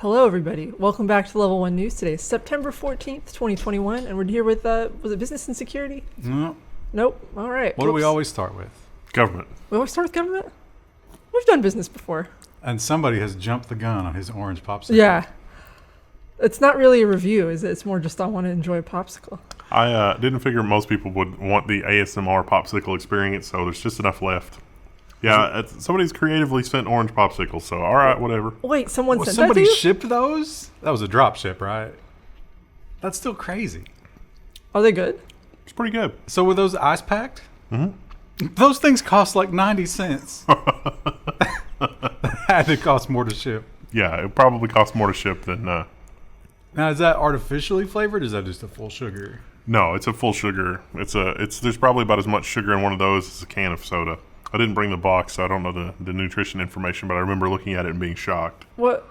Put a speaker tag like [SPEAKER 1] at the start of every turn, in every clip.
[SPEAKER 1] Hello, everybody. Welcome back to Level 1 News. Today is September 14th, 2021, and we're here with, was it business and security?
[SPEAKER 2] No.
[SPEAKER 1] Nope. All right.
[SPEAKER 2] What do we always start with?
[SPEAKER 3] Government.
[SPEAKER 1] We always start with government? We've done business before.
[SPEAKER 2] And somebody has jumped the gun on his orange popsicle.
[SPEAKER 1] Yeah. It's not really a review, is it? It's more just I want to enjoy a popsicle.
[SPEAKER 3] I didn't figure most people would want the ASMR popsicle experience, so there's just enough left. Yeah, somebody's creatively sent orange popsicles, so all right, whatever.
[SPEAKER 1] Wait, someone sent
[SPEAKER 2] somebody
[SPEAKER 1] that to you?
[SPEAKER 2] shipped those? That was a drop ship, right? That's still crazy.
[SPEAKER 1] Are they good?
[SPEAKER 3] It's pretty good.
[SPEAKER 2] So were those ice packed?
[SPEAKER 3] Mm-hmm.
[SPEAKER 2] Those things cost like 90 cents. Had to cost more to ship.
[SPEAKER 3] Yeah, it probably costs more to ship than...
[SPEAKER 2] Now, is that artificially flavored, or is that just a full sugar?
[SPEAKER 3] No, it's a full sugar. There's probably about as much sugar in one of those as a can of soda. I didn't bring the box, so I don't know the nutrition information, but I remember looking at it and being shocked.
[SPEAKER 1] What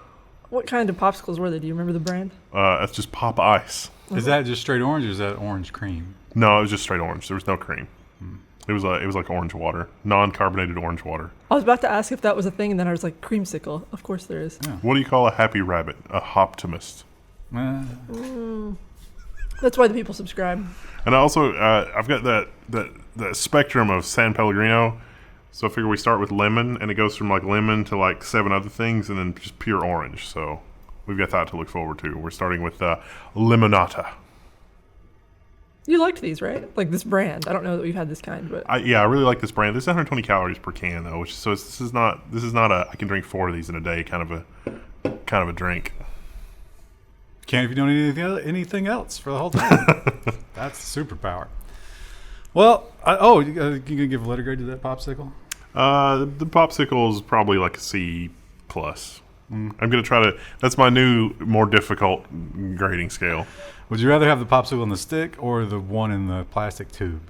[SPEAKER 1] kind of popsicles were they? Do you remember the brand?
[SPEAKER 3] It's just Pop Ice.
[SPEAKER 2] Is that just straight orange, or is that orange cream?
[SPEAKER 3] No, it was just straight orange. There was no cream. It was like orange water, non-carbonated orange water.
[SPEAKER 1] I was about to ask if that was a thing, and then I was like, creamsicle. Of course there is.
[SPEAKER 2] Yeah.
[SPEAKER 3] What do you call a happy rabbit? A hoptimist.
[SPEAKER 1] That's why the people subscribe.
[SPEAKER 3] And also, I've got that spectrum of San Pellegrino. So I figure we start with lemon, and it goes from like lemon to like 7 other things, and then just pure orange. So we've got that to look forward to. We're starting with limonata.
[SPEAKER 1] You liked these, right? Like this brand. I don't know that we've had this kind, but
[SPEAKER 3] I really like this brand. This is 120 calories per can, though, this is not a I can drink 4 of these in a day kind of a drink.
[SPEAKER 2] Can't if you don't eat anything else for the whole time. That's the superpower. Well, you gonna give a letter grade to that popsicle?
[SPEAKER 3] The popsicle is probably like a C+. I'm gonna try to. That's my new, more difficult grading scale.
[SPEAKER 2] Would you rather have the popsicle in the stick or the one in the plastic tube?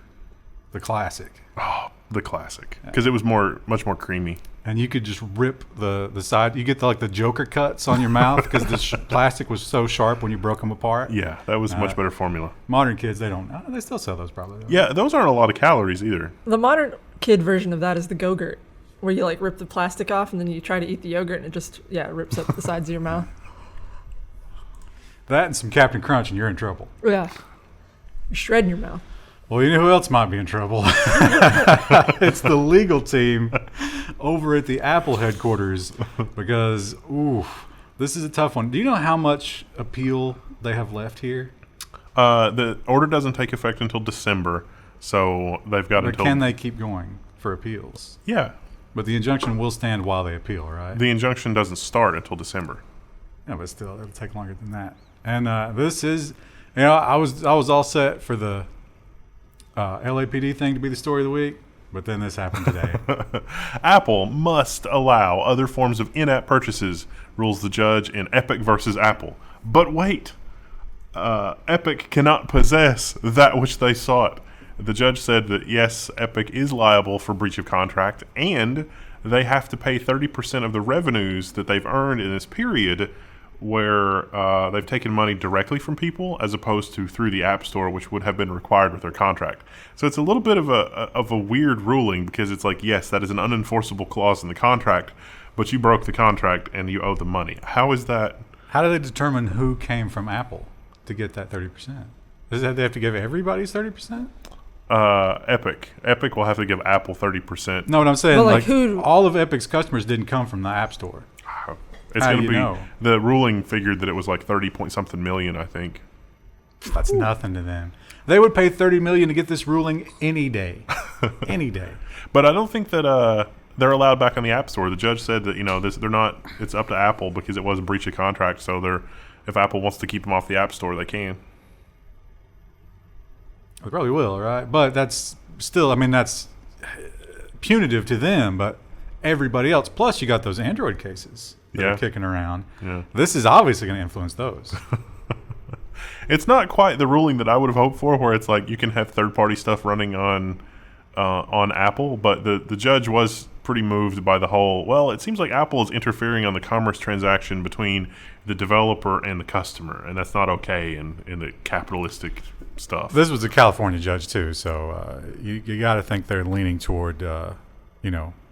[SPEAKER 2] The classic.
[SPEAKER 3] Oh, the classic, because it was much more creamy.
[SPEAKER 2] And you could just rip the side. You get the Joker cuts on your mouth because the plastic was so sharp when you broke them apart.
[SPEAKER 3] Yeah, that was a much better formula.
[SPEAKER 2] Modern kids, they don't. They still sell those probably. Though.
[SPEAKER 3] Yeah, those aren't a lot of calories either.
[SPEAKER 1] the modern kid version of that is the Go-Gurt, where you like rip the plastic off and then you try to eat the yogurt and it just rips up the sides of your mouth.
[SPEAKER 2] That and some Captain Crunch and you're in trouble.
[SPEAKER 1] Yeah, you're shredding your mouth.
[SPEAKER 2] Well, you know who else might be in trouble? It's the legal team over at the Apple headquarters because, this is a tough one. Do you know how much appeal they have left here?
[SPEAKER 3] The order doesn't take effect until December, so they've got until...
[SPEAKER 2] Can they keep going for appeals?
[SPEAKER 3] Yeah.
[SPEAKER 2] But the injunction will stand while they appeal, right?
[SPEAKER 3] The injunction doesn't start until December.
[SPEAKER 2] Yeah, but still, it'll take longer than that. And this is, I was all set for the LAPD thing to be the story of the week, but then this happened today.
[SPEAKER 3] Apple must allow other forms of in-app purchases, rules the judge in Epic versus Apple. But wait, Epic cannot possess that which they sought. The judge said that yes, Epic is liable for breach of contract, and they have to pay 30% of the revenues that they've earned in this period where they've taken money directly from people as opposed to through the App Store, which would have been required with their contract. So it's a little bit of a weird ruling because it's like, yes, that is an unenforceable clause in the contract, but you broke the contract and you owe the money. How is that?
[SPEAKER 2] How do they determine who came from Apple to get that 30%? Does that they have to give everybody's 30%?
[SPEAKER 3] Epic will have to give Apple 30%.
[SPEAKER 2] No, what I'm saying,
[SPEAKER 1] Well, who?
[SPEAKER 2] all of Epic's customers didn't come from the App Store.
[SPEAKER 3] It's
[SPEAKER 2] How
[SPEAKER 3] going
[SPEAKER 2] do
[SPEAKER 3] to
[SPEAKER 2] you
[SPEAKER 3] be
[SPEAKER 2] know?
[SPEAKER 3] The ruling figured that it was like 30 point something million, I think.
[SPEAKER 2] That's nothing to them. They would pay $30 million to get this ruling any day, any day.
[SPEAKER 3] But I don't think that they're allowed back on the App Store. The judge said that they're not. It's up to Apple because it was a breach of contract. So if Apple wants to keep them off the App Store, they can.
[SPEAKER 2] They probably will, right? But that's still, that's punitive to them. But everybody else, plus you got those Android cases that are kicking around. Yeah. This is obviously going to influence those.
[SPEAKER 3] It's not quite the ruling that I would have hoped for, where it's like you can have third-party stuff running on Apple, but the judge was pretty moved by the whole, well, it seems like Apple is interfering on the commerce transaction between the developer and the customer, and that's not okay in the capitalistic stuff.
[SPEAKER 2] This was a California judge, too, so you got to think they're leaning toward,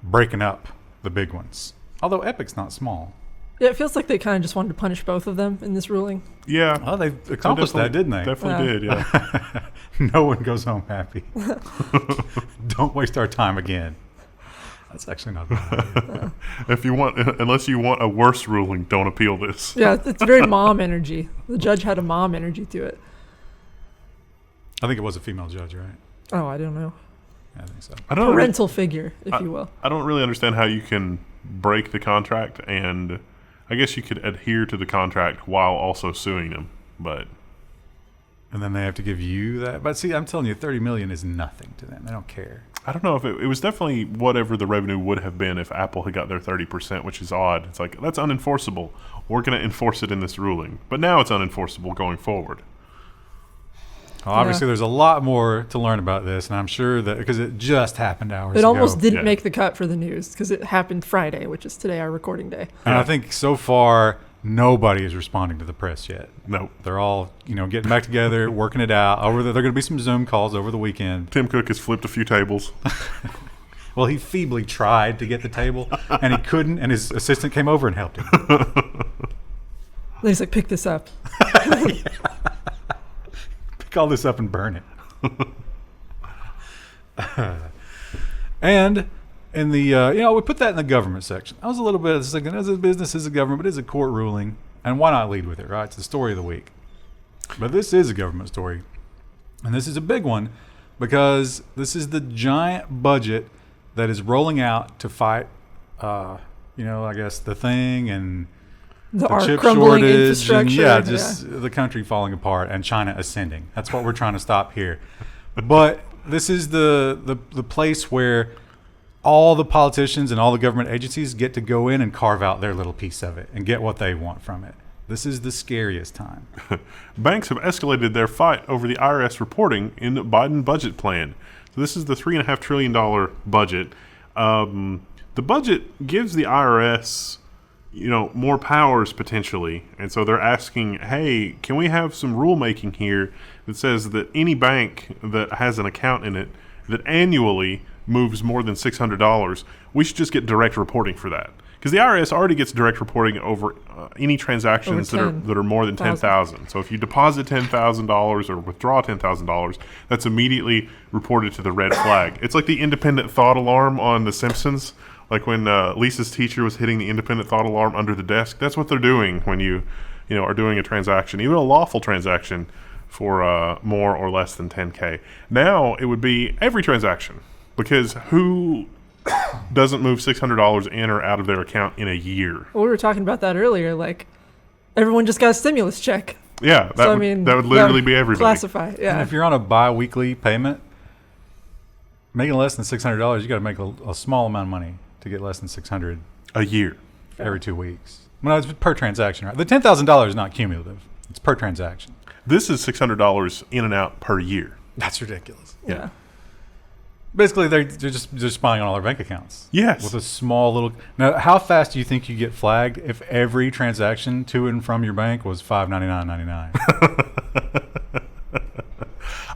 [SPEAKER 2] breaking up the big ones. Although Epic's not small.
[SPEAKER 1] Yeah, it feels like they kind of just wanted to punish both of them in this ruling.
[SPEAKER 3] Yeah.
[SPEAKER 2] Oh, they accomplished that, didn't they?
[SPEAKER 3] Definitely did, yeah.
[SPEAKER 2] No one goes home happy. Don't waste our time again. That's actually not bad.
[SPEAKER 3] Unless you want a worse ruling, don't appeal this.
[SPEAKER 1] Yeah, it's very mom energy. The judge had a mom energy to it.
[SPEAKER 2] I think it was a female judge, right?
[SPEAKER 1] Oh, I don't know.
[SPEAKER 2] Yeah, I think so.
[SPEAKER 1] Parental figure, if you will.
[SPEAKER 3] I don't really understand how you can break the contract, and I guess you could adhere to the contract while also suing them, but...
[SPEAKER 2] And then they have to give you that. But see, I'm telling you, $30 million is nothing to them. They don't care.
[SPEAKER 3] I don't know if it was definitely whatever the revenue would have been if Apple had got their 30%, which is odd. It's like, that's unenforceable. We're going to enforce it in this ruling. But now it's unenforceable going forward.
[SPEAKER 2] Well, obviously, there's a lot more to learn about this, and I'm sure that because it just happened hours ago.
[SPEAKER 1] It almost didn't make the cut for the news because it happened Friday, which is today our recording day.
[SPEAKER 2] And I think so far, nobody is responding to the press yet.
[SPEAKER 3] Nope.
[SPEAKER 2] They're all, getting back together, working it out. There are going to be some Zoom calls over the weekend.
[SPEAKER 3] Tim Cook has flipped a few tables.
[SPEAKER 2] Well, he feebly tried to get the table, and he couldn't, and his assistant came over and helped him.
[SPEAKER 1] Then he's like, pick this up.
[SPEAKER 2] Pick all this up and burn it. And in the, we put that in the government section. I was a little bit thinking, as a business, is a government, but it's a court ruling. And why not lead with it, right? It's the story of the week. But this is a government story. And this is a big one because this is the giant budget that is rolling out to fight, I guess, the thing and the chip
[SPEAKER 1] crumbling
[SPEAKER 2] shortage and
[SPEAKER 1] infrastructure.
[SPEAKER 2] the country falling apart and China ascending. That's what we're trying to stop here. But this is the place where all the politicians and all the government agencies get to go in and carve out their little piece of it and get what they want from it. This is the scariest time.
[SPEAKER 3] Banks have escalated their fight over the IRS reporting in the Biden budget plan. So this is the $3.5 trillion budget. The budget gives the IRS, more powers potentially. And so they're asking, hey, can we have some rulemaking here that says that any bank that has an account in it that annually moves more than $600, we should just get direct reporting for that. Because the IRS already gets direct reporting over any transactions that are more than $10,000. So if you deposit $10,000 or withdraw $10,000, that's immediately reported to the red flag. It's like the independent thought alarm on The Simpsons. Like when Lisa's teacher was hitting the independent thought alarm under the desk. That's what they're doing when you are doing a transaction, even a lawful transaction for more or less than 10K. Now it would be every transaction, because who doesn't move $600 in or out of their account in a year?
[SPEAKER 1] Well, we were talking about that earlier. Like, everyone just got a stimulus check.
[SPEAKER 3] Yeah, that would literally be everybody.
[SPEAKER 1] Classify, yeah.
[SPEAKER 2] And if you're on a bi-weekly payment, making less than $600, you got to make a small amount of money to get less than $600
[SPEAKER 3] a year
[SPEAKER 2] every 2 weeks. Well, it's per transaction, right? The $10,000 is not cumulative; it's per transaction.
[SPEAKER 3] This is $600 in and out per year.
[SPEAKER 2] That's ridiculous.
[SPEAKER 1] Yeah.
[SPEAKER 2] Basically, they're just spying on all our bank accounts.
[SPEAKER 3] Yes.
[SPEAKER 2] With a small little. Now, how fast do you think you get flagged if every transaction to and from your bank was $5.99.99?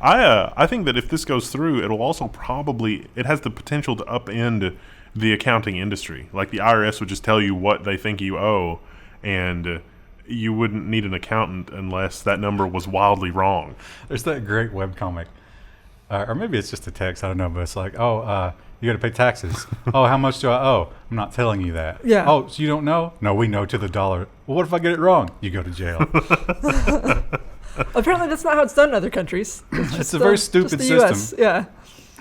[SPEAKER 3] I think that if this goes through, it'll also it has the potential to upend the accounting industry. Like the IRS would just tell you what they think you owe, and you wouldn't need an accountant unless that number was wildly wrong.
[SPEAKER 2] There's that great webcomic. Or maybe it's just a text, I don't know, but it's like, you got to pay taxes. Oh, how much do I owe? I'm not telling you that.
[SPEAKER 1] Yeah.
[SPEAKER 2] Oh, so you don't know? No, we know to the dollar. Well, what if I get it wrong? You go to jail.
[SPEAKER 1] Apparently that's not how it's done in other countries.
[SPEAKER 2] It's a very stupid system.
[SPEAKER 1] US. Yeah.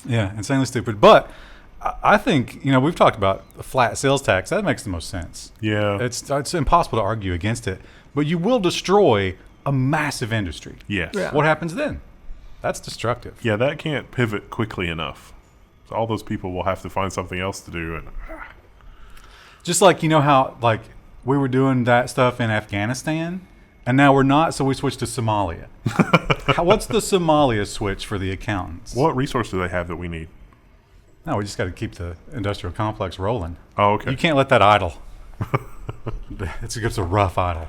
[SPEAKER 2] Yeah, insanely stupid. But I think, we've talked about a flat sales tax. That makes the most sense.
[SPEAKER 3] Yeah.
[SPEAKER 2] It's impossible to argue against it. But you will destroy a massive industry.
[SPEAKER 3] Yes.
[SPEAKER 1] Yeah.
[SPEAKER 2] What happens then? That's destructive.
[SPEAKER 3] Yeah, that can't pivot quickly enough. So all those people will have to find something else to do. And
[SPEAKER 2] just like, how like we were doing that stuff in Afghanistan, and now we're not, so we switched to Somalia. What's the Somalia switch for the accountants?
[SPEAKER 3] What resource do they have that we need?
[SPEAKER 2] No, we just got to keep the industrial complex rolling.
[SPEAKER 3] Oh, okay.
[SPEAKER 2] You can't let that idle. It's a rough idle.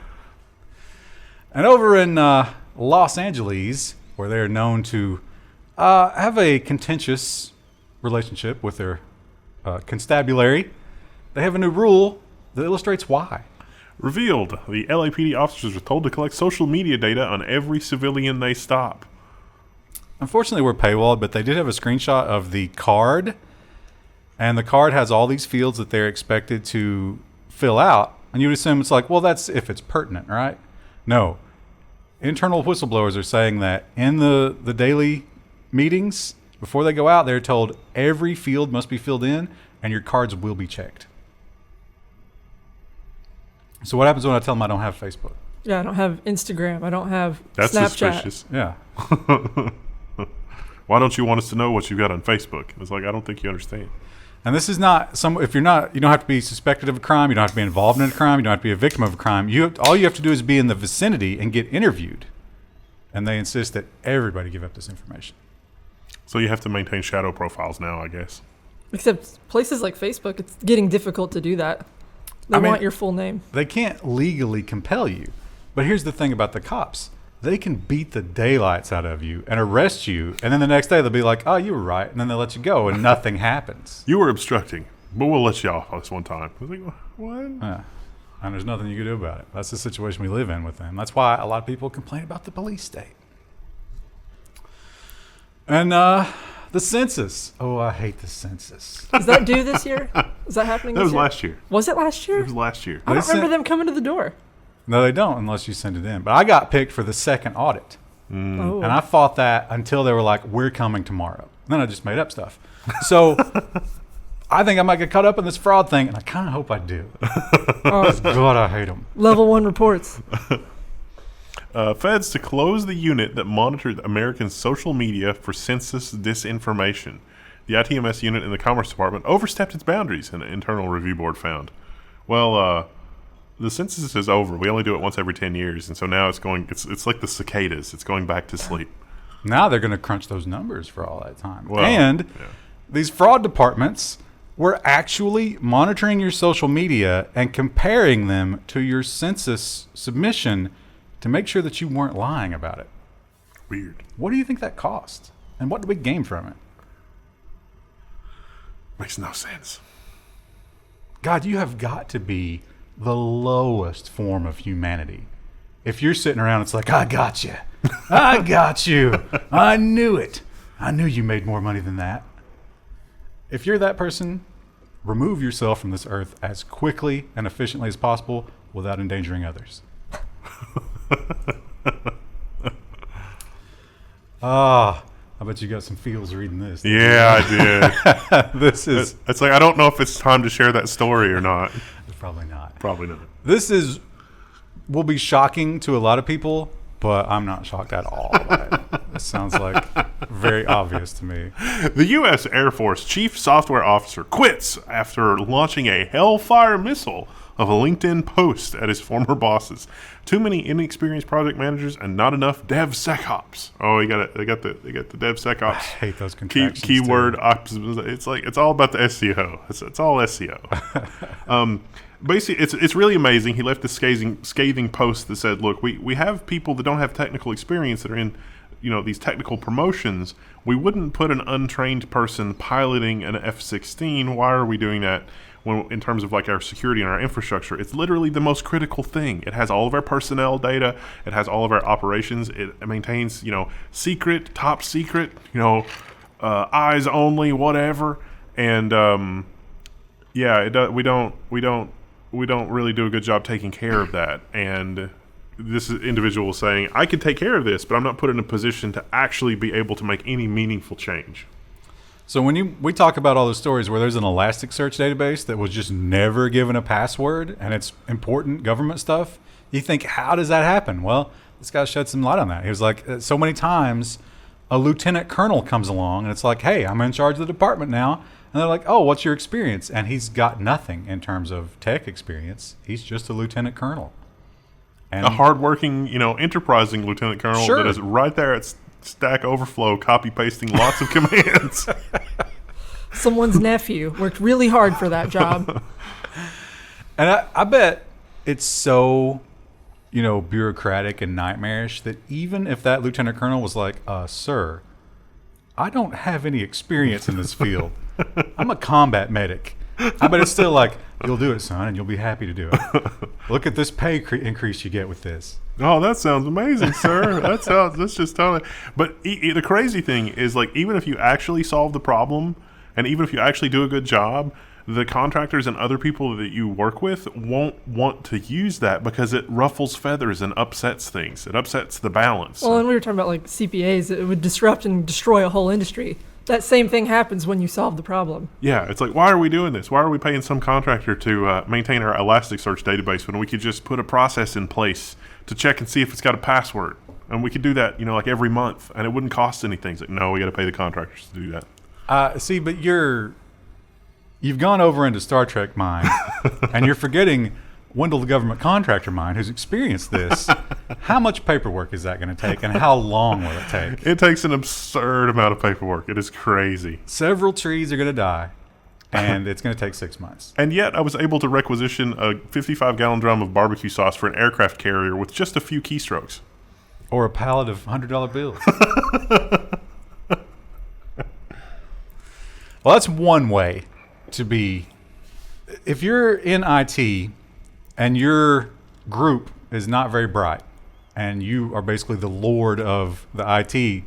[SPEAKER 2] And over in Los Angeles, where they're known to have a contentious relationship with their constabulary, they have a new rule that illustrates why.
[SPEAKER 3] Revealed. The LAPD officers were told to collect social media data on every civilian they stop.
[SPEAKER 2] Unfortunately, we're paywalled, but they did have a screenshot of the card. And the card has all these fields that they're expected to fill out. And you would assume it's like, well, that's if it's pertinent, right? No. Internal whistleblowers are saying that in the daily meetings, before they go out, they're told every field must be filled in and your cards will be checked. So what happens when I tell them I don't have Facebook?
[SPEAKER 1] Yeah, I don't have Instagram. I don't have
[SPEAKER 3] That's
[SPEAKER 1] Snapchat.
[SPEAKER 3] suspicious.
[SPEAKER 2] Yeah.
[SPEAKER 3] Why don't you want us to know what you've got on Facebook? It's like, I don't think you understand.
[SPEAKER 2] And this is not if you're not, you don't have to be suspected of a crime. You don't have to be involved in a crime. You don't have to be a victim of a crime. All you have to do is be in the vicinity and get interviewed. And they insist that everybody give up this information.
[SPEAKER 3] So you have to maintain shadow profiles now, I guess.
[SPEAKER 1] Except places like Facebook, it's getting difficult to do that. They want your full name.
[SPEAKER 2] They can't legally compel you. But here's the thing about the cops. They can beat the daylights out of you and arrest you. And then the next day they'll be like, oh, you were right. And then they'll let you go and nothing happens.
[SPEAKER 3] You were obstructing, but we'll let you off this one time. I was like, what?
[SPEAKER 2] Yeah. And there's nothing you can do about it. That's the situation we live in with them. That's why a lot of people complain about the police state. And the census. Oh, I hate the census.
[SPEAKER 1] Is that due this year? Is that happening
[SPEAKER 3] That
[SPEAKER 1] this
[SPEAKER 3] was
[SPEAKER 1] year?
[SPEAKER 3] last year.
[SPEAKER 1] Was it last year?
[SPEAKER 3] It was last year.
[SPEAKER 1] I don't remember them coming to the door.
[SPEAKER 2] No, they don't unless you send it in. But I got picked for the second audit.
[SPEAKER 1] Oh.
[SPEAKER 2] And I fought that until they were like, we're coming tomorrow. And then I just made up stuff. So I think I might get caught up in this fraud thing, and I kind of hope I do.
[SPEAKER 1] Oh,
[SPEAKER 2] God, I hate them.
[SPEAKER 1] Level 1 reports.
[SPEAKER 3] Feds to close the unit that monitored American social media for census disinformation. The ITMS unit in the Commerce Department overstepped its boundaries, an internal review board found. Well, the census is over. We only do it once every 10 years, and so now it's like the cicadas. It's going back to sleep.
[SPEAKER 2] Now they're going to crunch those numbers for all that time.
[SPEAKER 3] Well,
[SPEAKER 2] and
[SPEAKER 3] yeah.
[SPEAKER 2] These fraud departments were actually monitoring your social media and comparing them to your census submission to make sure that you weren't lying about it.
[SPEAKER 3] Weird.
[SPEAKER 2] What do you think that cost? And what did we gain from it?
[SPEAKER 3] Makes no sense.
[SPEAKER 2] God, you have got to be the lowest form of humanity. If you're sitting around, it's like, I got you. I got you. I knew it. I knew you made more money than that. If you're that person, remove yourself from this earth as quickly and efficiently as possible without endangering others. I bet you got some feels reading this.
[SPEAKER 3] Yeah, I did.
[SPEAKER 2] It's
[SPEAKER 3] like, I don't know if it's time to share that story or not.
[SPEAKER 2] probably not.
[SPEAKER 3] Probably not.
[SPEAKER 2] This will be shocking to a lot of people, but I'm not shocked at all by it. It sounds like very obvious to me.
[SPEAKER 3] The U.S. Air Force Chief Software Officer quits after launching a Hellfire missile of a LinkedIn post at his former bosses. Too many inexperienced project managers and not enough DevSecOps. Oh, they got the DevSecOps.
[SPEAKER 2] I hate those contractions.
[SPEAKER 3] Keyword ops. It's all about the SEO. It's all SEO. Basically, it's really amazing. He left this scathing post that said, "Look, we have people that don't have technical experience that are in, these technical promotions. We wouldn't put an untrained person piloting an F-16. Why are we doing that? When, in terms of like our security and our infrastructure, it's literally the most critical thing. It has all of our personnel data. It has all of our operations. It maintains, secret, top secret, eyes only, whatever. And we don't really do a good job taking care of that. And this individual was saying, I can take care of this, but I'm not put in a position to actually be able to make any meaningful change."
[SPEAKER 2] So when we talk about all those stories where there's an Elasticsearch database that was just never given a password and it's important government stuff, you think, how does that happen? Well, this guy shed some light on that. He was like, so many times a lieutenant colonel comes along and it's like, hey, I'm in charge of the department now. And they're like, oh, what's your experience? And he's got nothing in terms of tech experience. He's just a lieutenant colonel. And
[SPEAKER 3] a hardworking, enterprising lieutenant colonel
[SPEAKER 2] Sure.
[SPEAKER 3] that is right there at Stack Overflow, copy pasting lots of commands.
[SPEAKER 1] Someone's nephew worked really hard for that job.
[SPEAKER 2] And I bet it's so, bureaucratic and nightmarish that even if that lieutenant colonel was like, sir, I don't have any experience in this field. I'm a combat medic. I bet it's still like, you'll do it, son, and you'll be happy to do it. Look at this pay increase you get with this.
[SPEAKER 3] Oh, that sounds amazing, sir. That's just totally. But the crazy thing is, like, even if you actually solve the problem, and even if you actually do a good job, the contractors and other people that you work with won't want to use that because it ruffles feathers and upsets things. It upsets the balance.
[SPEAKER 1] Well, and we were talking about like CPAs, it would disrupt and destroy a whole industry. That same thing happens when you solve the problem.
[SPEAKER 3] Yeah, it's like, why are we doing this? Why are we paying some contractor to maintain our Elasticsearch database when we could just put a process in place to check and see if it's got a password? And we could do that, like every month, and it wouldn't cost anything. It's like, no, we got to pay the contractors to do that.
[SPEAKER 2] See, but you've gone over into Star Trek mind, and you're forgetting Wendell, the government contractor mind, who's experienced this. How much paperwork is that going to take, and how long will it take?
[SPEAKER 3] It takes an absurd amount of paperwork. It is crazy.
[SPEAKER 2] Several trees are going to die, and it's going to take 6 months.
[SPEAKER 3] And yet I was able to requisition a 55-gallon drum of barbecue sauce for an aircraft carrier with just a few keystrokes.
[SPEAKER 2] Or a pallet of $100 bills. Well, that's one way to be. If you're in IT and your group is not very bright and you are basically the lord of the IT,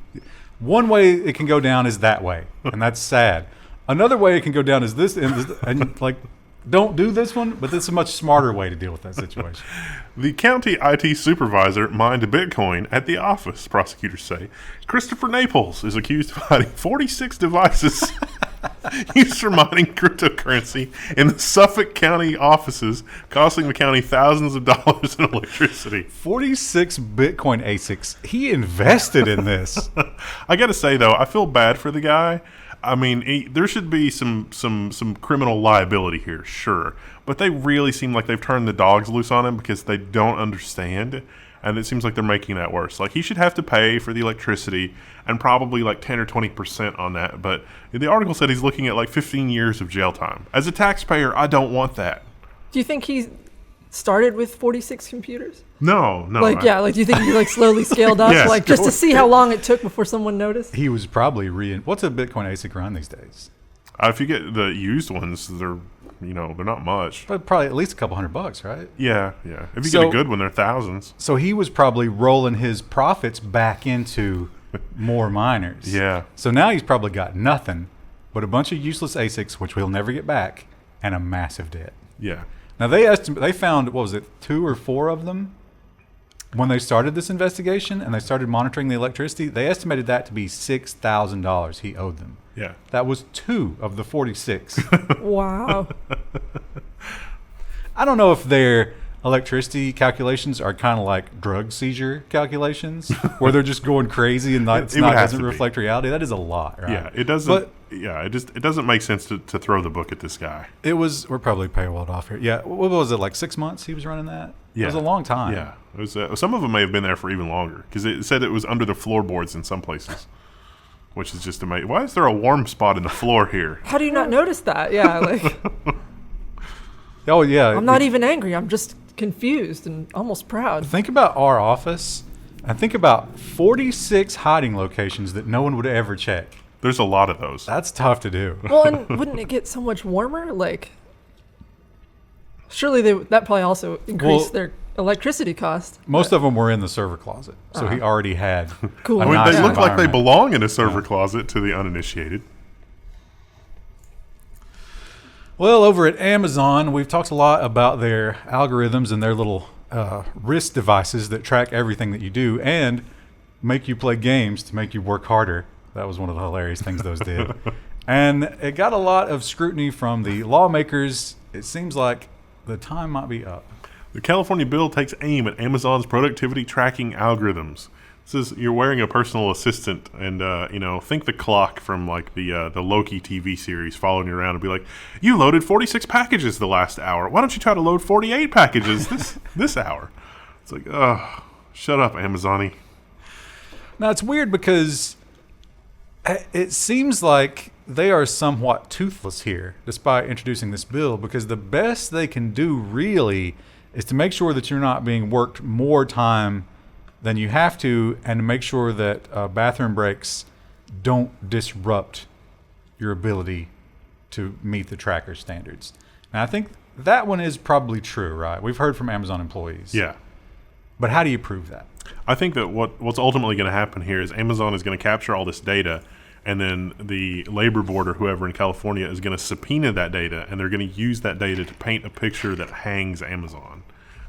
[SPEAKER 2] one way it can go down is that way, and that's sad. Another way it can go down is this, and like, don't do this one, but this is a much smarter way to deal with that situation.
[SPEAKER 3] The county IT supervisor mined Bitcoin at the office, prosecutors say. Christopher Naples is accused of hiding 46 devices used for mining cryptocurrency in the Suffolk County offices, costing the county thousands of dollars in electricity.
[SPEAKER 2] 46 Bitcoin ASICs. He invested in this.
[SPEAKER 3] I got to say, though, I feel bad for the guy. I mean, there should be some criminal liability here, sure. But they really seem like they've turned the dogs loose on him because they don't understand. And it seems like they're making that worse. Like, he should have to pay for the electricity and probably like 10 or 20% on that. But the article said he's looking at like 15 years of jail time. As a taxpayer, I don't want that.
[SPEAKER 1] Do you think he started with 46 computers?
[SPEAKER 3] No.
[SPEAKER 1] Like, do you think he like slowly scaled up,
[SPEAKER 3] Yes,
[SPEAKER 1] like just to see how long it took before someone noticed?
[SPEAKER 2] He was probably what's a Bitcoin ASIC run these days?
[SPEAKER 3] If you get the used ones, they're not much.
[SPEAKER 2] But probably at least a couple $100, right?
[SPEAKER 3] Yeah. If you get a good one, they're thousands.
[SPEAKER 2] So he was probably rolling his profits back into more miners.
[SPEAKER 3] Yeah.
[SPEAKER 2] So now he's probably got nothing but a bunch of useless ASICs, which we'll never get back, and a massive debt.
[SPEAKER 3] Yeah.
[SPEAKER 2] Now they found, what was it, 2 or 4 of them when they started this investigation and they started monitoring the electricity. They estimated that to be $6,000 he owed them.
[SPEAKER 3] Yeah.
[SPEAKER 2] That was 2 of the 46.
[SPEAKER 1] Wow.
[SPEAKER 2] I don't know if their electricity calculations are kind of like drug seizure calculations, where they're just going crazy and doesn't reflect reality. That is a lot, right?
[SPEAKER 3] Yeah, it doesn't. But, it doesn't make sense to throw the book at this guy.
[SPEAKER 2] We're probably paywalled off here. Yeah, what was it, like 6 months he was running that?
[SPEAKER 3] Yeah.
[SPEAKER 2] It was a long time.
[SPEAKER 3] Yeah, it was. Some of them may have been there for even longer because it said it was under the floorboards in some places, which is just amazing. Why is there a warm spot in the floor here?
[SPEAKER 1] How do you not notice that? Yeah, like.
[SPEAKER 2] Oh yeah.
[SPEAKER 1] I'm not even angry. I'm just confused and almost proud.
[SPEAKER 2] Think about our office and think about 46 hiding locations that no one would ever check.
[SPEAKER 3] There's a lot of those.
[SPEAKER 2] That's tough to do.
[SPEAKER 1] Well, and wouldn't it get so much warmer? Like, surely that probably also increased their electricity cost.
[SPEAKER 2] Most of them were in the server closet, so he already had.
[SPEAKER 1] Cool.
[SPEAKER 3] I mean,
[SPEAKER 2] nice
[SPEAKER 3] they look like they
[SPEAKER 2] environment.
[SPEAKER 3] belong in a server closet to the uninitiated.
[SPEAKER 2] Well, over at Amazon, we've talked a lot about their algorithms and their little wrist devices that track everything that you do and make you play games to make you work harder. That was one of the hilarious things those did. And it got a lot of scrutiny from the lawmakers. It seems like the time might be up.
[SPEAKER 3] The California bill takes aim at Amazon's productivity tracking algorithms. It says you're wearing a personal assistant, and think the clock from like the Loki TV series following you around and be like, you loaded 46 packages the last hour. Why don't you try to load 48 packages this hour? It's like, shut up, Amazon-y.
[SPEAKER 2] Now, it's weird because it seems like they are somewhat toothless here, despite introducing this bill, because the best they can do really is to make sure that you're not being worked more time than you have to, and to make sure that bathroom breaks don't disrupt your ability to meet the tracker standards. And I think that one is probably true, right? We've heard from Amazon employees.
[SPEAKER 3] Yeah.
[SPEAKER 2] But how do you prove that?
[SPEAKER 3] I think that what's ultimately going to happen here is Amazon is going to capture all this data, and then the labor board or whoever in California is going to subpoena that data, and they're going to use that data to paint a picture that hangs Amazon.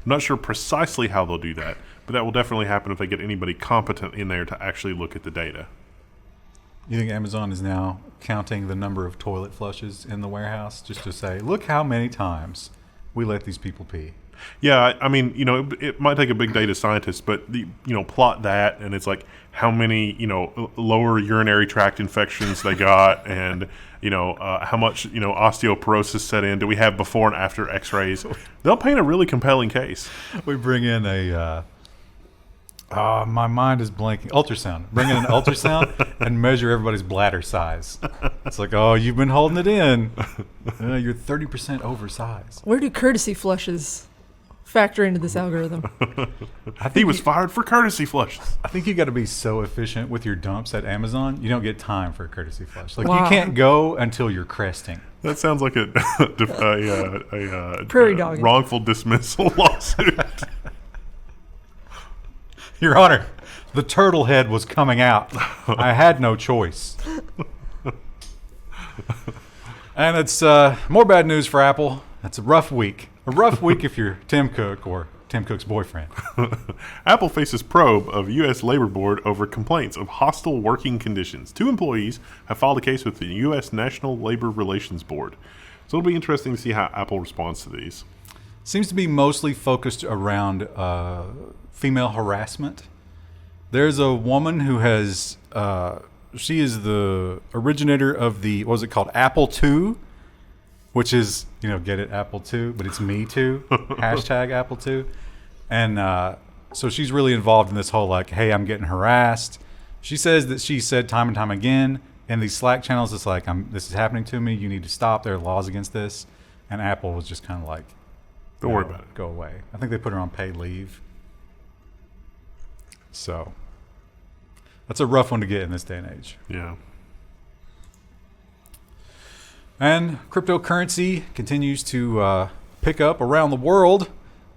[SPEAKER 3] I'm not sure precisely how they'll do that, but that will definitely happen if they get anybody competent in there to actually look at the data.
[SPEAKER 2] You think Amazon is now counting the number of toilet flushes in the warehouse just to say, look how many times we let these people pee?
[SPEAKER 3] Yeah, I mean, it might take a big data scientist, but plot that, and it's like how many, lower urinary tract infections they got, and how much, osteoporosis set in. Do we have before and after X-rays? They'll paint a really compelling case.
[SPEAKER 2] We bring in my mind is blanking. Ultrasound. Bring in an ultrasound and measure everybody's bladder size. It's like, oh, you've been holding it in. You're 30% oversized.
[SPEAKER 1] Where do courtesy flushes factor into this algorithm?
[SPEAKER 3] He was fired for courtesy flushes.
[SPEAKER 2] I think you got to be so efficient with your dumps at Amazon, you don't get time for a courtesy flush. Like
[SPEAKER 1] Wow.
[SPEAKER 2] you can't go until you're cresting.
[SPEAKER 3] That sounds like a
[SPEAKER 1] Prairie dog.
[SPEAKER 3] wrongful dismissal lawsuit.
[SPEAKER 2] Your Honor, the turtle head was coming out. I had no choice. And it's more bad news for Apple. It's a rough week. A rough week if you're Tim Cook or Tim Cook's boyfriend.
[SPEAKER 3] Apple faces probe of U.S. Labor Board over complaints of hostile working conditions. 2 employees have filed a case with the U.S. National Labor Relations Board. So it'll be interesting to see how Apple responds to these.
[SPEAKER 2] Seems to be mostly focused around female harassment. There's a woman who has, she is the originator of the, what was it called, Apple II, which is, get it, Apple II, but it's me too, hashtag Apple II. And so she's really involved in this whole like, hey, I'm getting harassed. She says that she said time and time again in these Slack channels, it's like, this is happening to me, you need to stop, there are laws against this. And Apple was just kind of like,
[SPEAKER 3] Don't worry about it.
[SPEAKER 2] Go away. I think they put her on paid leave. So that's a rough one to get in this day and age.
[SPEAKER 3] Yeah.
[SPEAKER 2] And cryptocurrency continues to pick up around the world.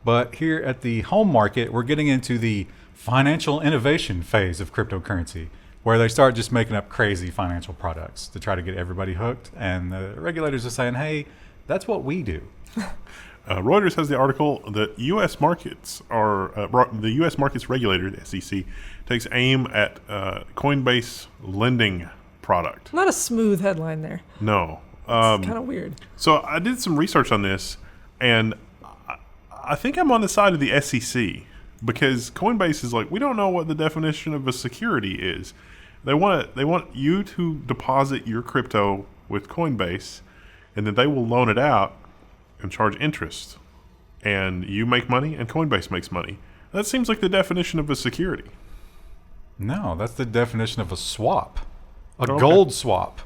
[SPEAKER 2] But here at the home market, we're getting into the financial innovation phase of cryptocurrency, where they start just making up crazy financial products to try to get everybody hooked. And the regulators are saying, hey, that's what we do.
[SPEAKER 3] Reuters has the article that U.S. markets are the U.S. markets regulator, the SEC, takes aim at Coinbase lending product.
[SPEAKER 1] Not a smooth headline there.
[SPEAKER 3] No,
[SPEAKER 1] It's kind of weird.
[SPEAKER 3] So I did some research on this, and I think I'm on the side of the SEC because Coinbase is like, we don't know what the definition of a security is. They want you to deposit your crypto with Coinbase, and then they will loan it out and charge interest, and you make money and Coinbase makes money. That seems like the definition of a security.
[SPEAKER 2] No, that's the definition of a swap. A
[SPEAKER 3] Okay.
[SPEAKER 2] gold swap.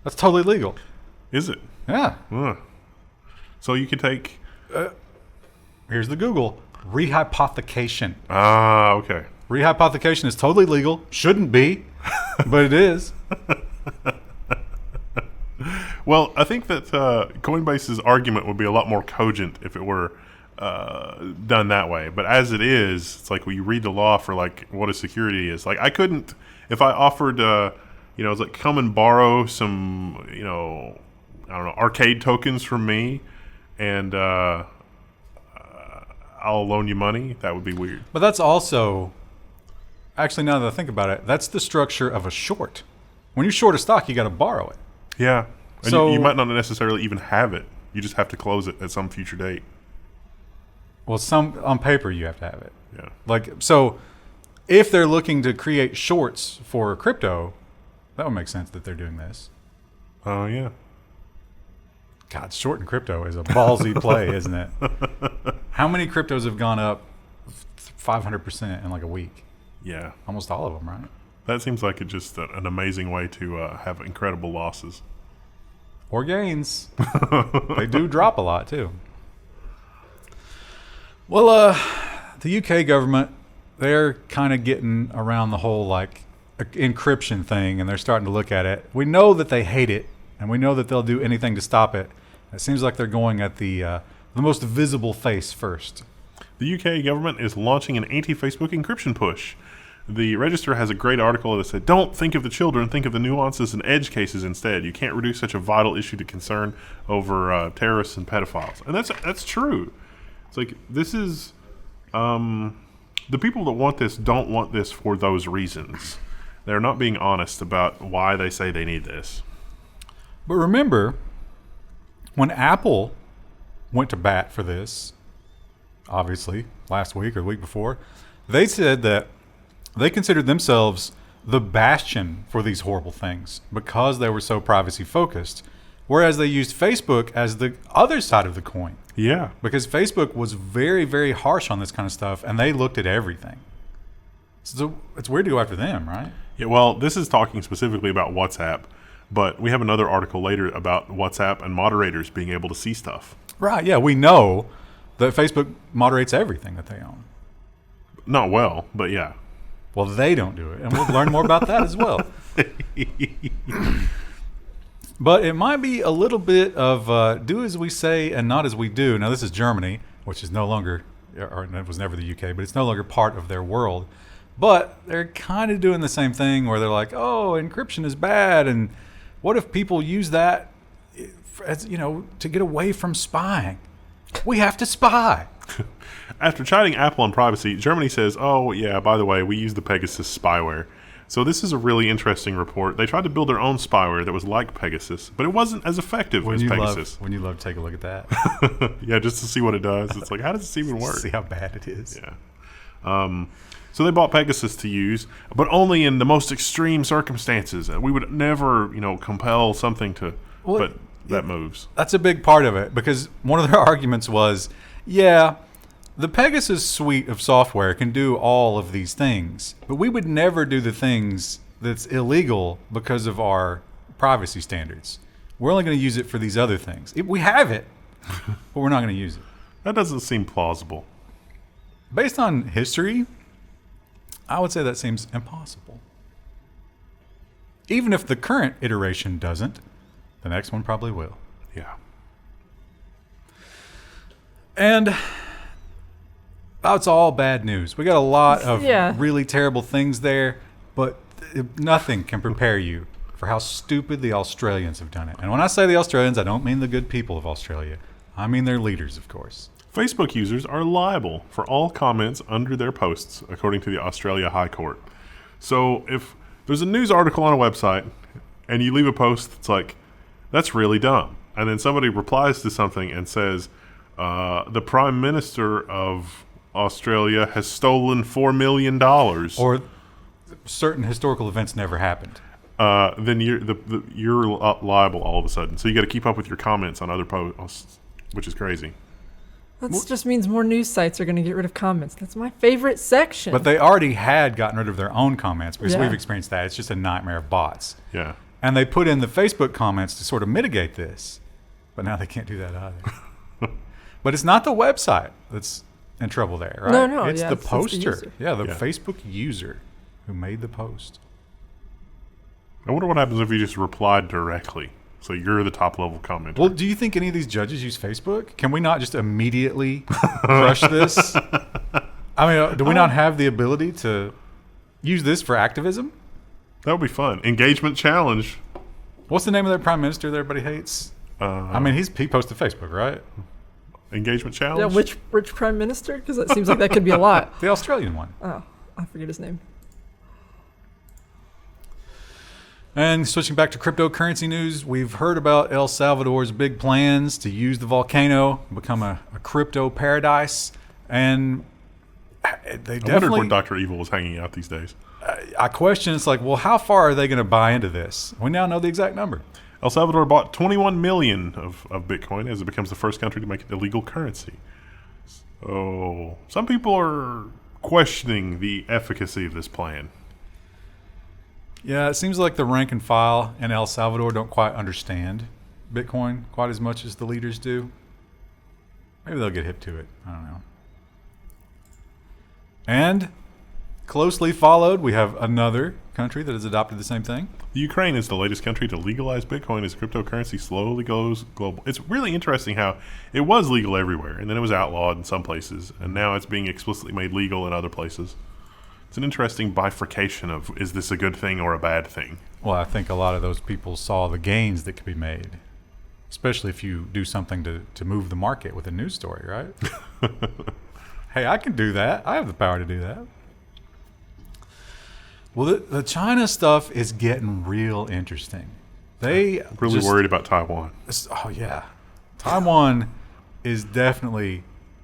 [SPEAKER 2] That's totally legal.
[SPEAKER 3] Is it?
[SPEAKER 2] Yeah.
[SPEAKER 3] So you could take
[SPEAKER 2] Here's the Google. Rehypothecation.
[SPEAKER 3] okay.
[SPEAKER 2] Rehypothecation is totally legal. Shouldn't be, but it is.
[SPEAKER 3] Well, I think that Coinbase's argument would be a lot more cogent if it were done that way. But as it is, it's like when you read the law for like what a security is. Like I couldn't, if I offered, it's like come and borrow some, I don't know, arcade tokens from me, and I'll loan you money. That would be weird.
[SPEAKER 2] But that's also, actually, now that I think about it, that's the structure of a short. When you short a stock, you got to borrow it.
[SPEAKER 3] Yeah. And
[SPEAKER 2] So-
[SPEAKER 3] you might not necessarily even have it. You just have to close it at some future date.
[SPEAKER 2] Well, some on paper you have to have it.
[SPEAKER 3] Yeah.
[SPEAKER 2] Like, so if they're looking to create shorts for crypto, that would make sense that they're doing this.
[SPEAKER 3] Oh, yeah.
[SPEAKER 2] God, shorting crypto is a ballsy play, isn't it? How many cryptos have gone up 500% in like a week?
[SPEAKER 3] Yeah.
[SPEAKER 2] Almost all of them, right?
[SPEAKER 3] That seems like it's just an amazing way to have incredible losses.
[SPEAKER 2] Or gains. They do drop a lot too. Well, the UK government, they're kind of getting around the whole like encryption thing, and they're starting to look at it. We know that they hate it, and we know that they'll do anything to stop it. It seems like they're going at the most visible face first.
[SPEAKER 3] The UK government is launching an anti-Facebook encryption push. The Register has a great article that said, "Don't think of the children, think of the nuances and edge cases instead. You can't reduce such a vital issue to concern over terrorists and pedophiles." And that's true. It's like, this is... the people that want this don't want this for those reasons. They're not being honest about why they say they need this.
[SPEAKER 2] But remember, when Apple went to bat for this, obviously, last week or the week before, they said that they considered themselves the bastion for these horrible things because they were so privacy focused, whereas they used Facebook as the other side of the coin.
[SPEAKER 3] Yeah.
[SPEAKER 2] Because Facebook was very, very harsh on this kind of stuff, and they looked at everything. So it's weird to go after them, right?
[SPEAKER 3] Yeah, well, this is talking specifically about WhatsApp, but we have another article later about WhatsApp and moderators being able to see stuff.
[SPEAKER 2] Right, yeah, we know that Facebook moderates everything that they own.
[SPEAKER 3] Not well, but yeah.
[SPEAKER 2] Well, they don't do it, and we'll learn more about that as well. But it might be a little bit of do as we say and not as we do. Now, this is Germany, which is no longer, or it was never the UK, but it's no longer part of their world. But they're kind of doing the same thing where they're like, oh, encryption is bad, and what if people use that as, to get away from spying? We have to spy.
[SPEAKER 3] After chiding Apple on privacy, Germany says, oh, yeah, by the way, we use the Pegasus spyware. So this is a really interesting report. They tried to build their own spyware that was like Pegasus, but it wasn't as effective as Pegasus.
[SPEAKER 2] When you love to take a look at that.
[SPEAKER 3] Yeah, just to see what it does. It's like, how does this even work?
[SPEAKER 2] See how bad it is.
[SPEAKER 3] Yeah. So they bought Pegasus to use, but only in the most extreme circumstances. We would never, compel something to, but that moves.
[SPEAKER 2] That's a big part of it, because one of their arguments was, yeah, the Pegasus suite of software can do all of these things, but we would never do the things that's illegal because of our privacy standards. We're only going to use it for these other things. We have it, but we're not going to use it.
[SPEAKER 3] That doesn't seem plausible.
[SPEAKER 2] Based on history, I would say that seems impossible. Even if the current iteration doesn't, the next one probably will.
[SPEAKER 3] Yeah.
[SPEAKER 2] And it's all bad news. We got a lot of
[SPEAKER 1] Yeah.
[SPEAKER 2] really terrible things there, but nothing can prepare you for how stupid the Australians have done it. And when I say the Australians, I don't mean the good people of Australia. I mean their leaders, of course.
[SPEAKER 3] Facebook users are liable for all comments under their posts, according to the Australia High Court. So if there's a news article on a website and you leave a post that's like, that's really dumb, and then somebody replies to something and says, the Prime Minister of Australia has stolen $4 million.
[SPEAKER 2] Or certain historical events never happened.
[SPEAKER 3] Then you're liable all of a sudden. So you got to keep up with your comments on other posts, which is crazy.
[SPEAKER 1] That just means more news sites are going to get rid of comments. That's my favorite section.
[SPEAKER 2] But they already had gotten rid of their own comments because
[SPEAKER 1] Yeah.
[SPEAKER 2] we've experienced that. It's just a nightmare of bots.
[SPEAKER 3] Yeah.
[SPEAKER 2] And they put in the Facebook comments to sort of mitigate this. But now they can't do that either. But it's not the website that's in trouble there, right?
[SPEAKER 1] No,
[SPEAKER 2] It's
[SPEAKER 1] yeah,
[SPEAKER 2] the
[SPEAKER 1] it's the
[SPEAKER 2] poster.
[SPEAKER 1] user.
[SPEAKER 2] Yeah, the
[SPEAKER 3] Yeah.
[SPEAKER 2] Facebook user who made the post.
[SPEAKER 3] I wonder what happens if you just replied directly. So you're the top level commenter.
[SPEAKER 2] Well, do you think any of these judges use Facebook? Can we not just immediately crush this? I mean, do we not have the ability to use this for activism?
[SPEAKER 3] That would be fun. Engagement challenge.
[SPEAKER 2] What's the name of that prime minister that everybody hates? I mean, he posted Facebook, right?
[SPEAKER 3] Engagement
[SPEAKER 1] yeah,
[SPEAKER 3] challenge.
[SPEAKER 1] which prime minister? Because that seems like that could be a lot.
[SPEAKER 2] The Australian one.
[SPEAKER 1] Oh, I forget his name.
[SPEAKER 2] And switching back to cryptocurrency news, we've heard about El Salvador's big plans to use the volcano, become a crypto paradise, and they
[SPEAKER 3] I wondered
[SPEAKER 2] definitely.
[SPEAKER 3] where Dr. Evil was hanging out these days.
[SPEAKER 2] I question, it's like, well, how far are they going to buy into this? We now know the exact number.
[SPEAKER 3] El Salvador bought 21 million of Bitcoin as it becomes the first country to make it a legal currency. So some people are questioning the efficacy of this plan.
[SPEAKER 2] Yeah, it seems like the rank and file in El Salvador don't quite understand Bitcoin quite as much as the leaders do. Maybe they'll get hip to it. I don't know. And closely followed, we have another country that has adopted the same thing.
[SPEAKER 3] The Ukraine is the latest country to legalize Bitcoin as cryptocurrency slowly goes global. It's really interesting how it was legal everywhere, and then it was outlawed in some places, and now it's being explicitly made legal in other places. It's an interesting bifurcation of, is this a good thing or a bad thing?
[SPEAKER 2] Well, I think a lot of those people saw the gains that could be made, especially if you do something to move the market with a news story, right? Hey, I can do that. I have the power to do that. Well, the China stuff is getting real interesting. They
[SPEAKER 3] Really worried about Taiwan.
[SPEAKER 2] Oh, yeah. Taiwan is definitely,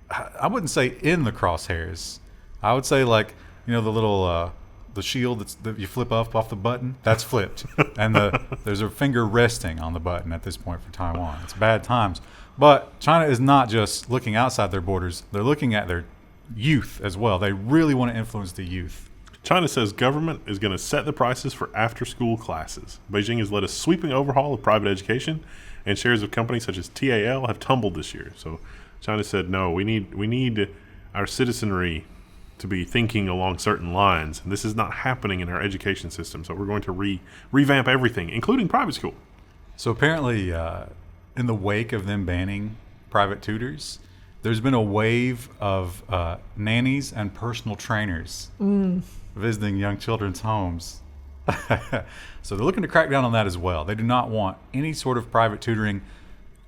[SPEAKER 2] I wouldn't say in the crosshairs. I would say like, the little, the shield that you flip off the button, that's flipped. And there's a finger resting on the button at this point for Taiwan. It's bad times. But China is not just looking outside their borders. They're looking at their youth as well. They really want to influence the youth.
[SPEAKER 3] China says government is going to set the prices for after-school classes. Beijing has led a sweeping overhaul of private education, and shares of companies such as TAL have tumbled this year. So China said, no, we need our citizenry to be thinking along certain lines, and this is not happening in our education system. So we're going to revamp everything, including private school.
[SPEAKER 2] So apparently, in the wake of them banning private tutors, there's been a wave of nannies and personal trainers visiting young children's homes. So they're looking to crack down on that as well. They do not want any sort of private tutoring.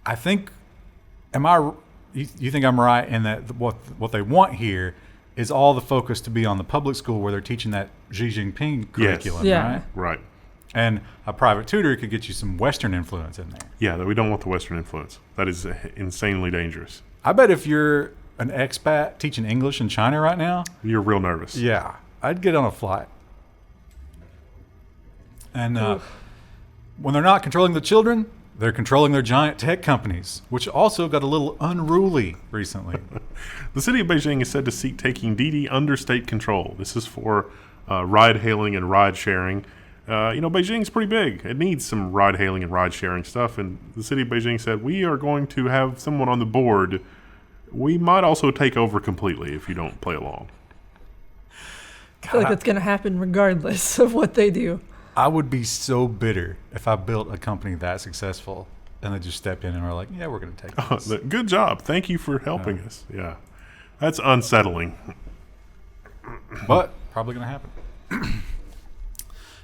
[SPEAKER 2] I think, you think I'm right in that what they want here is all the focus to be on the public school where they're teaching that Xi Jinping curriculum,
[SPEAKER 1] Yeah.
[SPEAKER 2] right?
[SPEAKER 3] Right.
[SPEAKER 2] And a private tutor could get you some Western influence in there.
[SPEAKER 3] Yeah, we don't want the Western influence. That is insanely dangerous.
[SPEAKER 2] I bet if you're an expat teaching English in China right now,
[SPEAKER 3] You're real nervous.
[SPEAKER 2] yeah, I'd get on a flight. And when they're not controlling the children, they're controlling their giant tech companies, which also got a little unruly recently.
[SPEAKER 3] The city of Beijing is said to seek taking Didi under state control. This is for ride-hailing and ride-sharing. Beijing's pretty big. It needs some ride-hailing and ride-sharing stuff. And the city of Beijing said, we are going to have someone on the board. We might also take over completely if you don't play along.
[SPEAKER 1] I feel like that's going to happen regardless of what they do.
[SPEAKER 2] I would be so bitter if I built a company that successful and they just stepped in and were like, yeah, we're going to take this.
[SPEAKER 3] Good job. Thank you for helping us. Yeah. That's unsettling.
[SPEAKER 2] But probably going to happen.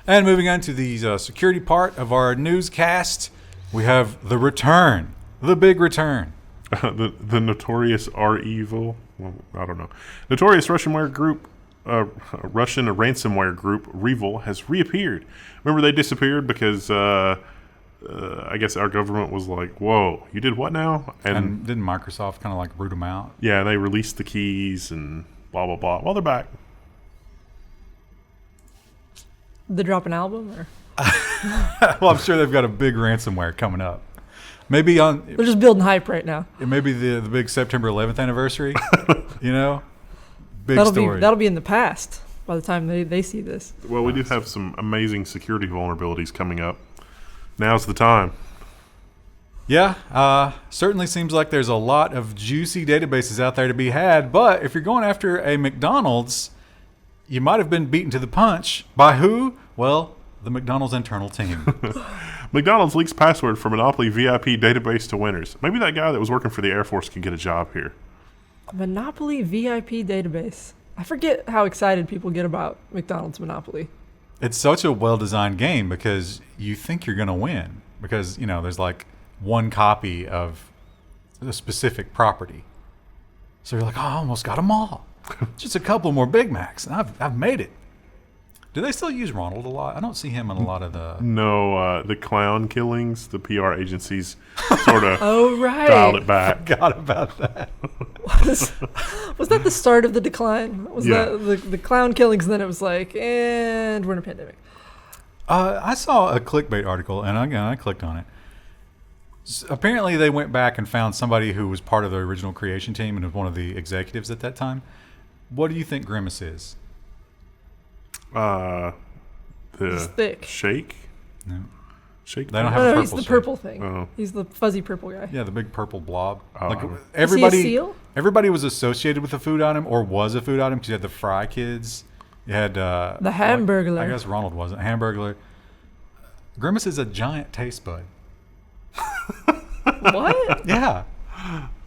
[SPEAKER 2] And moving on to the security part of our newscast, we have the return, the big return.
[SPEAKER 3] The notorious REvil. Well, I don't know. Notorious Russian group. Russian ransomware group REvil has reappeared. Remember, they disappeared because I guess our government was like, "Whoa, you did what now?"
[SPEAKER 2] And didn't Microsoft kind of like root them out?
[SPEAKER 3] Yeah, they released the keys and blah blah blah. Well, they're back.
[SPEAKER 1] Did they drop an album or?
[SPEAKER 2] Well, I'm sure they've got a big ransomware coming up. Maybe
[SPEAKER 1] They're just building hype right now.
[SPEAKER 2] it may be the big September 11th anniversary. Big
[SPEAKER 1] That'll
[SPEAKER 2] story.
[SPEAKER 1] be in the past by the time they see this.
[SPEAKER 3] Well, we do have some amazing security vulnerabilities coming up. Now's the time.
[SPEAKER 2] Yeah, certainly seems like there's a lot of juicy databases out there to be had. But if you're going after a McDonald's, you might have been beaten to the punch by who? Well, the McDonald's internal team.
[SPEAKER 3] McDonald's leaks password for Monopoly VIP database to winners. Maybe that guy that was working for the Air Force can get a job here.
[SPEAKER 1] Monopoly VIP database. I forget how excited people get about McDonald's Monopoly.
[SPEAKER 2] It's such a well-designed game because you think you're going to win because, there's like one copy of a specific property. So you're like, oh, I almost got them all. Just a couple more Big Macs, and I've made it. Do they still use Ronald a lot? I don't see him in a lot of the...
[SPEAKER 3] No, the clown killings, the PR agencies sort of
[SPEAKER 1] Oh, right.
[SPEAKER 3] dialed it back.
[SPEAKER 2] Forgot about that.
[SPEAKER 1] Was that the start of the decline? Was
[SPEAKER 3] Yeah.
[SPEAKER 1] that the clown killings, and then it was like, and we're in a pandemic.
[SPEAKER 2] I saw a clickbait article, and again, I clicked on it. Apparently, they went back and found somebody who was part of the original creation team and was one of the executives at that time. What do you think Grimace is?
[SPEAKER 1] He's thick.
[SPEAKER 3] Shake?
[SPEAKER 2] No.
[SPEAKER 3] Shake?
[SPEAKER 2] They don't
[SPEAKER 1] No,
[SPEAKER 2] have a
[SPEAKER 1] no, he's
[SPEAKER 2] purple
[SPEAKER 1] the
[SPEAKER 2] shade.
[SPEAKER 1] purple thing.
[SPEAKER 3] Oh.
[SPEAKER 1] He's the fuzzy purple guy.
[SPEAKER 2] Yeah, the big purple blob.
[SPEAKER 3] Oh.
[SPEAKER 2] Like
[SPEAKER 3] Is he a
[SPEAKER 2] everybody,
[SPEAKER 1] seal?
[SPEAKER 2] everybody was associated with the food item or was a food item because you had the Fry Kids. You had
[SPEAKER 1] The Hamburglar.
[SPEAKER 2] I guess Ronald wasn't Hamburglar. Grimace is a giant taste bud.
[SPEAKER 1] What?
[SPEAKER 2] Yeah.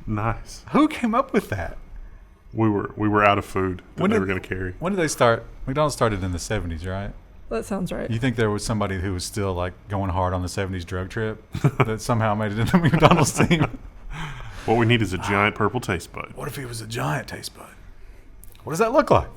[SPEAKER 3] Nice.
[SPEAKER 2] Who came up with that?
[SPEAKER 3] We were out of food that
[SPEAKER 2] When
[SPEAKER 3] they
[SPEAKER 2] did-
[SPEAKER 3] were going to carry.
[SPEAKER 2] When did they start? McDonald's started in the 70s, right?
[SPEAKER 1] That sounds right.
[SPEAKER 2] You think there was somebody who was still like going hard on the 70s drug trip that somehow made it into the McDonald's team?
[SPEAKER 3] What we need is a giant purple taste bud.
[SPEAKER 2] What if he was a giant taste bud? What does that look like?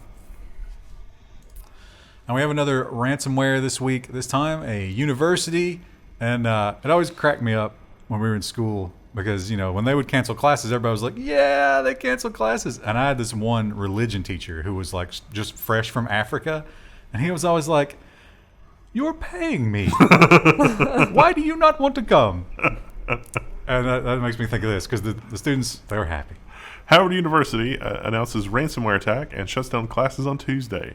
[SPEAKER 2] And we have another ransomware this week. This time, a university. And it always cracked me up when we were in school because, you know, when they would cancel classes, everybody was like, yeah, they canceled classes. And I had this one religion teacher who was like just fresh from Africa. And he was always like, you're paying me. Why do you not want to come? And that makes me think of this because the students, they were happy.
[SPEAKER 3] Howard University announces ransomware attack and shuts down classes on Tuesday.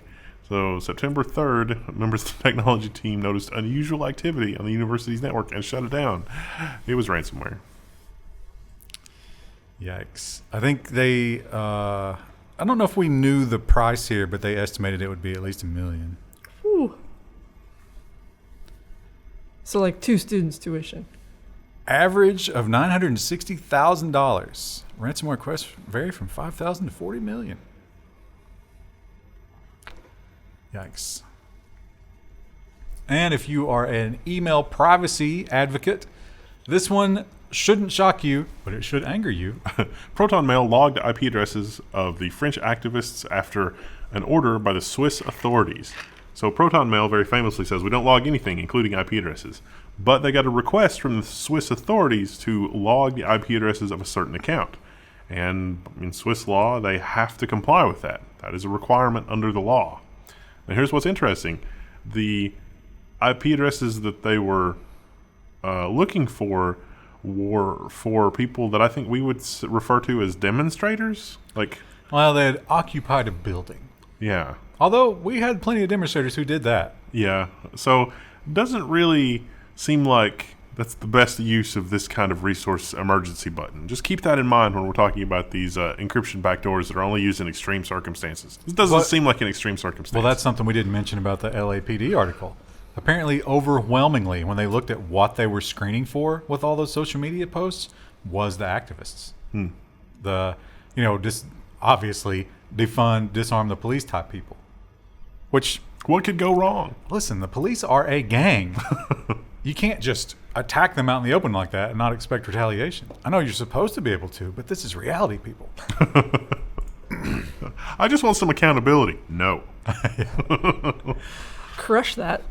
[SPEAKER 3] So September 3rd, members of the technology team noticed unusual activity on the university's network and shut it down. It was ransomware.
[SPEAKER 2] Yikes. I think they, I don't know if we knew the price here, but they estimated it would be at least $1 million.
[SPEAKER 1] Whew. So like 2 students' tuition.
[SPEAKER 2] Average of $960,000. Ransomware requests vary from $5,000 to $40 million. Yikes. And if you are an email privacy advocate, this one shouldn't shock you, but it should anger you.
[SPEAKER 3] Proton Mail logged IP addresses of the French activists after an order by the Swiss authorities. So Proton Mail very famously says we don't log anything, including IP addresses. But they got a request from the Swiss authorities to log the IP addresses of a certain account. And in Swiss law, they have to comply with that. That is a requirement under the law. Now here's what's interesting. The IP addresses that they were looking for were for people that I think we would refer to as demonstrators. Like,
[SPEAKER 2] Well, they had occupied a building.
[SPEAKER 3] yeah.
[SPEAKER 2] Although we had plenty of demonstrators who did that.
[SPEAKER 3] Yeah. So it doesn't really seem like that's the best use of this kind of resource emergency button. Just keep that in mind when we're talking about these encryption backdoors that are only used in extreme circumstances. This doesn't seem like an extreme circumstance.
[SPEAKER 2] Well, that's something we didn't mention about the LAPD article. Apparently, overwhelmingly, when they looked at what they were screening for with all those social media posts, was the activists. The, you know, just obviously defund, disarm the police type people. Which,
[SPEAKER 3] What could go wrong?
[SPEAKER 2] listen, the police are a gang. You can't just attack them out in the open like that and not expect retaliation. I know you're supposed to be able to, but this is reality, people.
[SPEAKER 3] I just want some accountability. No.
[SPEAKER 1] Crush that.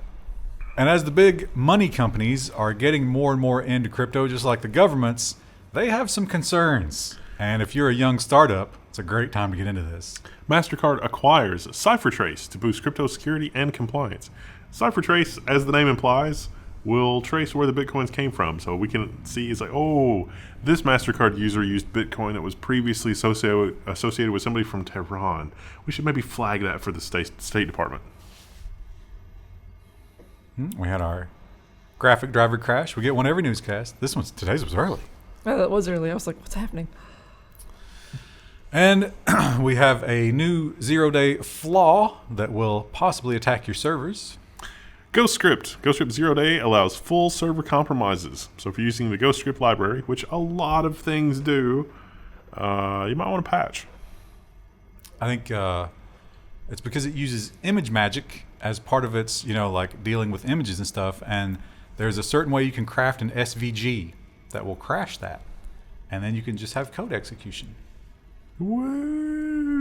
[SPEAKER 2] And as the big money companies are getting more and more into crypto, just like the governments, they have some concerns. And if you're a young startup, it's a great time to get into this.
[SPEAKER 3] MasterCard acquires Cipher Trace to boost crypto security and compliance. Cipher Trace, as the name implies, will trace where the Bitcoins came from. So we can see it's like, oh, this MasterCard user used Bitcoin that was previously associated with somebody from Tehran. We should maybe flag that for the State Department.
[SPEAKER 2] We had our graphic driver crash. We get one every newscast. Today's was early.
[SPEAKER 1] Oh, that was early. I was like, what's happening?
[SPEAKER 2] And we have a new 0-day flaw that will possibly attack your servers.
[SPEAKER 3] GhostScript 0-day allows full server compromises. So if you're using the GhostScript library, which a lot of things do, you might want to patch.
[SPEAKER 2] I think it's because it uses image magic as part of its, like dealing with images and stuff. And there's a certain way you can craft an SVG that will crash that. And then you can just have code execution.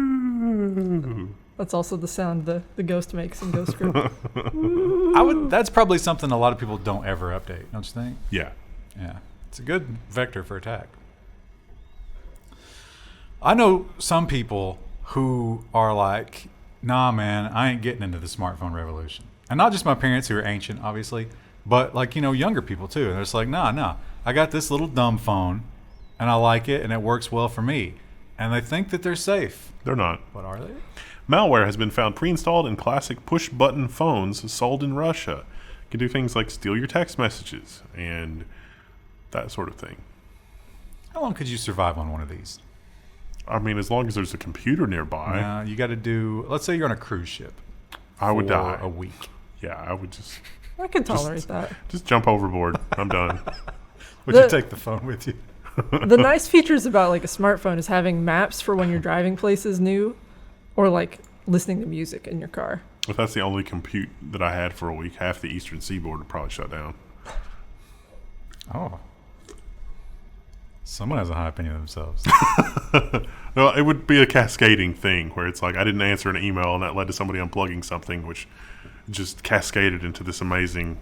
[SPEAKER 3] Woo!
[SPEAKER 1] That's also the sound the ghost makes in GhostScript.
[SPEAKER 2] That's probably something a lot of people don't ever update, don't you think?
[SPEAKER 3] Yeah.
[SPEAKER 2] Yeah. It's a good vector for attack. I know some people who are like, nah, man, I ain't getting into the smartphone revolution. And not just my parents who are ancient, obviously, but like, younger people too. And they're just like, nah, I got this little dumb phone and I like it and it works well for me. And they think that they're safe.
[SPEAKER 3] They're not.
[SPEAKER 2] But are they?
[SPEAKER 3] Malware has been found pre-installed in classic push-button phones sold in Russia. It can do things like steal your text messages and that sort of thing.
[SPEAKER 2] How long could you survive on one of these?
[SPEAKER 3] I mean, as long as there's a computer nearby.
[SPEAKER 2] You got to do, let's say you're on a cruise ship.
[SPEAKER 3] I would
[SPEAKER 2] for
[SPEAKER 3] die.
[SPEAKER 2] a week.
[SPEAKER 3] Yeah, I would just...
[SPEAKER 1] I can tolerate that.
[SPEAKER 3] Just jump overboard. I'm done.
[SPEAKER 2] Would you take the phone with you?
[SPEAKER 1] The nice features about like a smartphone is having maps for when you're driving places new, or like listening to music in your car.
[SPEAKER 3] If that's the only compute that I had for a week, half the eastern seaboard would probably shut down.
[SPEAKER 2] Oh. Someone has a high opinion of themselves.
[SPEAKER 3] No, it would be a cascading thing where it's like I didn't answer an email and that led to somebody unplugging something, which just cascaded into this amazing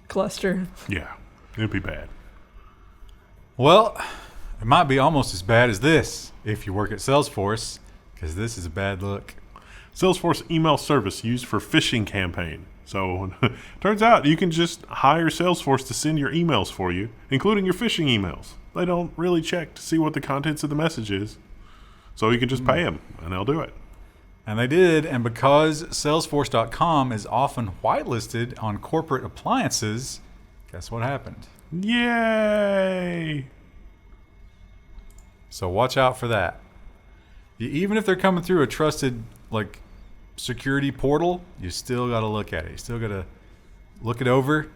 [SPEAKER 1] Cluster.
[SPEAKER 3] Yeah, it'd be bad.
[SPEAKER 2] Well, it might be almost as bad as this if you work at Salesforce, because this is a bad look.
[SPEAKER 3] Salesforce email service used for phishing campaign. So turns out you can just hire Salesforce to send your emails for you, including your phishing emails. They don't really check to see what the contents of the message is. So you can just pay them and they'll do it.
[SPEAKER 2] And they did, and because Salesforce.com is often whitelisted on corporate appliances, guess what happened?
[SPEAKER 3] Yay!
[SPEAKER 2] So watch out for that. Even if they're coming through a trusted like security portal, you still got to look at it. You still got to look it over,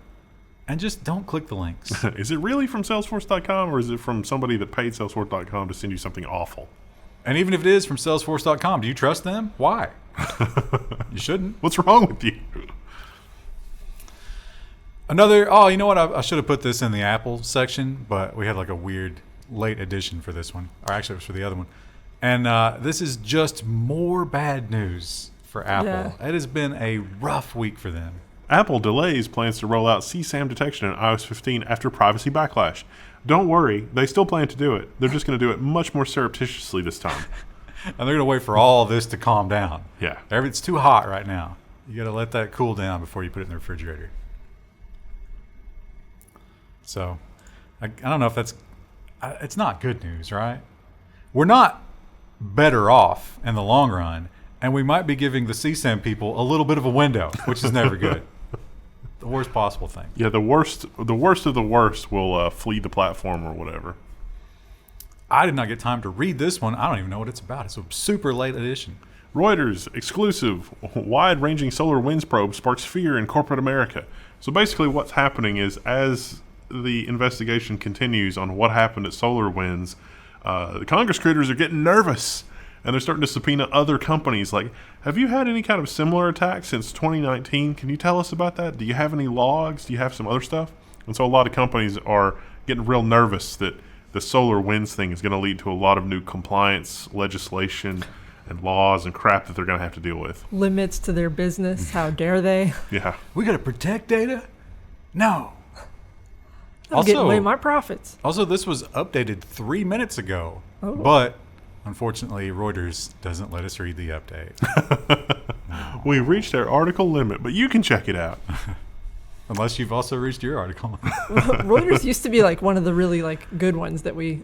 [SPEAKER 2] and just don't click the links.
[SPEAKER 3] Is it really from Salesforce.com, or is it from somebody that paid Salesforce.com to send you something awful?
[SPEAKER 2] And even if it is from Salesforce.com, do you trust them? Why? You shouldn't.
[SPEAKER 3] What's wrong with you?
[SPEAKER 2] You know what? I should have put this in the Apple section, but we had like a weird late edition for this one. Or actually, it was for the other one. And this is just more bad news for Apple.
[SPEAKER 1] Yeah.
[SPEAKER 2] It has been a rough week for them.
[SPEAKER 3] Apple delays plans to roll out CSAM detection in iOS 15 after privacy backlash. Don't worry, they still plan to do it. They're just going to do it much more surreptitiously this time.
[SPEAKER 2] And they're going to wait for all this to calm down.
[SPEAKER 3] Yeah.
[SPEAKER 2] It's too hot right now. You got to let that cool down before you put it in the refrigerator. So, I don't know if that's... it's not good news, right? We're not better off in the long run, and we might be giving the CSAM people a little bit of a window, which is never good. The worst possible thing.
[SPEAKER 3] Yeah, the worst of the worst will flee the platform or whatever.
[SPEAKER 2] I did not get time to read this one. I don't even know what it's about. It's a super late edition.
[SPEAKER 3] Reuters exclusive wide-ranging solar winds probe sparks fear in corporate America. So basically what's happening is as the investigation continues on what happened at SolarWinds, the Congress critters are getting nervous, and they're starting to subpoena other companies. Like, have you had any kind of similar attack since 2019? Can you tell us about that? Do you have any logs? Do you have some other stuff? And so a lot of companies are getting real nervous that the SolarWinds thing is going to lead to a lot of new compliance legislation and laws and crap that they're going to have to deal with.
[SPEAKER 1] Limits to their business. How dare they?
[SPEAKER 3] Yeah.
[SPEAKER 2] We got to protect data? No.
[SPEAKER 1] I'm getting away my profits.
[SPEAKER 2] Also, this was updated 3 minutes ago, but unfortunately, Reuters doesn't let us read the update.
[SPEAKER 3] We've reached our article limit, but you can check it out.
[SPEAKER 2] Unless you've also reached your article.
[SPEAKER 1] Reuters used to be like one of the really like good ones that we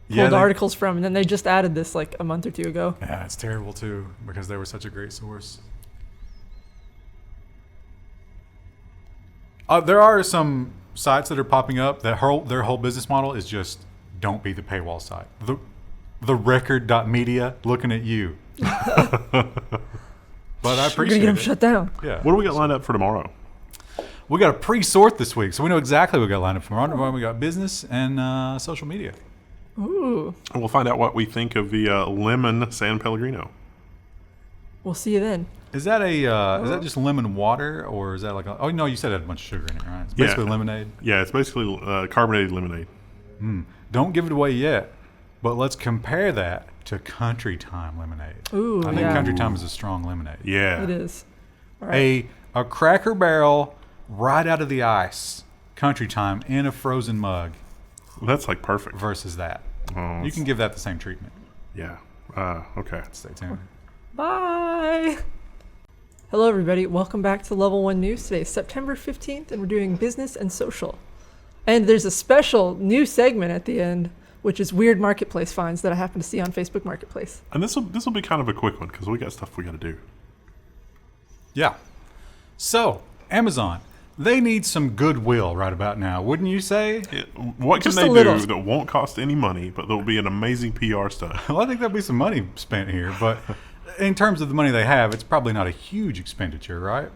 [SPEAKER 1] pulled articles from, and then they just added this like a month or two ago.
[SPEAKER 2] Yeah, it's terrible too because they were such a great source. There are some sites that are popping up that their whole business model is just don't be the paywall site. The record.media looking at you. But I appreciate
[SPEAKER 1] We're gonna get them
[SPEAKER 2] it.
[SPEAKER 1] shut down.
[SPEAKER 2] Yeah.
[SPEAKER 3] What do we got lined up for tomorrow?
[SPEAKER 2] We got a pre-sort this week, so we know exactly what we got lined up for tomorrow. We got business and social media.
[SPEAKER 1] Ooh.
[SPEAKER 3] And we'll find out what we think of the lemon San Pellegrino.
[SPEAKER 1] We'll see you then.
[SPEAKER 2] Is that is that just lemon water, or is that like oh no, you said it had a bunch of sugar in it, right? It's basically lemonade.
[SPEAKER 3] Yeah, it's basically carbonated lemonade.
[SPEAKER 2] Don't give it away yet, but let's compare that to Country Time lemonade.
[SPEAKER 1] Ooh,
[SPEAKER 2] I think
[SPEAKER 1] yeah.
[SPEAKER 2] Country Time is a strong lemonade.
[SPEAKER 3] Yeah.
[SPEAKER 1] It is. All right.
[SPEAKER 2] A Cracker Barrel right out of the ice, Country Time in a frozen mug
[SPEAKER 3] That's like perfect.
[SPEAKER 2] versus that.
[SPEAKER 3] Oh,
[SPEAKER 2] You can give that the same treatment.
[SPEAKER 3] Yeah. Okay.
[SPEAKER 2] Stay tuned.
[SPEAKER 1] Bye. Hello, everybody. Welcome back to Level 1 News. Today is September 15th, and we're doing business and social. And there's a special new segment at the end, which is weird marketplace finds that I happen to see on Facebook Marketplace.
[SPEAKER 3] And this will be kind of a quick one because we got stuff we got to do.
[SPEAKER 2] Yeah. So, Amazon, they need some goodwill right about now, wouldn't you say?
[SPEAKER 3] What can
[SPEAKER 1] Just
[SPEAKER 3] they
[SPEAKER 1] a little.
[SPEAKER 3] do that won't cost any money, but there'll be an amazing PR stunt?
[SPEAKER 2] Well, I think there'll be some money spent here, but in terms of the money they have, it's probably not a huge expenditure, right?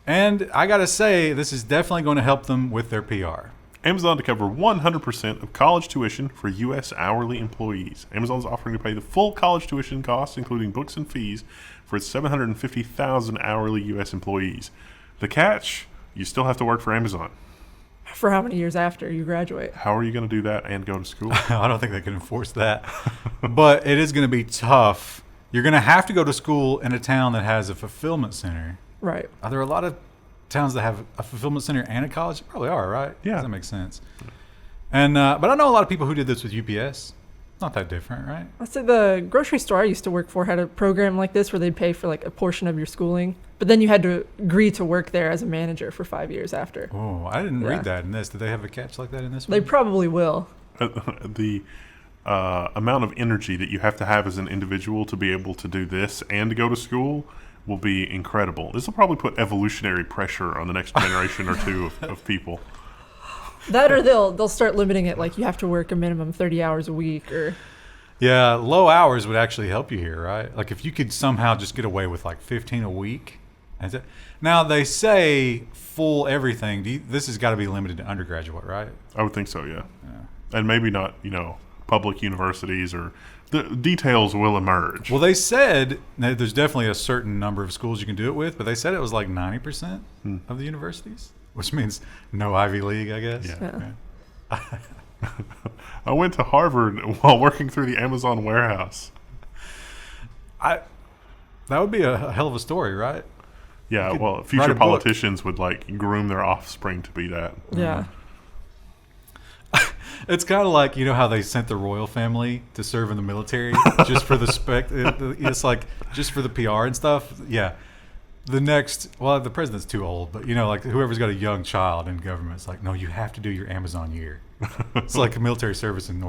[SPEAKER 2] And I got to say, this is definitely going to help them with their PR.
[SPEAKER 3] Amazon to cover 100% of college tuition for U.S. hourly employees. Amazon's offering to pay the full college tuition costs, including books and fees, for its 750,000 hourly U.S. employees. The catch, you still have to work for Amazon.
[SPEAKER 1] For how many years after you graduate?
[SPEAKER 3] How are you going to do that and go to school?
[SPEAKER 2] I don't think they can enforce that. But it is going to be tough. You're going to have to go to school in a town that has a fulfillment center.
[SPEAKER 1] Right.
[SPEAKER 2] Are there a lot of towns that have a fulfillment center and a college? Probably are, right?
[SPEAKER 3] Yeah.
[SPEAKER 2] That makes sense. And but I know a lot of people who did this with UPS. Not that different, right?
[SPEAKER 1] I said the grocery store I used to work for had a program like this where they'd pay for like a portion of your schooling, but then you had to agree to work there as a manager for 5 years after.
[SPEAKER 2] Oh, I didn't
[SPEAKER 1] Yeah.
[SPEAKER 2] read that in this. Did they have a catch like that in this
[SPEAKER 1] They
[SPEAKER 2] one?
[SPEAKER 1] probably will.
[SPEAKER 3] The amount of energy that you have to have as an individual to be able to do this and to go to school will be incredible. This will probably put evolutionary pressure on the next generation or two of people.
[SPEAKER 1] That or they'll start limiting it, like you have to work a minimum 30 hours a week or
[SPEAKER 2] Yeah, low hours would actually help you here, right? Like if you could somehow just get away with like 15 a week. Now they say full everything. This has got to be limited to undergraduate, right?
[SPEAKER 3] I would think so, yeah. And maybe not, public universities, or the details will emerge.
[SPEAKER 2] Well, they said that there's definitely a certain number of schools you can do it with, but they said it was like 90% of the universities, which means no Ivy League, I guess.
[SPEAKER 3] Yeah. I went to Harvard while working through the Amazon warehouse.
[SPEAKER 2] That would be a hell of a story, right?
[SPEAKER 3] Yeah,
[SPEAKER 2] could
[SPEAKER 3] well,
[SPEAKER 2] write
[SPEAKER 3] future
[SPEAKER 2] a book.
[SPEAKER 3] politicians would groom their offspring to be that.
[SPEAKER 1] yeah.
[SPEAKER 2] It's kind of like, how they sent the royal family to serve in the military just for the it's like just for the PR and stuff. Yeah. The president's too old, but like whoever's got a young child in government, it's like, no, you have to do your Amazon year. It's like a military service in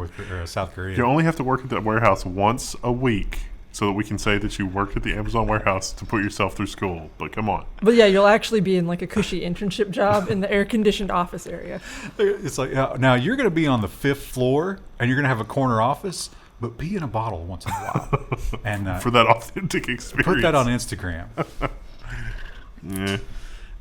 [SPEAKER 2] South Korea.
[SPEAKER 3] You only have to work at the warehouse once a week so that we can say that you worked at the Amazon warehouse to put yourself through school. But come on.
[SPEAKER 1] But yeah, you'll actually be in like a cushy internship job in the air-conditioned office area.
[SPEAKER 2] It's like, now you're going to be on the 5th floor and you're going to have a corner office, but pee in a bottle once in a while. And
[SPEAKER 3] For that authentic experience.
[SPEAKER 2] put that on Instagram.
[SPEAKER 3] Yeah.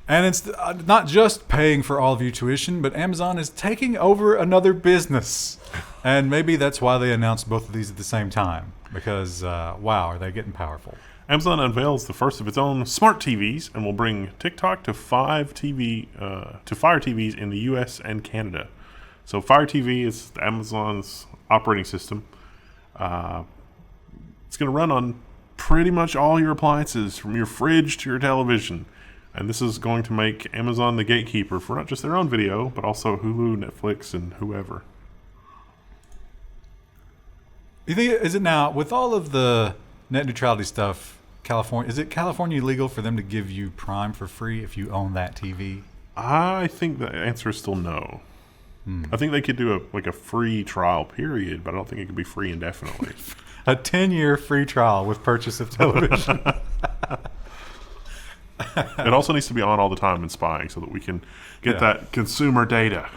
[SPEAKER 2] And it's not just paying for all of your tuition, but Amazon is taking over another business. And maybe that's why they announced both of these at the same time. Because, wow, are they getting powerful.
[SPEAKER 3] Amazon unveils the first of its own smart TVs and will bring TikTok to Fire TVs in the U.S. and Canada. So Fire TV is Amazon's operating system. It's going to run on pretty much all your appliances, from your fridge to your television. And this is going to make Amazon the gatekeeper for not just their own video, but also Hulu, Netflix, and whoever.
[SPEAKER 2] You think, is it now, with all of the net neutrality stuff, is it California illegal for them to give you Prime for free if you own that TV?
[SPEAKER 3] I think the answer is still no. I think they could do a free trial period, but I don't think it could be free indefinitely.
[SPEAKER 2] A 10-year free trial with purchase of television.
[SPEAKER 3] It also needs to be on all the time and spying so that we can get that consumer data.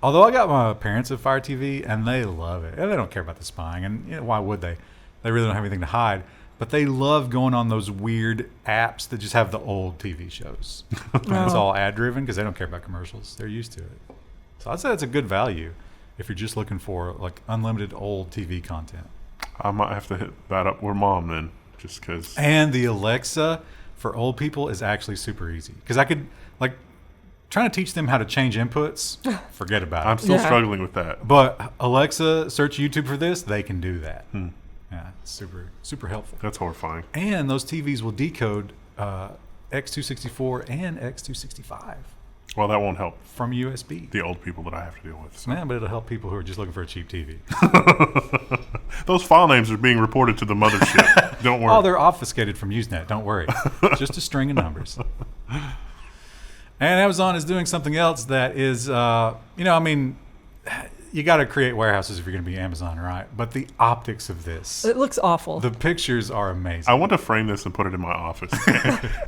[SPEAKER 2] Although I got my parents at Fire TV, and they love it. And they don't care about the spying, and why would they? They really don't have anything to hide. But they love going on those weird apps that just have the old TV shows. And it's all ad-driven because they don't care about commercials. They're used to it. So I'd say that's a good value if you're just looking for unlimited old TV content.
[SPEAKER 3] I might have to hit that up with Mom then, just because.
[SPEAKER 2] And the Alexa for old people is actually super easy. Because I could, trying to teach them how to change inputs, forget about it.
[SPEAKER 3] I'm still struggling with that.
[SPEAKER 2] But Alexa, search YouTube for this, they can do that. Yeah, it's super, super helpful.
[SPEAKER 3] That's horrifying.
[SPEAKER 2] And those TVs will decode X264 and X265
[SPEAKER 3] Well, that won't help
[SPEAKER 2] from USB.
[SPEAKER 3] the old people that I have to deal with. So.
[SPEAKER 2] Man, but it'll help people who are just looking for a cheap TV.
[SPEAKER 3] Those file names are being reported to the mothership. Don't worry.
[SPEAKER 2] Oh, they're obfuscated from Usenet. Don't worry. Just a string of numbers. And Amazon is doing something else that is, you got to create warehouses if you're going to be Amazon, right? But the optics of this.
[SPEAKER 1] It looks awful.
[SPEAKER 2] The pictures are amazing.
[SPEAKER 3] I want to frame this and put it in my office.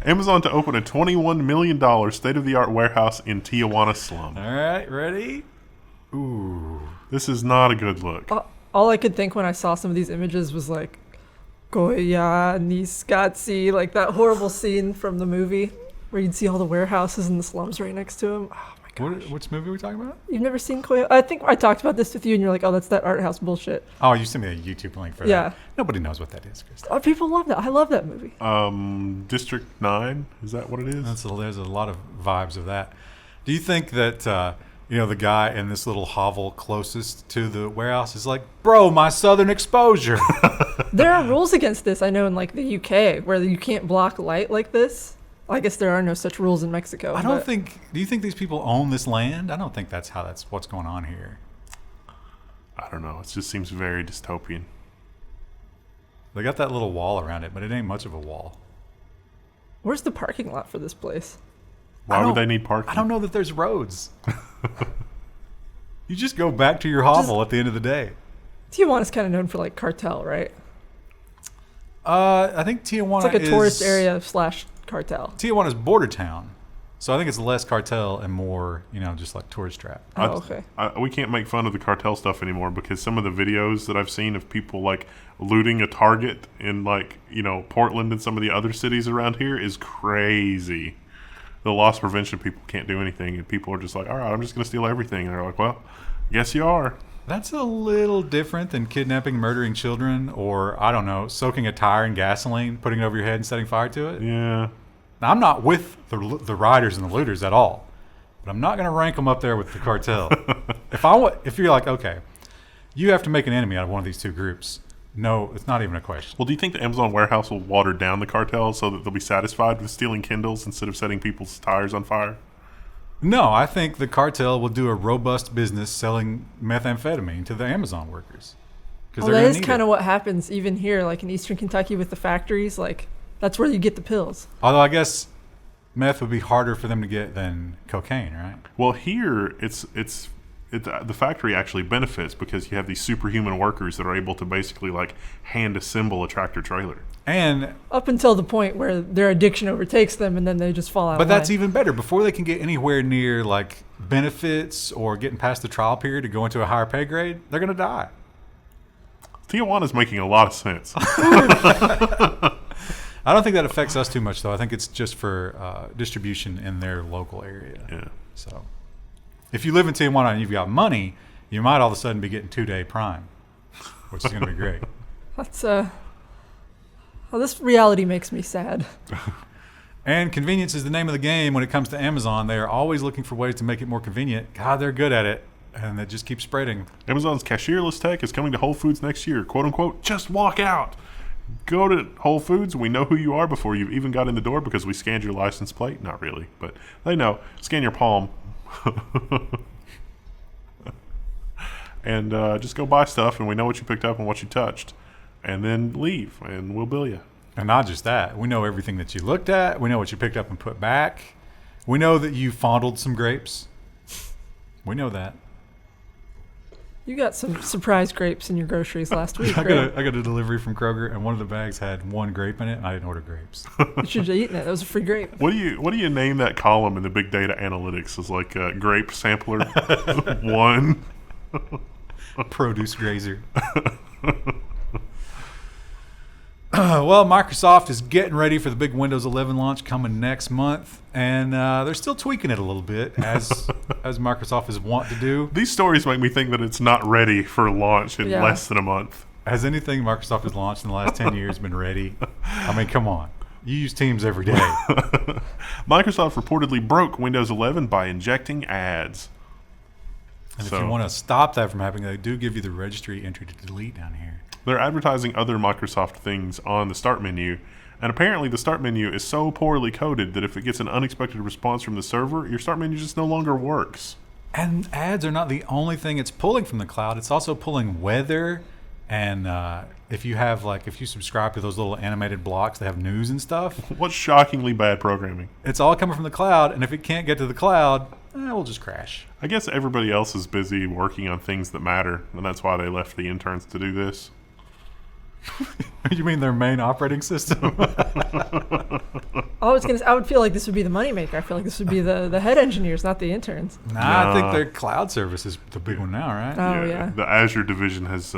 [SPEAKER 3] Amazon to open a $21 million state-of-the-art warehouse in Tijuana slum.
[SPEAKER 2] All right, ready? Ooh.
[SPEAKER 3] This is not a good look.
[SPEAKER 1] All I could think when I saw some of these images was Goya Niskatsi, that horrible scene from the movie. where you'd see all the warehouses and the slums right next to them. Oh my gosh.
[SPEAKER 2] Which movie are we talking about?
[SPEAKER 1] You've never seen I think I talked about this with you, and you're like, "Oh, that's that art house bullshit."
[SPEAKER 2] Oh, you sent me a YouTube link for
[SPEAKER 1] Yeah.
[SPEAKER 2] that. Nobody knows what that is, Chris.
[SPEAKER 1] Oh, people love that. I love that movie.
[SPEAKER 3] District 9, is that what it is?
[SPEAKER 2] There's a lot of vibes of that. Do you think that the guy in this little hovel closest to the warehouse is like, bro, my southern exposure?
[SPEAKER 1] There are rules against this. I know in like the UK where you can't block light like this. I guess there are no such rules in Mexico.
[SPEAKER 2] I don't think. Do you think these people own this land? I don't think that's what's going on here.
[SPEAKER 3] I don't know. It just seems very dystopian.
[SPEAKER 2] They got that little wall around it, but it ain't much of a wall.
[SPEAKER 1] Where's the parking lot for this place?
[SPEAKER 3] Why would they need parking?
[SPEAKER 2] I don't know that there's roads. You just go back to your hovel at the end of the day.
[SPEAKER 1] Tijuana's kind of known for like cartel, right?
[SPEAKER 2] I think Tijuana
[SPEAKER 1] It's like a tourist area / cartel.
[SPEAKER 2] Tijuana's border town. So I think it's less cartel and more, just like tourist trap.
[SPEAKER 1] Oh, okay.
[SPEAKER 3] We can't make fun of the cartel stuff anymore because some of the videos that I've seen of people like looting a Target in like, Portland and some of the other cities around here is crazy. The loss prevention people can't do anything, and people are just like, all right, I'm just going to steal everything. And they're like, well, guess you are.
[SPEAKER 2] That's a little different than kidnapping, murdering children, or, I don't know, soaking a tire in gasoline, putting it over your head and setting fire to it.
[SPEAKER 3] Yeah.
[SPEAKER 2] Now, I'm not with the riders and the looters at all, but I'm not going to rank them up there with the cartel. If you're like, okay, you have to make an enemy out of one of these two groups. No, it's not even a question.
[SPEAKER 3] Well, do you think the Amazon warehouse will water down the cartel so that they'll be satisfied with stealing Kindles instead of setting people's tires on fire?
[SPEAKER 2] No, I think the cartel will do a robust business selling methamphetamine to the Amazon workers.
[SPEAKER 1] Well, that is kind of what happens even here, like in Eastern Kentucky with the factories. Like, that's where you get the pills.
[SPEAKER 2] Although I guess meth would be harder for them to get than cocaine, right?
[SPEAKER 3] Well, here the factory actually benefits because you have these superhuman workers that are able to basically like hand assemble a tractor trailer.
[SPEAKER 2] And
[SPEAKER 1] up until the point where their addiction overtakes them and then they just fall out.
[SPEAKER 2] But that's even better. Before they can get anywhere near like benefits or getting past the trial period to go into a higher pay grade, they're going to die.
[SPEAKER 3] Tijuana's making a lot of sense.
[SPEAKER 2] I don't think that affects us too much, though. I think it's just for distribution in their local area.
[SPEAKER 3] Yeah.
[SPEAKER 2] So if you live in Tijuana and you've got money, you might all of a sudden be getting 2-day prime, which is going to be great.
[SPEAKER 1] That's well, this reality makes me sad.
[SPEAKER 2] And convenience is the name of the game when it comes to Amazon. They are always looking for ways to make it more convenient. God, they're good at it. And it just keeps spreading.
[SPEAKER 3] Amazon's cashierless tech is coming to Whole Foods next year. Quote unquote, just walk out. Go to Whole Foods. We know who you are before you've even got in the door because we scanned your license plate. Not really, but they know. Scan your palm. And just go buy stuff, and we know what you picked up and what you touched. And then leave, and we'll bill you.
[SPEAKER 2] And not just that. We know everything that you looked at. We know what you picked up and put back. We know that you fondled some grapes. We know that.
[SPEAKER 1] You got some surprise grapes in your groceries last week,
[SPEAKER 2] I
[SPEAKER 1] right?
[SPEAKER 2] got a delivery from Kroger, and one of the bags had one grape in it, and I didn't order grapes.
[SPEAKER 1] You should have eaten it. That was a free grape.
[SPEAKER 3] What do you name that column in the big data analytics? It's like grape sampler 1.
[SPEAKER 2] Produce grazer. Well, Microsoft is getting ready for the big Windows 11 launch coming next month, and they're still tweaking it a little bit, as Microsoft is wont to do.
[SPEAKER 3] These stories make me think that it's not ready for launch in less than a month.
[SPEAKER 2] Has anything Microsoft has launched in the last 10 years been ready? I mean, come on. You use Teams every day.
[SPEAKER 3] Microsoft reportedly broke Windows 11 by injecting ads.
[SPEAKER 2] And if you want to stop that from happening, they do give you the registry entry to delete down here.
[SPEAKER 3] They're advertising other Microsoft things on the start menu, and apparently the start menu is so poorly coded that if it gets an unexpected response from the server, your start menu just no longer works.
[SPEAKER 2] And ads are not the only thing it's pulling from the cloud. It's also pulling weather, and if you subscribe to those little animated blocks that have news and stuff.
[SPEAKER 3] What's shockingly bad programming?
[SPEAKER 2] It's all coming from the cloud, and if it can't get to the cloud, we'll just crash.
[SPEAKER 3] I guess everybody else is busy working on things that matter, and that's why they left the interns to do this.
[SPEAKER 2] You mean their main operating system?
[SPEAKER 1] I would feel like this would be the moneymaker. I feel like this would be the head engineers, not the interns.
[SPEAKER 2] I think their cloud service is the big one now, right?
[SPEAKER 1] Oh yeah.
[SPEAKER 3] The Azure division has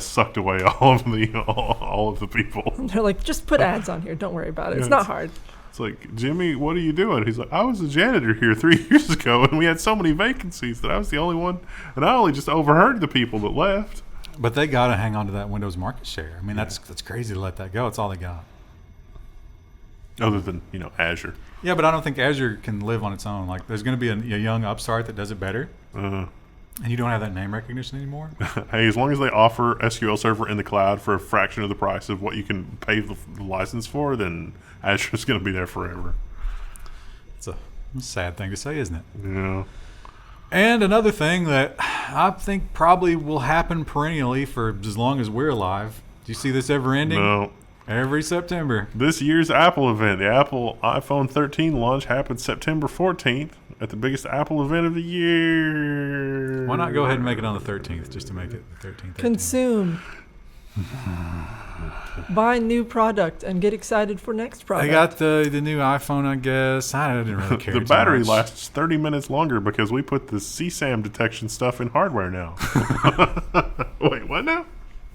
[SPEAKER 3] sucked away all of the people.
[SPEAKER 1] They're like, just put ads on here. Don't worry about it. It's not hard.
[SPEAKER 3] It's like, Jimmy, what are you doing? He's like, I was a janitor here 3 years ago, and we had so many vacancies that I was the only one, and I only just overheard the people that left.
[SPEAKER 2] But they got to hang on to that Windows market share. I mean, that's crazy to let that go. It's all they got.
[SPEAKER 3] Other than, Azure.
[SPEAKER 2] Yeah, but I don't think Azure can live on its own. Like, there's going to be a young upstart that does it better. And you don't have that name recognition anymore?
[SPEAKER 3] Hey, as long as they offer SQL Server in the cloud for a fraction of the price of what you can pay the license for, then Azure's going to be there forever.
[SPEAKER 2] It's a sad thing to say, isn't it?
[SPEAKER 3] Yeah.
[SPEAKER 2] And another thing that I think probably will happen perennially for as long as we're alive. Do you see this ever ending?
[SPEAKER 3] No.
[SPEAKER 2] Every September.
[SPEAKER 3] This year's Apple event, the Apple iPhone 13 launch, happened September 14th at the biggest Apple event of the year.
[SPEAKER 2] Why not go ahead and make it on the 13th, just to make it the 13th?
[SPEAKER 1] Consume. Buy new product and get excited for next product.
[SPEAKER 2] They got the new iPhone, I guess. I didn't really care.
[SPEAKER 3] The battery lasts 30 minutes longer because we put the CSAM detection stuff in hardware now. Wait, what now?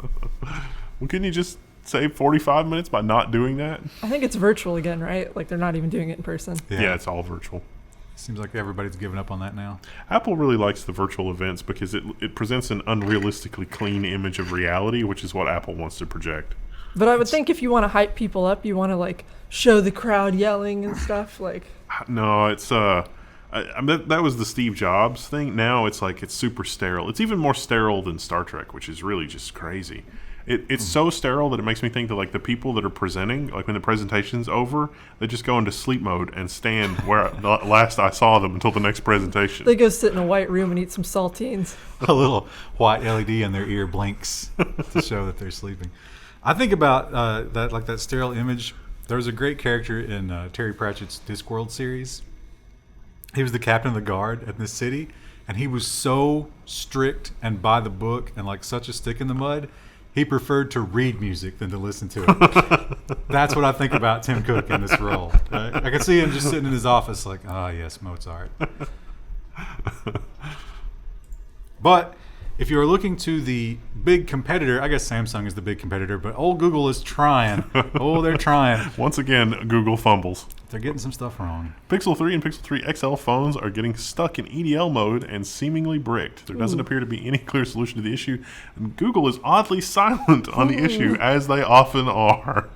[SPEAKER 3] Well, couldn't you just save 45 minutes by not doing that?
[SPEAKER 1] I think it's virtual again, right? Like they're not even doing it in person.
[SPEAKER 3] Yeah, it's all virtual.
[SPEAKER 2] Seems like everybody's given up on that now.
[SPEAKER 3] Apple really likes the virtual events because it presents an unrealistically clean image of reality, which is what Apple wants to project.
[SPEAKER 1] But I would think if you want to hype people up, you want to like show the crowd yelling and stuff. Like,
[SPEAKER 3] no, it's that was the Steve Jobs thing. Now it's like it's super sterile. It's even more sterile than Star Trek, which is really just crazy. It's so sterile that it makes me think that like the people that are presenting, like when the presentation's over, they just go into sleep mode and stand where last I saw them until the next presentation.
[SPEAKER 1] They go sit in a white room and eat some saltines.
[SPEAKER 2] A little white LED in their ear blinks to show that they're sleeping. I think about that sterile image. There was a great character in Terry Pratchett's Discworld series. He was the captain of the guard at this city, and he was so strict and by the book and like such a stick in the mud. He preferred to read music than to listen to it. That's what I think about Tim Cook in this role. Right? I can see him just sitting in his office like, yes, Mozart. But if you're looking to the big competitor, I guess Samsung is the big competitor, but old Google is trying. Oh, they're trying.
[SPEAKER 3] Once again, Google fumbles.
[SPEAKER 2] They're getting some stuff wrong.
[SPEAKER 3] Pixel 3 and Pixel 3 XL phones are getting stuck in EDL mode and seemingly bricked. There doesn't appear to be any clear solution to the issue, and Google is oddly silent on the issue, as they often are.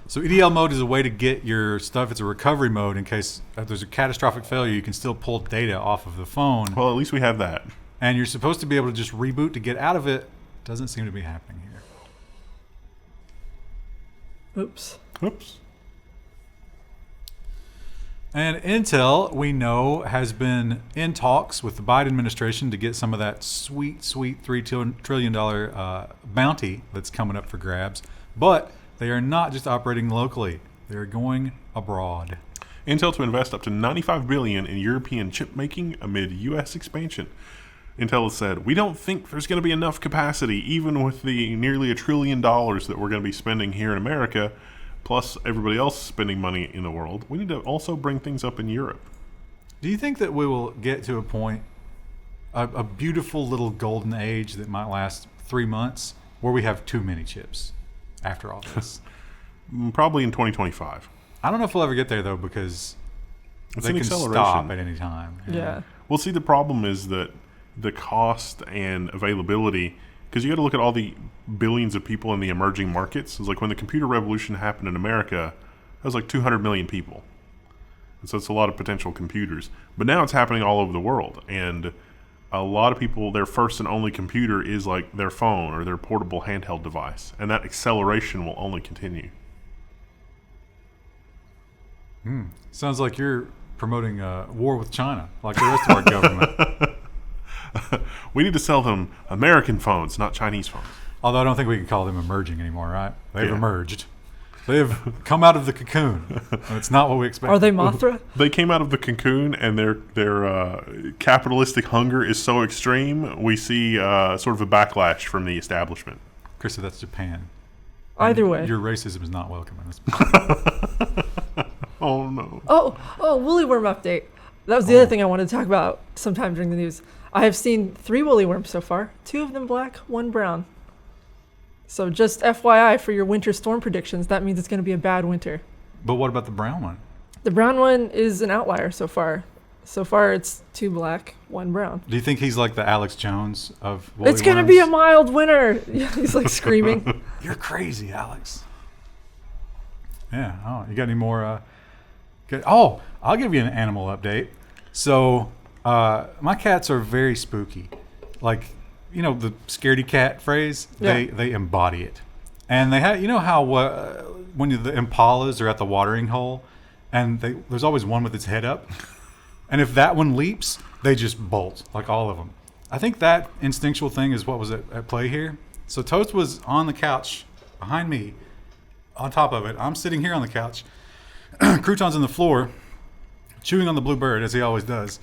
[SPEAKER 2] So EDL mode is a way to get your stuff. It's a recovery mode in case if there's a catastrophic failure, you can still pull data off of the phone.
[SPEAKER 3] Well, at least we have that.
[SPEAKER 2] And you're supposed to be able to just reboot to get out of it. Doesn't seem to be happening here.
[SPEAKER 1] Oops.
[SPEAKER 2] And Intel, we know, has been in talks with the Biden administration to get some of that sweet $3 trillion bounty that's coming up for grabs. But they are not just operating locally. They're going abroad.
[SPEAKER 3] Intel to invest up to $95 billion in European chip making amid U.S. expansion. Intel has said, we don't think there's going to be enough capacity, even with the nearly $1 trillion that we're going to be spending here in America, plus everybody else spending money in the world. We need to also bring things up in Europe.
[SPEAKER 2] Do you think that we will get to a point, a beautiful little golden age that might last 3 months, where we have too many chips after all this?
[SPEAKER 3] Probably in 2025.
[SPEAKER 2] I don't know if we'll ever get there, though, because
[SPEAKER 3] It's
[SPEAKER 2] they
[SPEAKER 3] an
[SPEAKER 2] can
[SPEAKER 3] acceleration.
[SPEAKER 2] stop at any time.
[SPEAKER 1] Yeah.
[SPEAKER 3] Well, see, the problem is that the cost and availability, because you got to look at all the billions of people in the emerging markets. It's like when the computer revolution happened in America, that was like 200 million people. And so it's a lot of potential computers. But now it's happening all over the world. And a lot of people, their first and only computer is like their phone or their portable handheld device. And that acceleration will only continue.
[SPEAKER 2] Sounds like you're promoting a war with China, like the rest of our government.
[SPEAKER 3] We need to sell them American phones, not Chinese phones.
[SPEAKER 2] Although I don't think we can call them emerging anymore, right? They've
[SPEAKER 3] Yeah.
[SPEAKER 2] emerged. They've come out of the cocoon. And it's not what we expected.
[SPEAKER 1] Are they Mothra?
[SPEAKER 3] They came out of the cocoon, and their capitalistic hunger is so extreme. We see sort of a backlash from the establishment.
[SPEAKER 2] Krista, that's Japan.
[SPEAKER 1] Either way.
[SPEAKER 2] Your racism is not welcome in this.
[SPEAKER 3] Oh no!
[SPEAKER 1] Oh, woolly worm update. That was the other thing I wanted to talk about sometime during the news. I have seen 3 woolly worms so far. 2 of them black, 1 brown. So just FYI for your winter storm predictions, that means it's going to be a bad winter.
[SPEAKER 2] But what about the brown one?
[SPEAKER 1] The brown one is an outlier so far. So far, it's 2 black, 1 brown.
[SPEAKER 2] Do you think he's like the Alex Jones of Woolly
[SPEAKER 1] It's going to
[SPEAKER 2] Worms?
[SPEAKER 1] be a mild winter. Yeah, he's like screaming.
[SPEAKER 2] You're crazy, Alex. Yeah. Oh, you got any more? Oh, I'll give you an animal update. So, my cats are very spooky. Like, you know, the scaredy cat phrase?
[SPEAKER 1] Yeah.
[SPEAKER 2] They embody it. And they have, you know how when the impalas are at the watering hole and there's always one with its head up? And if that one leaps, they just bolt, like all of them. I think that instinctual thing is what was at play here. So Toast was on the couch behind me, on top of it. I'm sitting here on the couch. Crouton's on the floor, chewing on the blue bird, as he always does.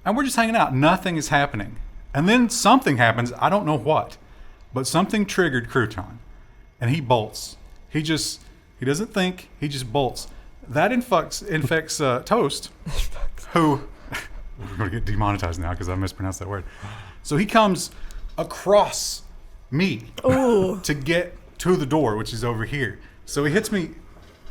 [SPEAKER 2] And we're just hanging out. Nothing is happening. And then something happens. I don't know what. But something triggered Crouton. And he bolts. He doesn't think. He just bolts. That infects Toast, who... We're going to get demonetized now because I mispronounced that word. So he comes across me to get to the door, which is over here. So he hits me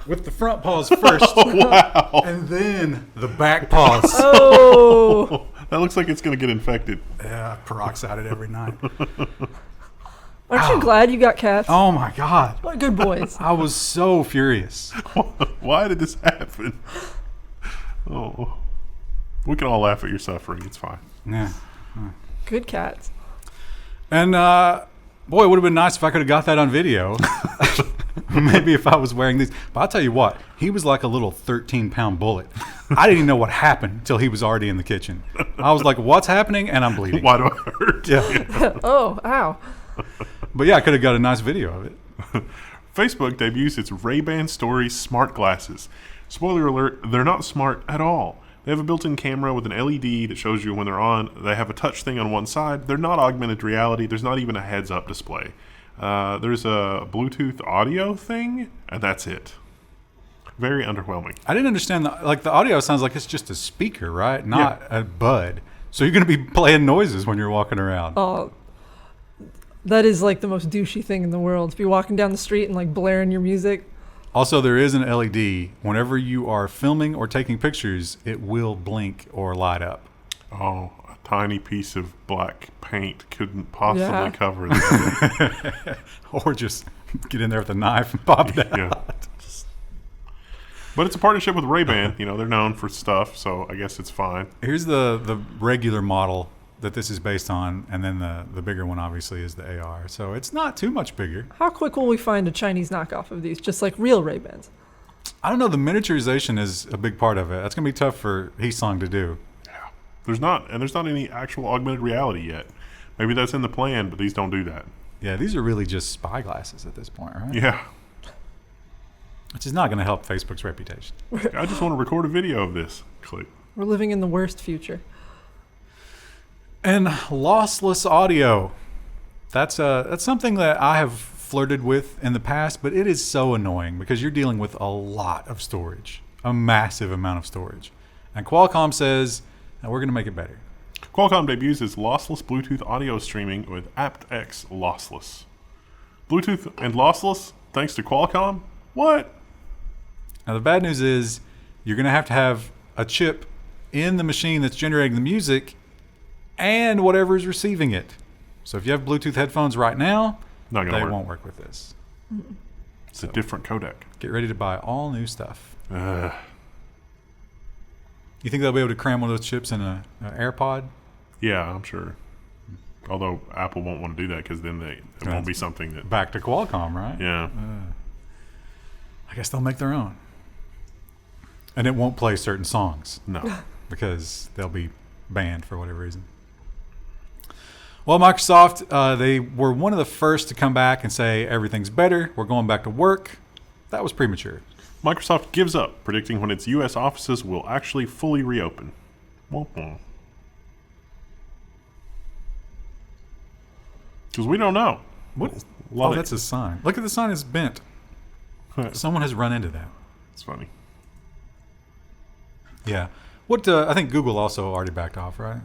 [SPEAKER 2] with the front paws first.
[SPEAKER 3] Wow.
[SPEAKER 2] And then the back paws.
[SPEAKER 1] Oh.
[SPEAKER 3] That looks like it's going to get infected.
[SPEAKER 2] Yeah, I peroxide it every night.
[SPEAKER 1] Aren't you glad you got cats?
[SPEAKER 2] Oh my God.
[SPEAKER 1] What good boys.
[SPEAKER 2] I was so furious.
[SPEAKER 3] Why did this happen? Oh. We can all laugh at your suffering. It's fine.
[SPEAKER 2] Yeah.
[SPEAKER 1] Good cats.
[SPEAKER 2] And boy, it would have been nice if I could have got that on video. Maybe if I was wearing these. But I'll tell you what, he was like a little 13-pound bullet. I didn't even know what happened until he was already in the kitchen. I was like, what's happening? And I'm bleeding.
[SPEAKER 3] Why do I hurt?
[SPEAKER 2] Yeah.
[SPEAKER 1] Oh, ow.
[SPEAKER 2] But yeah, I could have got a nice video of it.
[SPEAKER 3] Facebook debuts its Ray-Ban Stories smart glasses. Spoiler alert, they're not smart at all. They have a built-in camera with an LED that shows you when they're on. They have a touch thing on one side. They're not augmented reality. There's not even a heads-up display. There's a Bluetooth audio thing, and that's it. Very underwhelming.
[SPEAKER 2] I didn't understand, the audio sounds like it's just a speaker, right? Not a bud. So you're going to be playing noises when you're walking around.
[SPEAKER 1] Oh, that is like the most douchey thing in the world. To be walking down the street and like blaring your music.
[SPEAKER 2] Also, there is an LED. Whenever you are filming or taking pictures, it will blink or light up.
[SPEAKER 3] Oh, a tiny piece of black paint couldn't possibly cover that.
[SPEAKER 2] Or just get in there with a knife and pop it out.
[SPEAKER 3] Yeah. But it's a partnership with Ray-Ban. You know, they're known for stuff, so I guess it's fine.
[SPEAKER 2] Here's the regular model that this is based on, and then the bigger one obviously is the AR. So it's not too much bigger.
[SPEAKER 1] How quick will we find a Chinese knockoff of these, just like real Ray-Bans?
[SPEAKER 2] I don't know. The miniaturization is a big part of it. That's gonna be tough for Heesong to do.
[SPEAKER 3] Yeah. There's not any actual augmented reality yet. Maybe that's in the plan, but these don't do that.
[SPEAKER 2] Yeah, these are really just spy glasses at this point, right?
[SPEAKER 3] Yeah.
[SPEAKER 2] Which is not going to help Facebook's reputation.
[SPEAKER 3] I just want to record a video of this. Click.
[SPEAKER 1] We're living in the worst future.
[SPEAKER 2] And lossless audio. That's something that I have flirted with in the past, but it is so annoying because you're dealing with a lot of storage, a massive amount of storage. And Qualcomm says, we're going to make it better.
[SPEAKER 3] Qualcomm debuts its lossless Bluetooth audio streaming with aptX Lossless. Bluetooth and lossless, thanks to Qualcomm? What?
[SPEAKER 2] Now, the bad news is you're going to have a chip in the machine that's generating the music and whatever is receiving it. So if you have Bluetooth headphones right now,
[SPEAKER 3] Not gonna
[SPEAKER 2] they
[SPEAKER 3] work.
[SPEAKER 2] won't work with this.
[SPEAKER 3] It's a different codec.
[SPEAKER 2] Get ready to buy all new stuff.
[SPEAKER 3] Ugh.
[SPEAKER 2] You think they'll be able to cram one of those chips in an AirPod?
[SPEAKER 3] Yeah, I'm sure. Although Apple won't want to do that because then it won't be something that...
[SPEAKER 2] Back to Qualcomm, right?
[SPEAKER 3] Yeah.
[SPEAKER 2] I guess they'll make their own. And it won't play certain songs
[SPEAKER 3] No.
[SPEAKER 2] because they'll be banned for whatever reason. Well, Microsoft, they were one of the first to come back and say everything's better. We're going back to work. That was premature.
[SPEAKER 3] Microsoft gives up, predicting when its U.S. offices will actually fully reopen. Because we don't know.
[SPEAKER 2] What?
[SPEAKER 3] Lot
[SPEAKER 2] Oh,
[SPEAKER 3] of-
[SPEAKER 2] that's a sign. Look at the sign is bent. Someone has run into that.
[SPEAKER 3] It's funny.
[SPEAKER 2] Yeah. What? I think Google also already backed off, right?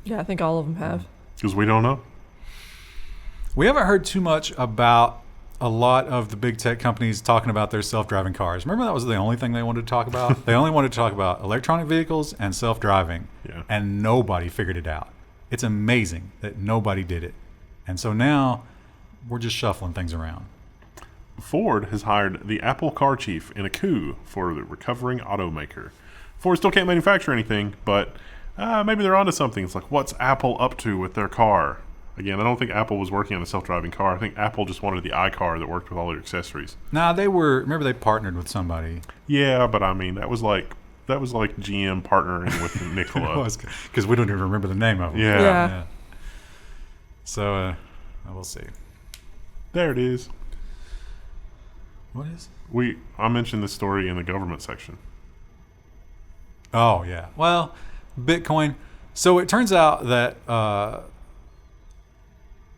[SPEAKER 1] Yeah, I think all of them have.
[SPEAKER 3] Because we don't know.
[SPEAKER 2] We haven't heard too much about a lot of the big tech companies talking about their self-driving cars. Remember that was the only thing they wanted to talk about? They only wanted to talk about electronic vehicles and self-driving, and nobody figured it out. It's amazing that nobody did it. And so now we're just shuffling things around.
[SPEAKER 3] Ford has hired the Apple car chief in a coup for the recovering automaker. Ford still can't manufacture anything, but maybe they're onto something. It's like, what's Apple up to with their car? Again, I don't think Apple was working on a self-driving car. I think Apple just wanted the iCar that worked with all their accessories.
[SPEAKER 2] Nah, remember they partnered with somebody.
[SPEAKER 3] Yeah, but I mean, that was like GM partnering with Nikola.
[SPEAKER 2] Because we don't even remember the name of them.
[SPEAKER 3] Yeah.
[SPEAKER 2] So, we'll see.
[SPEAKER 3] There it is.
[SPEAKER 2] What is?
[SPEAKER 3] I mentioned this story in the government section.
[SPEAKER 2] Oh, yeah. Well, Bitcoin. So it turns out that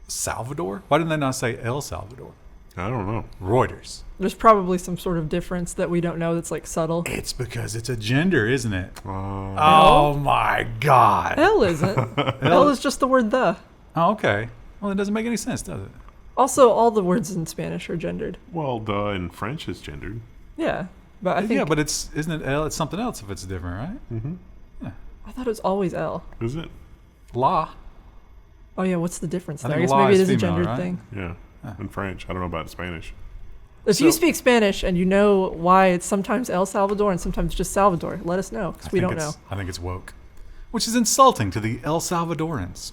[SPEAKER 2] Salvador? Why didn't they not say El Salvador?
[SPEAKER 3] I don't know.
[SPEAKER 2] Reuters.
[SPEAKER 1] There's probably some sort of difference that we don't know that's like subtle.
[SPEAKER 2] It's because it's a gender, isn't it?
[SPEAKER 3] Oh
[SPEAKER 2] my God.
[SPEAKER 1] L isn't. L is just the word the.
[SPEAKER 2] Oh, okay. Well, it doesn't make any sense, does it?
[SPEAKER 1] Also, all the words in Spanish are gendered.
[SPEAKER 3] Well, the in French is gendered.
[SPEAKER 1] Yeah, but I think...
[SPEAKER 2] Yeah, but isn't it L? It's something else if it's different, right?
[SPEAKER 3] Mm-hmm.
[SPEAKER 2] Yeah.
[SPEAKER 1] I thought it was always L.
[SPEAKER 3] Is it?
[SPEAKER 2] La.
[SPEAKER 1] Oh, yeah, what's the difference there? I
[SPEAKER 2] think
[SPEAKER 1] guess
[SPEAKER 2] la
[SPEAKER 1] maybe it
[SPEAKER 2] is
[SPEAKER 1] is a
[SPEAKER 2] female,
[SPEAKER 1] gendered
[SPEAKER 2] right?
[SPEAKER 1] thing.
[SPEAKER 3] Yeah, in French. I don't know about Spanish.
[SPEAKER 1] If you speak Spanish and you know why it's sometimes El Salvador and sometimes just Salvador, let us know, because we don't know.
[SPEAKER 2] I think it's woke, which is insulting to the El Salvadorans.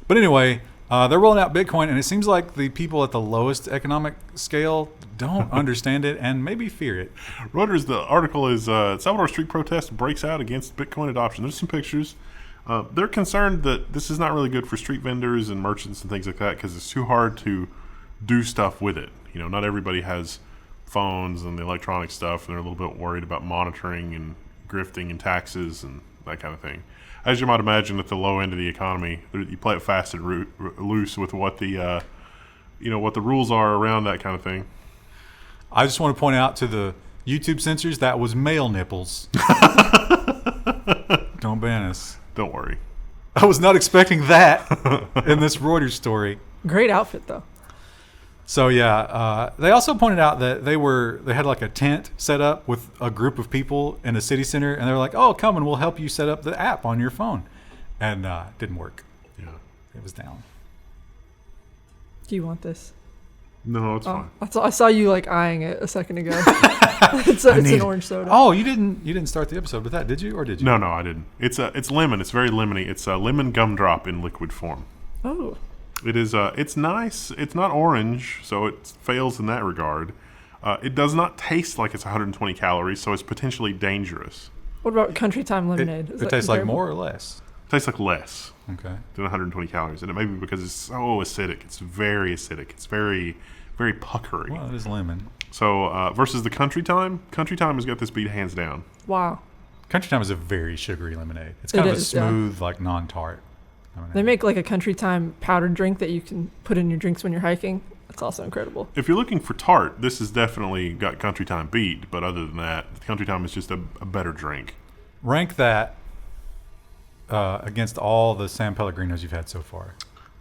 [SPEAKER 2] But anyway, they're rolling out Bitcoin, and it seems like the people at the lowest economic scale don't understand it and maybe fear it.
[SPEAKER 3] Reuters, the article is Salvador street protest breaks out against Bitcoin adoption. There's some pictures. They're concerned that this is not really good for street vendors and merchants and things like that because it's too hard to do stuff with it. You know, not everybody has phones and the electronic stuff, and they're a little bit worried about monitoring and grifting and taxes and that kind of thing. As you might imagine, at the low end of the economy, you play it fast and loose with what the what the rules are around that kind of thing.
[SPEAKER 2] I just want to point out to the YouTube censors that was male nipples. Don't ban us.
[SPEAKER 3] Don't worry.
[SPEAKER 2] I was not expecting that in this Reuters story.
[SPEAKER 1] Great outfit, though.
[SPEAKER 2] So yeah, they also pointed out that they had like a tent set up with a group of people in a city center, and they were like, "Oh, come and we'll help you set up the app on your phone," and it didn't work.
[SPEAKER 3] Yeah,
[SPEAKER 2] it was down.
[SPEAKER 1] Do you want this?
[SPEAKER 3] No, it's fine.
[SPEAKER 1] I saw you like eyeing it a second ago. It's an orange soda.
[SPEAKER 2] Oh, you didn't start the episode with that, did you, or did you?
[SPEAKER 3] No, I didn't. It's lemon. It's very lemony. It's a lemon gumdrop in liquid form.
[SPEAKER 1] Oh.
[SPEAKER 3] It is. It's nice. It's not orange, so it fails in that regard. It does not taste like it's 120 calories, so it's potentially dangerous.
[SPEAKER 1] What about Country Time lemonade?
[SPEAKER 2] It tastes like more or less?
[SPEAKER 3] It tastes like less.
[SPEAKER 2] Okay.
[SPEAKER 3] Than 120 calories, and it may be because it's so acidic. It's very acidic. It's very, very puckery.
[SPEAKER 2] Well, it is lemon.
[SPEAKER 3] So versus the Country Time has got this beat hands down.
[SPEAKER 1] Wow.
[SPEAKER 2] Country Time is a very sugary lemonade. It's kind of a smooth, like non-tart.
[SPEAKER 1] They make like a Country Time powdered drink that you can put in your drinks when you're hiking. That's also incredible.
[SPEAKER 3] If you're looking for tart, this has definitely got Country Time beat. But other than that, Country Time is just a better drink.
[SPEAKER 2] Rank that against all the San Pellegrinos you've had so far.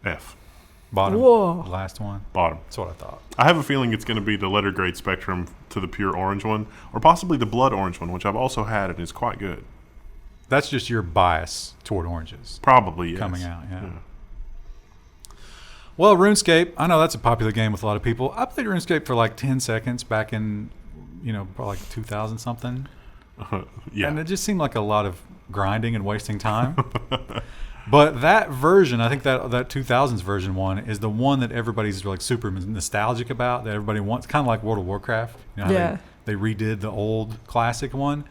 [SPEAKER 3] F.
[SPEAKER 2] Bottom.
[SPEAKER 1] Whoa.
[SPEAKER 2] Last one.
[SPEAKER 3] Bottom.
[SPEAKER 2] That's what I thought.
[SPEAKER 3] I have a feeling it's going to be the letter grade spectrum to the pure orange one, or possibly the blood orange one, which I've also had and is quite good.
[SPEAKER 2] That's just your bias toward oranges.
[SPEAKER 3] Probably, yes.
[SPEAKER 2] Coming out, yeah. Well, RuneScape, I know that's a popular game with a lot of people. I played RuneScape for like 10 seconds back in, probably like 2000 something.
[SPEAKER 3] Yeah.
[SPEAKER 2] And it just seemed like a lot of grinding and wasting time. But that version, I think that 2000s version one is the one that everybody's like super nostalgic about, that everybody wants, kind of like World of Warcraft. You know how
[SPEAKER 1] yeah.
[SPEAKER 2] They redid the old classic one.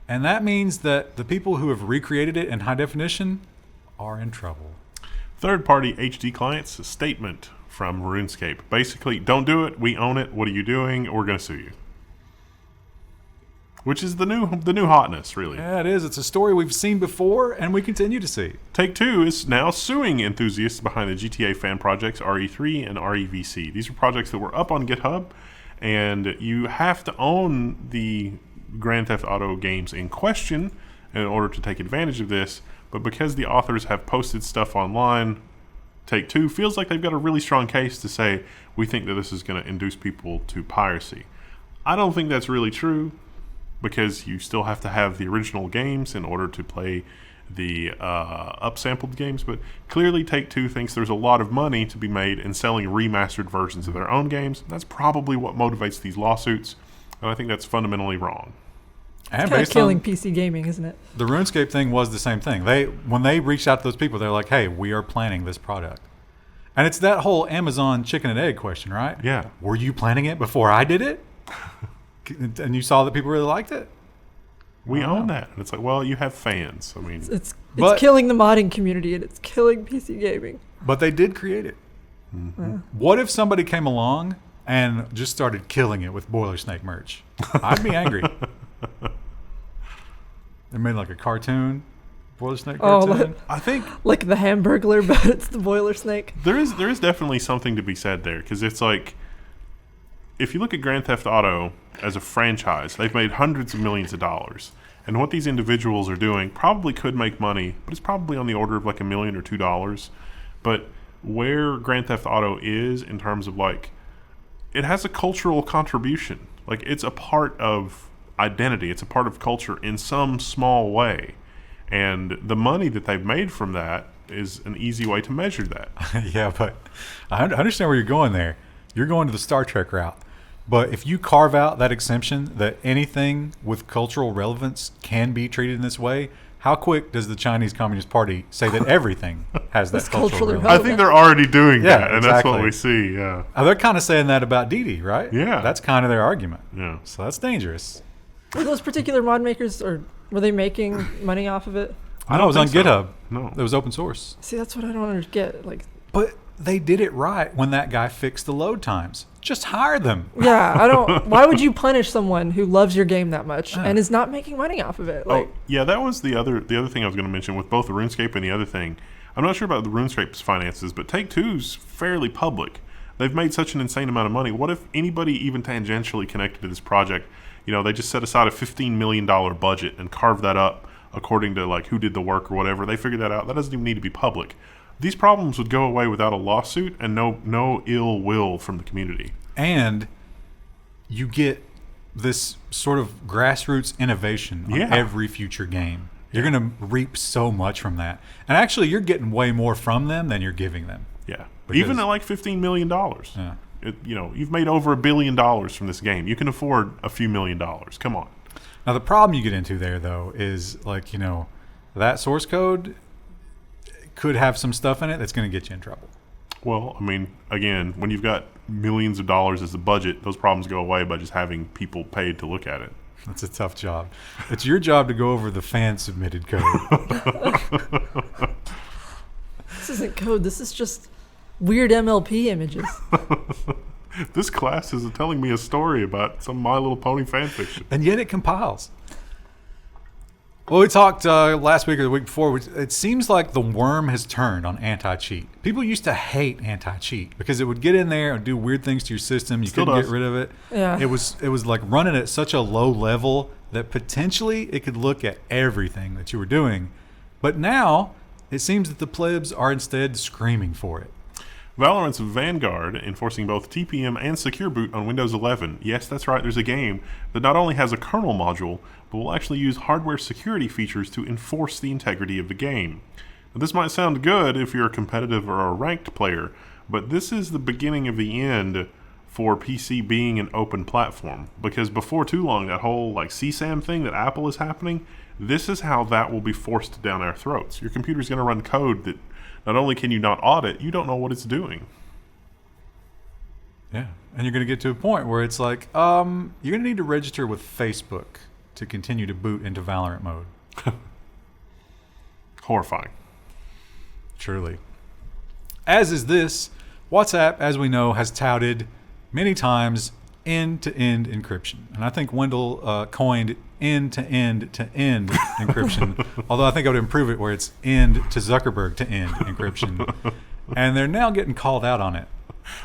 [SPEAKER 2] And that means that the people who have recreated it in high definition are in trouble.
[SPEAKER 3] Third-party HD clients, a statement from RuneScape. Basically, don't do it. We own it. What are you doing? We're going to sue you. Which is the new hotness, really.
[SPEAKER 2] Yeah, it is. It's a story we've seen before, and we continue to see.
[SPEAKER 3] Take-Two is now suing enthusiasts behind the GTA fan projects RE3 and REVC. These are projects that were up on GitHub, and you have to own the Grand Theft Auto games in question in order to take advantage of this. But because the authors have posted stuff online Take-Two feels like they've got a really strong case to say, we think that this is going to induce people to piracy. I don't think that's really true, because you still have to have the original games in order to play the upsampled games. But clearly Take-Two thinks there's a lot of money to be made in selling remastered versions of their own games. That's probably what motivates these lawsuits, and I think that's fundamentally wrong.
[SPEAKER 2] And
[SPEAKER 1] It's kind of
[SPEAKER 2] based
[SPEAKER 1] killing
[SPEAKER 2] on
[SPEAKER 1] PC gaming, isn't it?
[SPEAKER 2] the RuneScape thing was the same thing. When they reached out to those people, they're like, hey, we are planning this product. And it's that whole Amazon chicken and egg question, right?
[SPEAKER 3] Yeah.
[SPEAKER 2] Were you planning it before I did it? And you saw that people really liked it?
[SPEAKER 3] We own that. And it's like, well, you have fans. I mean,
[SPEAKER 1] It's
[SPEAKER 2] But-
[SPEAKER 1] killing the modding community, and it's killing PC gaming.
[SPEAKER 2] But they did create it. What if somebody came along and just started killing it with Boiler Snake merch? I'd be angry. They made like a cartoon, Boiler Snake
[SPEAKER 1] Oh,
[SPEAKER 2] cartoon.
[SPEAKER 3] I think
[SPEAKER 1] Like the Hamburglar, but it's the Boiler Snake.
[SPEAKER 3] there is definitely something to be said there, because it's like, if you look at Grand Theft Auto as a franchise, they've made hundreds of millions of dollars. And what these individuals are doing probably could make money, but it's probably on the order of like $1 million or $2. But where Grand Theft Auto is in terms of like, it has a cultural contribution. Like, it's a part of identity. It's a part of culture in some small way. And the money that they've made from that is an easy way to measure that.
[SPEAKER 2] Yeah, but I understand where you're going there. You're going to the Star Trek route. But if you carve out that exemption that anything with cultural relevance can be treated in this way, how quick does the Chinese Communist Party say that everything has that
[SPEAKER 1] That's
[SPEAKER 2] cultural
[SPEAKER 1] culturally
[SPEAKER 2] relevance?
[SPEAKER 3] I think they're already doing
[SPEAKER 2] Yeah,
[SPEAKER 3] that, and that's what
[SPEAKER 2] exactly.
[SPEAKER 3] we see. Yeah,
[SPEAKER 2] They're kind of saying that about Didi, right?
[SPEAKER 3] Yeah.
[SPEAKER 2] That's kind of their argument.
[SPEAKER 3] yeah.
[SPEAKER 2] So that's dangerous.
[SPEAKER 1] Were those particular mod makers, or were they making money off of it?
[SPEAKER 2] I know it was on
[SPEAKER 3] think so.
[SPEAKER 2] GitHub.
[SPEAKER 3] No.
[SPEAKER 2] It was open source.
[SPEAKER 1] See, that's what I don't get. Like,
[SPEAKER 2] But they did it right when that guy fixed the load times. Just hire them.
[SPEAKER 1] yeah, I don't. Why would you punish someone who loves your game that much and is not making money off of it? Like,
[SPEAKER 3] Oh, yeah, that was the other thing I was going to mention with both the RuneScape and the other thing. I'm not sure about the RuneScape's finances, but Take-Two's fairly public. They've made such an insane amount of money. What if anybody even tangentially connected to this project, they just set aside a $15 million budget and carved that up according to like who did the work or whatever. They figured that out. That doesn't even need to be public. These problems would go away without a lawsuit and no ill will from the community.
[SPEAKER 2] And you get this sort of grassroots innovation on
[SPEAKER 3] Yeah.
[SPEAKER 2] every future game. You're going to reap so much from that. And actually, you're getting way more from them than you're giving them.
[SPEAKER 3] Yeah,
[SPEAKER 2] Because-
[SPEAKER 3] even at like $15 million.
[SPEAKER 2] Yeah.
[SPEAKER 3] You've made over $1 billion from this game. You can afford a few $1 million. Come on.
[SPEAKER 2] Now, the problem you get into there, though, is like, that source code could have some stuff in it that's going to get you in trouble.
[SPEAKER 3] Well, I mean, again, when you've got millions of dollars as the budget, those problems go away by just having people paid to look at it.
[SPEAKER 2] That's a tough job. It's your job to go over the fan-submitted code.
[SPEAKER 1] this isn't code. This is just weird MLP images.
[SPEAKER 3] This class is telling me a story about some My Little Pony fan fiction.
[SPEAKER 2] And yet it compiles. Well, we talked last week or the week before. It seems like the worm has turned on anti-cheat. People used to hate anti-cheat because it would get in there and do weird things to your system. You
[SPEAKER 3] Still
[SPEAKER 2] couldn't
[SPEAKER 3] does.
[SPEAKER 2] get rid of it.
[SPEAKER 1] Yeah.
[SPEAKER 2] It was like running at such a low level that potentially it could look at everything that you were doing. But now it seems that the plebs are instead screaming for it.
[SPEAKER 3] Valorant's Vanguard enforcing both TPM and Secure Boot on Windows 11. Yes, that's right, there's a game that not only has a kernel module, but will actually use hardware security features to enforce the integrity of the game. Now, this might sound good if you're a competitive or a ranked player, but this is the beginning of the end for PC being an open platform. Because before too long, that whole like CSAM thing that Apple is happening, this is how that will be forced down our throats. Your computer's going to run code that not only can you not audit, you don't know what it's doing.
[SPEAKER 2] Yeah. And you're going to get to a point where it's like, you're going to need to register with Facebook to continue to boot into Valorant mode.
[SPEAKER 3] Horrifying.
[SPEAKER 2] Truly. As is this, WhatsApp, as we know, has touted many times end-to-end encryption. And I think Wendell coined end-to-end-to-end encryption, although I think I would improve it where it's end to Zuckerberg to end encryption. And they're now getting called out on it.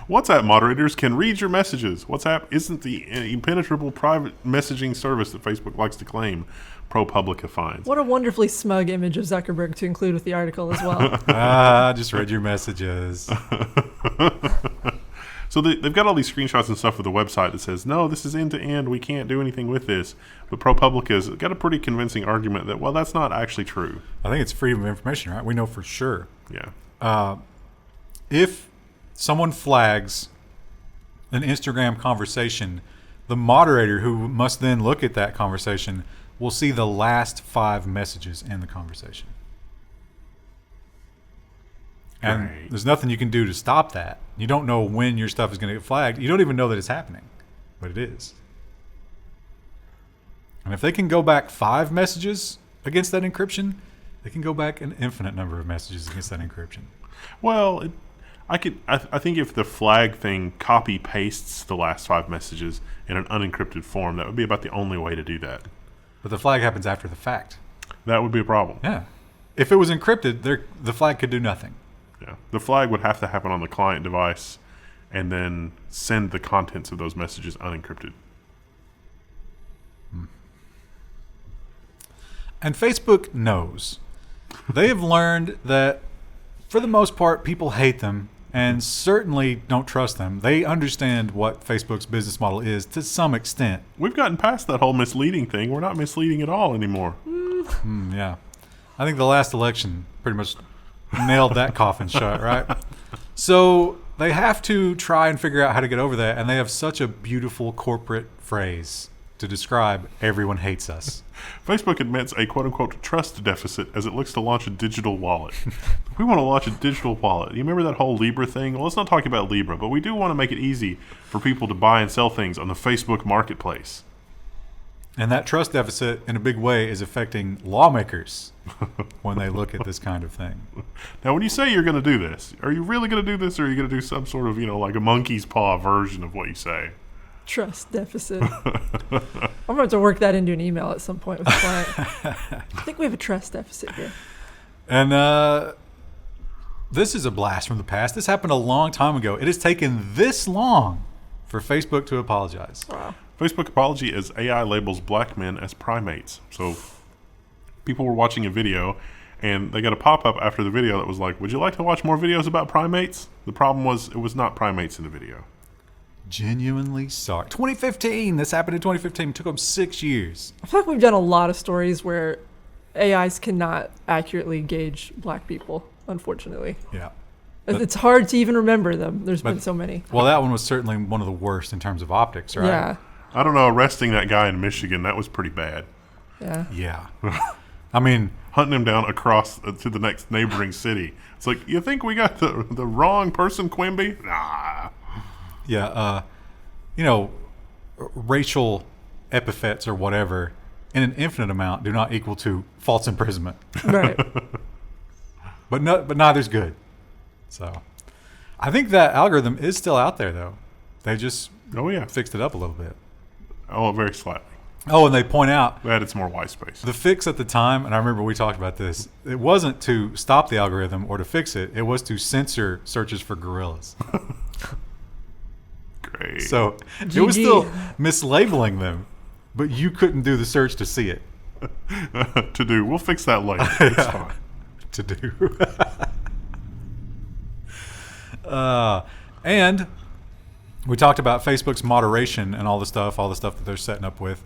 [SPEAKER 3] WhatsApp moderators can read your messages. WhatsApp isn't the impenetrable private messaging service that Facebook likes to claim, ProPublica finds.
[SPEAKER 1] What a wonderfully smug image of Zuckerberg to include with the article as well.
[SPEAKER 2] I just read your messages.
[SPEAKER 3] So they've got all these screenshots and stuff of the website that says, no, this is end-to-end. We can't do anything with this. But ProPublica's got a pretty convincing argument that, well, that's not actually true.
[SPEAKER 2] I think it's freedom of information, right? We know for sure.
[SPEAKER 3] Yeah.
[SPEAKER 2] If someone flags an Instagram conversation, the moderator, who must then look at that conversation, will see the last 5 messages in the conversation. And
[SPEAKER 3] Right.
[SPEAKER 2] there's nothing you can do to stop that. You don't know when your stuff is going to get flagged. You don't even know that it's happening, but it is. And if they can go back 5 messages against that encryption, they can go back an infinite number of messages against that encryption.
[SPEAKER 3] Well, I think if the flag thing copy pastes the last 5 messages in an unencrypted form, that would be about the only way to do that.
[SPEAKER 2] But the flag happens after the fact.
[SPEAKER 3] That would be a problem.
[SPEAKER 2] Yeah. If it was encrypted, the flag could do nothing.
[SPEAKER 3] Yeah. The flag would have to happen on the client device and then send the contents of those messages unencrypted.
[SPEAKER 2] And Facebook knows. They have learned that, for the most part, people hate them and certainly don't trust them. They understand what Facebook's business model is to some extent.
[SPEAKER 3] We've gotten past that whole misleading thing. We're not misleading at all anymore.
[SPEAKER 2] Yeah. I think the last election pretty much nailed that coffin shut, right? So they have to try and figure out how to get over that, and they have such a beautiful corporate phrase to describe everyone hates us.
[SPEAKER 3] Facebook admits a quote-unquote trust deficit as it looks to launch a digital wallet. We want to launch a digital wallet. You remember that whole Libra thing? Well, let's not talk about Libra, but we do want to make it easy for people to buy and sell things on the Facebook marketplace.
[SPEAKER 2] And that trust deficit, in a big way, is affecting lawmakers when they look at this kind of thing.
[SPEAKER 3] Now, when you say you're going to do this, are you really going to do this, or are you going to do some sort of, like a monkey's paw version of what you say?
[SPEAKER 1] Trust deficit. I'm going to work that into an email at some point with the client. I think we have a trust deficit here.
[SPEAKER 2] And this is a blast from the past. This happened a long time ago. It has taken this long for Facebook to apologize.
[SPEAKER 1] Wow.
[SPEAKER 3] Facebook apology as AI labels black men as primates. So people were watching a video, and they got a pop-up after the video that was like, would you like to watch more videos about primates? The problem was it was not primates in the video.
[SPEAKER 2] Genuinely sorry. 2015. This happened in 2015. It took them 6 years.
[SPEAKER 1] I feel like we've done a lot of stories where AIs cannot accurately gauge black people, unfortunately.
[SPEAKER 2] Yeah.
[SPEAKER 1] It's hard to even remember them. There's been so many.
[SPEAKER 2] Well, that one was certainly one of the worst in terms of optics, right?
[SPEAKER 1] Yeah.
[SPEAKER 3] I don't know, arresting that guy in Michigan, that was pretty bad.
[SPEAKER 1] Yeah.
[SPEAKER 2] Yeah. I mean,
[SPEAKER 3] Hunting him down across to the next neighboring city. It's like, you think we got the wrong person, Quimby? Nah.
[SPEAKER 2] yeah, racial epithets or whatever in an infinite amount do not equal to false imprisonment.
[SPEAKER 1] Right.
[SPEAKER 2] But neither's good. So I think that algorithm is still out there, though. They just
[SPEAKER 3] Oh, yeah.
[SPEAKER 2] fixed it up a little bit.
[SPEAKER 3] Oh, very slightly.
[SPEAKER 2] Oh, and they point out
[SPEAKER 3] They added some more white space.
[SPEAKER 2] the fix at the time, and I remember we talked about this, it wasn't to stop the algorithm or to fix it. It was to censor searches for gorillas.
[SPEAKER 3] Great.
[SPEAKER 2] So it
[SPEAKER 1] GG.
[SPEAKER 2] was still mislabeling them, but you couldn't do the search to see it.
[SPEAKER 3] To do. We'll fix that later. It's fine.
[SPEAKER 2] To do. And we talked about Facebook's moderation and all the stuff that they're setting up with.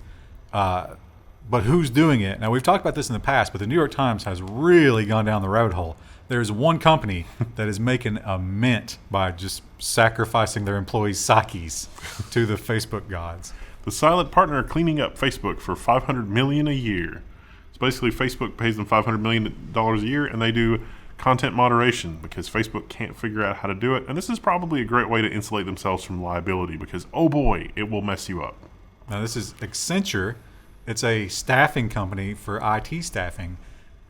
[SPEAKER 2] But who's doing it? Now, we've talked about this in the past, but the New York Times has really gone down the rabbit hole. There's one company that is making a mint by just sacrificing their employees' psyches to the Facebook gods.
[SPEAKER 3] The silent partner cleaning up Facebook for $500 million a year. So basically, Facebook pays them $500 million a year, and they do content moderation because Facebook can't figure out how to do it. And this is probably a great way to insulate themselves from liability because, oh boy, it will mess you up.
[SPEAKER 2] Now, this is Accenture. It's a staffing company for IT staffing.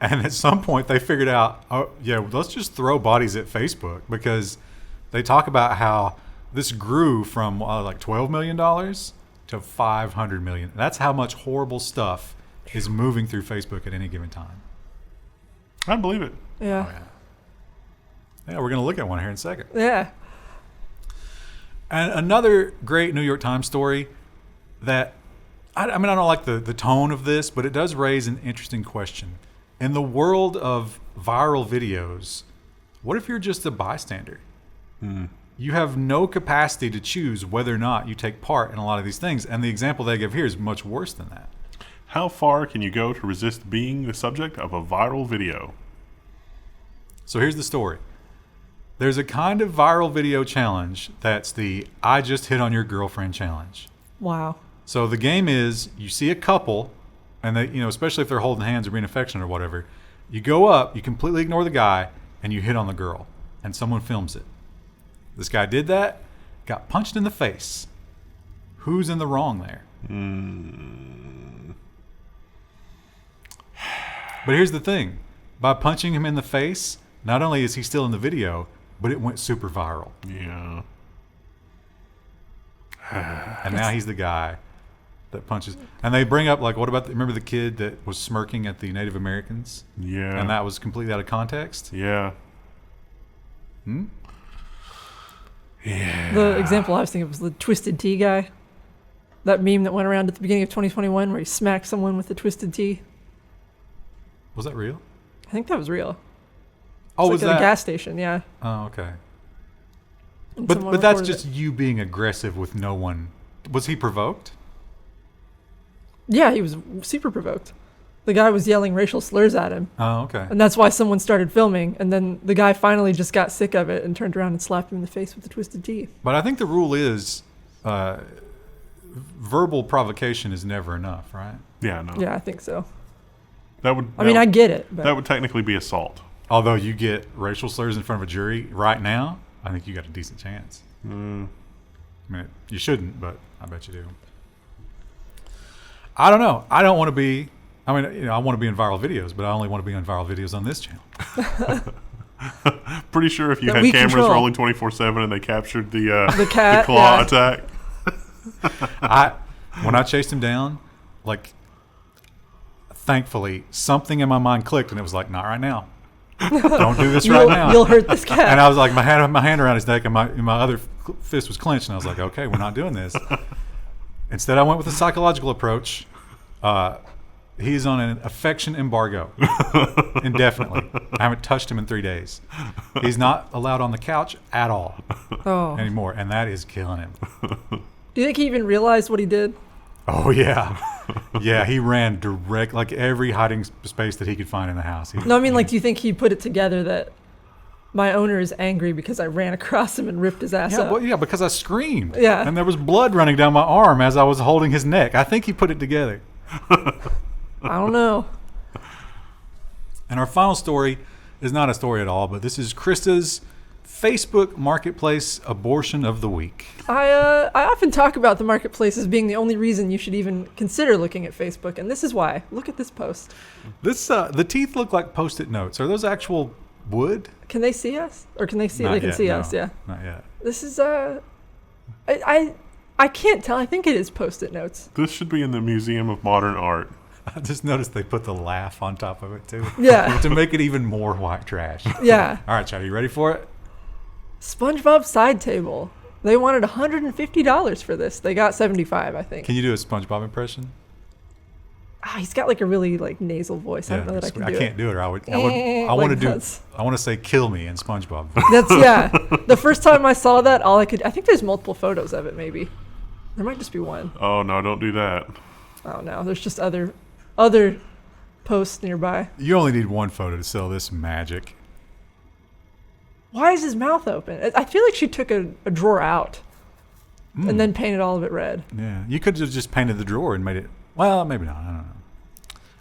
[SPEAKER 2] And at some point, they figured out, oh, yeah, let's just throw bodies at Facebook because they talk about how this grew from like $12 million to $500 million. That's how much horrible stuff is moving through Facebook at any given time.
[SPEAKER 3] I believe it.
[SPEAKER 1] Yeah.
[SPEAKER 2] Oh, yeah. Yeah, we're going to look at one here in a second.
[SPEAKER 1] Yeah.
[SPEAKER 2] And another great New York Times story that, I don't like the tone of this, but it does raise an interesting question. In the world of viral videos, what if you're just a bystander? You have no capacity to choose whether or not you take part in a lot of these things. And the example they give here is much worse than that.
[SPEAKER 3] How far can you go to resist being the subject of a viral video?
[SPEAKER 2] So here's the story. There's a kind of viral video challenge that's the I just hit on your girlfriend challenge.
[SPEAKER 1] Wow.
[SPEAKER 2] So the game is you see a couple, and they, especially if they're holding hands or being affectionate or whatever, you go up, you completely ignore the guy, and you hit on the girl, and someone films it. This guy did that, got punched in the face. Who's in the wrong there? But here's the thing. By punching him in the face, not only is he still in the video, but it went super viral.
[SPEAKER 3] Yeah.
[SPEAKER 2] And now he's the guy that punches. And they bring up, what about, remember the kid that was smirking at the Native Americans?
[SPEAKER 3] Yeah.
[SPEAKER 2] And that was completely out of context?
[SPEAKER 3] Yeah.
[SPEAKER 2] Yeah.
[SPEAKER 1] The example I was thinking of was the Twisted Tea guy. That meme that went around at the beginning of 2021 where he smacked someone with the Twisted Tea.
[SPEAKER 2] Was that real?
[SPEAKER 1] I think that was real.
[SPEAKER 2] Oh,
[SPEAKER 1] was
[SPEAKER 2] was
[SPEAKER 1] at
[SPEAKER 2] that?
[SPEAKER 1] a gas station, yeah.
[SPEAKER 2] Oh, okay.
[SPEAKER 1] And
[SPEAKER 2] But
[SPEAKER 1] someone
[SPEAKER 2] that's
[SPEAKER 1] reported
[SPEAKER 2] just
[SPEAKER 1] it.
[SPEAKER 2] you being aggressive with no one. Was he provoked?
[SPEAKER 1] Yeah, he was super provoked. The guy was yelling racial slurs at him.
[SPEAKER 2] Oh, okay.
[SPEAKER 1] And that's why someone started filming. And then the guy finally just got sick of it and turned around and slapped him in the face with the Twisted Tea.
[SPEAKER 2] But I think the rule is verbal provocation is never enough, right?
[SPEAKER 3] Yeah, no.
[SPEAKER 1] Yeah, I think so.
[SPEAKER 3] That would.
[SPEAKER 1] I mean, I get it. But
[SPEAKER 3] That would technically be assault.
[SPEAKER 2] Although you get racial slurs in front of a jury right now, I think you got a decent chance. I mean, you shouldn't, but I bet you do. I don't know. I don't want to be. I mean, I want to be in viral videos, but I only want to be in viral videos on this channel.
[SPEAKER 3] Pretty sure if you
[SPEAKER 1] That
[SPEAKER 3] had
[SPEAKER 1] we
[SPEAKER 3] cameras
[SPEAKER 1] control.
[SPEAKER 3] rolling 24/7 and they captured the
[SPEAKER 1] cat,
[SPEAKER 3] claw
[SPEAKER 1] yeah.
[SPEAKER 3] attack.
[SPEAKER 2] When I chased him down, thankfully, something in my mind clicked, and it was like, not right now. Don't do this right now.
[SPEAKER 1] You'll hurt this cat.
[SPEAKER 2] And I was like, my hand around his neck, and my other fist was clenched, and I was like, okay, we're not doing this. Instead, I went with a psychological approach. He's on an affection embargo indefinitely. I haven't touched him in 3 days. He's not allowed on the couch at all anymore, and that is killing him.
[SPEAKER 1] Do you think he even realized what he did?
[SPEAKER 2] Oh, yeah. Yeah, he ran direct, every hiding space that he could find in the house.
[SPEAKER 1] No, I mean, do you think he put it together that my owner is angry because I ran across him and ripped his ass up?
[SPEAKER 2] Well, yeah, because I screamed.
[SPEAKER 1] Yeah.
[SPEAKER 2] And there was blood running down my arm as I was holding his neck. I think he put it together.
[SPEAKER 1] I don't know.
[SPEAKER 2] And our final story is not a story at all, but this is Krista's Facebook Marketplace Abortion of the Week.
[SPEAKER 1] I often talk about the marketplace as being the only reason you should even consider looking at Facebook, and this is why. Look at this post.
[SPEAKER 2] The teeth look like Post-it notes. Are those actual wood?
[SPEAKER 1] Can they see us? Or can they see?
[SPEAKER 2] Not
[SPEAKER 1] They can
[SPEAKER 2] yet,
[SPEAKER 1] see
[SPEAKER 2] no.
[SPEAKER 1] us, yeah.
[SPEAKER 2] Not yet.
[SPEAKER 1] This is, I can't tell. I think it is Post-it notes.
[SPEAKER 3] This should be in the Museum of Modern Art.
[SPEAKER 2] I just noticed they put the laugh on top of it, too.
[SPEAKER 1] Yeah.
[SPEAKER 2] To make it even more white trash.
[SPEAKER 1] Yeah.
[SPEAKER 2] All right, Chad, you ready for it?
[SPEAKER 1] SpongeBob side table. They wanted $150 for this. They got $75, I think.
[SPEAKER 2] Can you do a SpongeBob impression?
[SPEAKER 1] He's got a really nasal voice. I don't know that I can do it.
[SPEAKER 2] can't do it. I want
[SPEAKER 1] that's-
[SPEAKER 2] to say "kill me" in SpongeBob.
[SPEAKER 1] That's the first time I saw that, I think there's multiple photos of it. Maybe there might just be one.
[SPEAKER 3] Oh no! Don't do that.
[SPEAKER 1] Oh no, there's just other posts nearby.
[SPEAKER 2] You only need one photo to sell this magic.
[SPEAKER 1] Why is his mouth open? I feel like she took a drawer out and then painted all of it red.
[SPEAKER 2] Yeah, you could have just painted the drawer and made it. Well, maybe not. I don't know.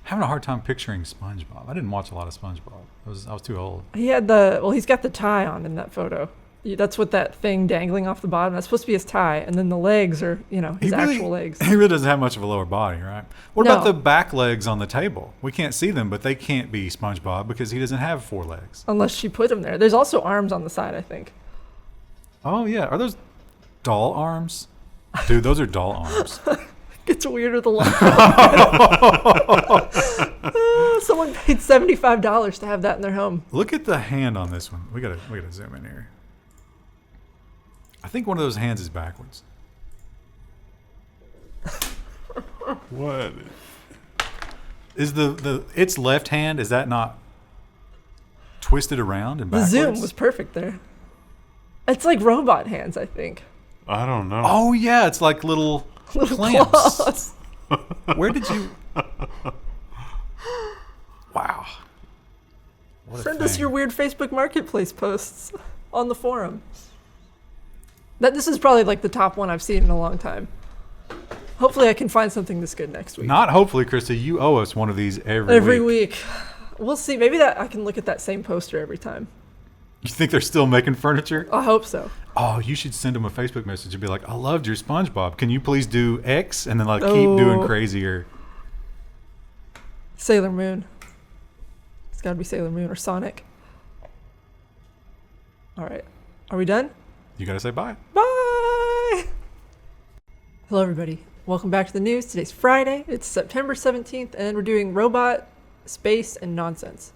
[SPEAKER 2] Having a hard time picturing SpongeBob. I didn't watch a lot of SpongeBob. I was too old.
[SPEAKER 1] He's got the tie on in that photo. That's what that thing dangling off the bottom. That's supposed to be his tie, and then the legs are, his actual legs.
[SPEAKER 2] He really doesn't have much of a lower body, right? What
[SPEAKER 1] No.
[SPEAKER 2] about the back legs on the table? We can't see them, but they can't be SpongeBob because he doesn't have 4 legs.
[SPEAKER 1] Unless she put them there. There's also arms on the side, I think.
[SPEAKER 2] Oh yeah, are those doll arms? Dude, those are doll arms.
[SPEAKER 1] It's weirder the longer. Someone paid $75 to have that in their home.
[SPEAKER 2] Look at the hand on this one. We gotta zoom in here. I think one of those hands is backwards.
[SPEAKER 3] What?
[SPEAKER 2] Is its left hand, is that not twisted around and
[SPEAKER 1] The
[SPEAKER 2] backwards?
[SPEAKER 1] zoom was perfect there. It's like robot hands, I think.
[SPEAKER 3] I don't know.
[SPEAKER 2] Oh, yeah, it's like little clamps.
[SPEAKER 1] Claws.
[SPEAKER 2] Where did you... Wow. What a
[SPEAKER 1] Send us
[SPEAKER 2] thing.
[SPEAKER 1] your weird Facebook Marketplace posts on the forum. This is probably like the top one I've seen in a long time. Hopefully I can find something this good next week.
[SPEAKER 2] Not hopefully, Krista. You owe us one of these every
[SPEAKER 1] week. We'll see. Maybe that I can look at that same poster every time.
[SPEAKER 2] You think they're still making furniture?
[SPEAKER 1] I hope so.
[SPEAKER 2] Oh, you should send them a Facebook message and be like, I loved your SpongeBob. Can you please do X? And then like keep doing crazier.
[SPEAKER 1] Sailor Moon. It's got to be Sailor Moon or Sonic. All right. Are we done?
[SPEAKER 2] You got to say bye.
[SPEAKER 1] Bye. Hello, everybody. Welcome back to the news. Today's Friday. It's September 17th, and we're doing robot, space, and nonsense.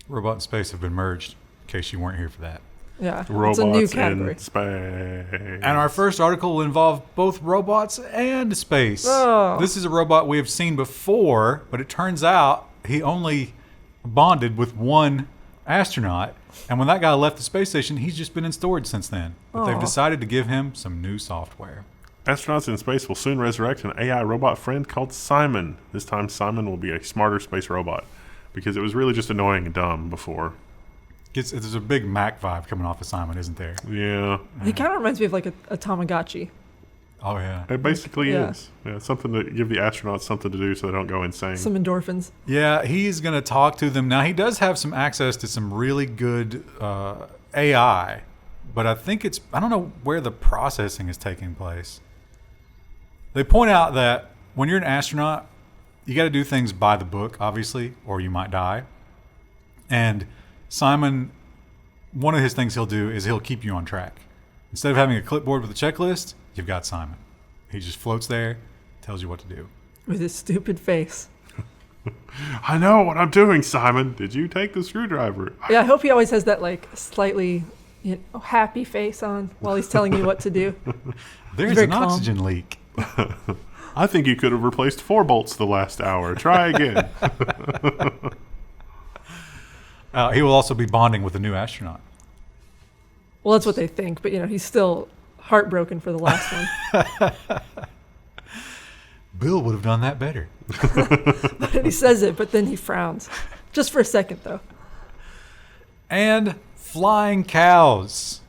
[SPEAKER 2] Robot and space have been merged, in case you weren't here for that.
[SPEAKER 1] Yeah,
[SPEAKER 3] Robots
[SPEAKER 1] it's a new category.
[SPEAKER 3] in space.
[SPEAKER 2] And our first article will involve both robots and space.
[SPEAKER 1] Oh.
[SPEAKER 2] This is a robot we have seen before, but it turns out he only bonded with one astronaut. And when that guy left the space station, he's just been in storage since then. But they've
[SPEAKER 1] Aw.
[SPEAKER 2] decided to give him some new software.
[SPEAKER 3] Astronauts in space will soon resurrect an AI robot friend called Simon. This time, Simon will be a smarter space robot because it was really just annoying and dumb before.
[SPEAKER 2] There's a big Mac vibe coming off of Simon, isn't there?
[SPEAKER 3] Yeah,
[SPEAKER 1] He kind of reminds me of like a Tamagotchi.
[SPEAKER 2] Oh, yeah.
[SPEAKER 3] it basically
[SPEAKER 1] Yeah.
[SPEAKER 3] is. Yeah, something to give the astronauts something to do so they don't go insane.
[SPEAKER 1] Some endorphins.
[SPEAKER 2] Yeah, he's going to talk to them. Now, he does have some access to some really good AI, but I think I don't know where the processing is taking place. They point out that when you're an astronaut, you got to do things by the book, obviously, or you might die. And Simon, one of his things he'll do is he'll keep you on track. Instead of having a clipboard with a checklist, you've got Simon. He just floats there, tells you what to do.
[SPEAKER 1] With his stupid face.
[SPEAKER 3] I know what I'm doing, Simon. Did you take the screwdriver?
[SPEAKER 1] Yeah, I hope he always has that like slightly happy face on while he's telling you what to do.
[SPEAKER 2] There's
[SPEAKER 1] very
[SPEAKER 2] an
[SPEAKER 1] calm.
[SPEAKER 2] oxygen leak.
[SPEAKER 3] I think you could have replaced 4 bolts the last hour. Try again.
[SPEAKER 2] He will also be bonding with a new astronaut.
[SPEAKER 1] Well, that's what they think, but he's still heartbroken for the last one.
[SPEAKER 2] Bill would have done that better.
[SPEAKER 1] He says it, but then he frowns. Just for a second, though.
[SPEAKER 2] And flying cows.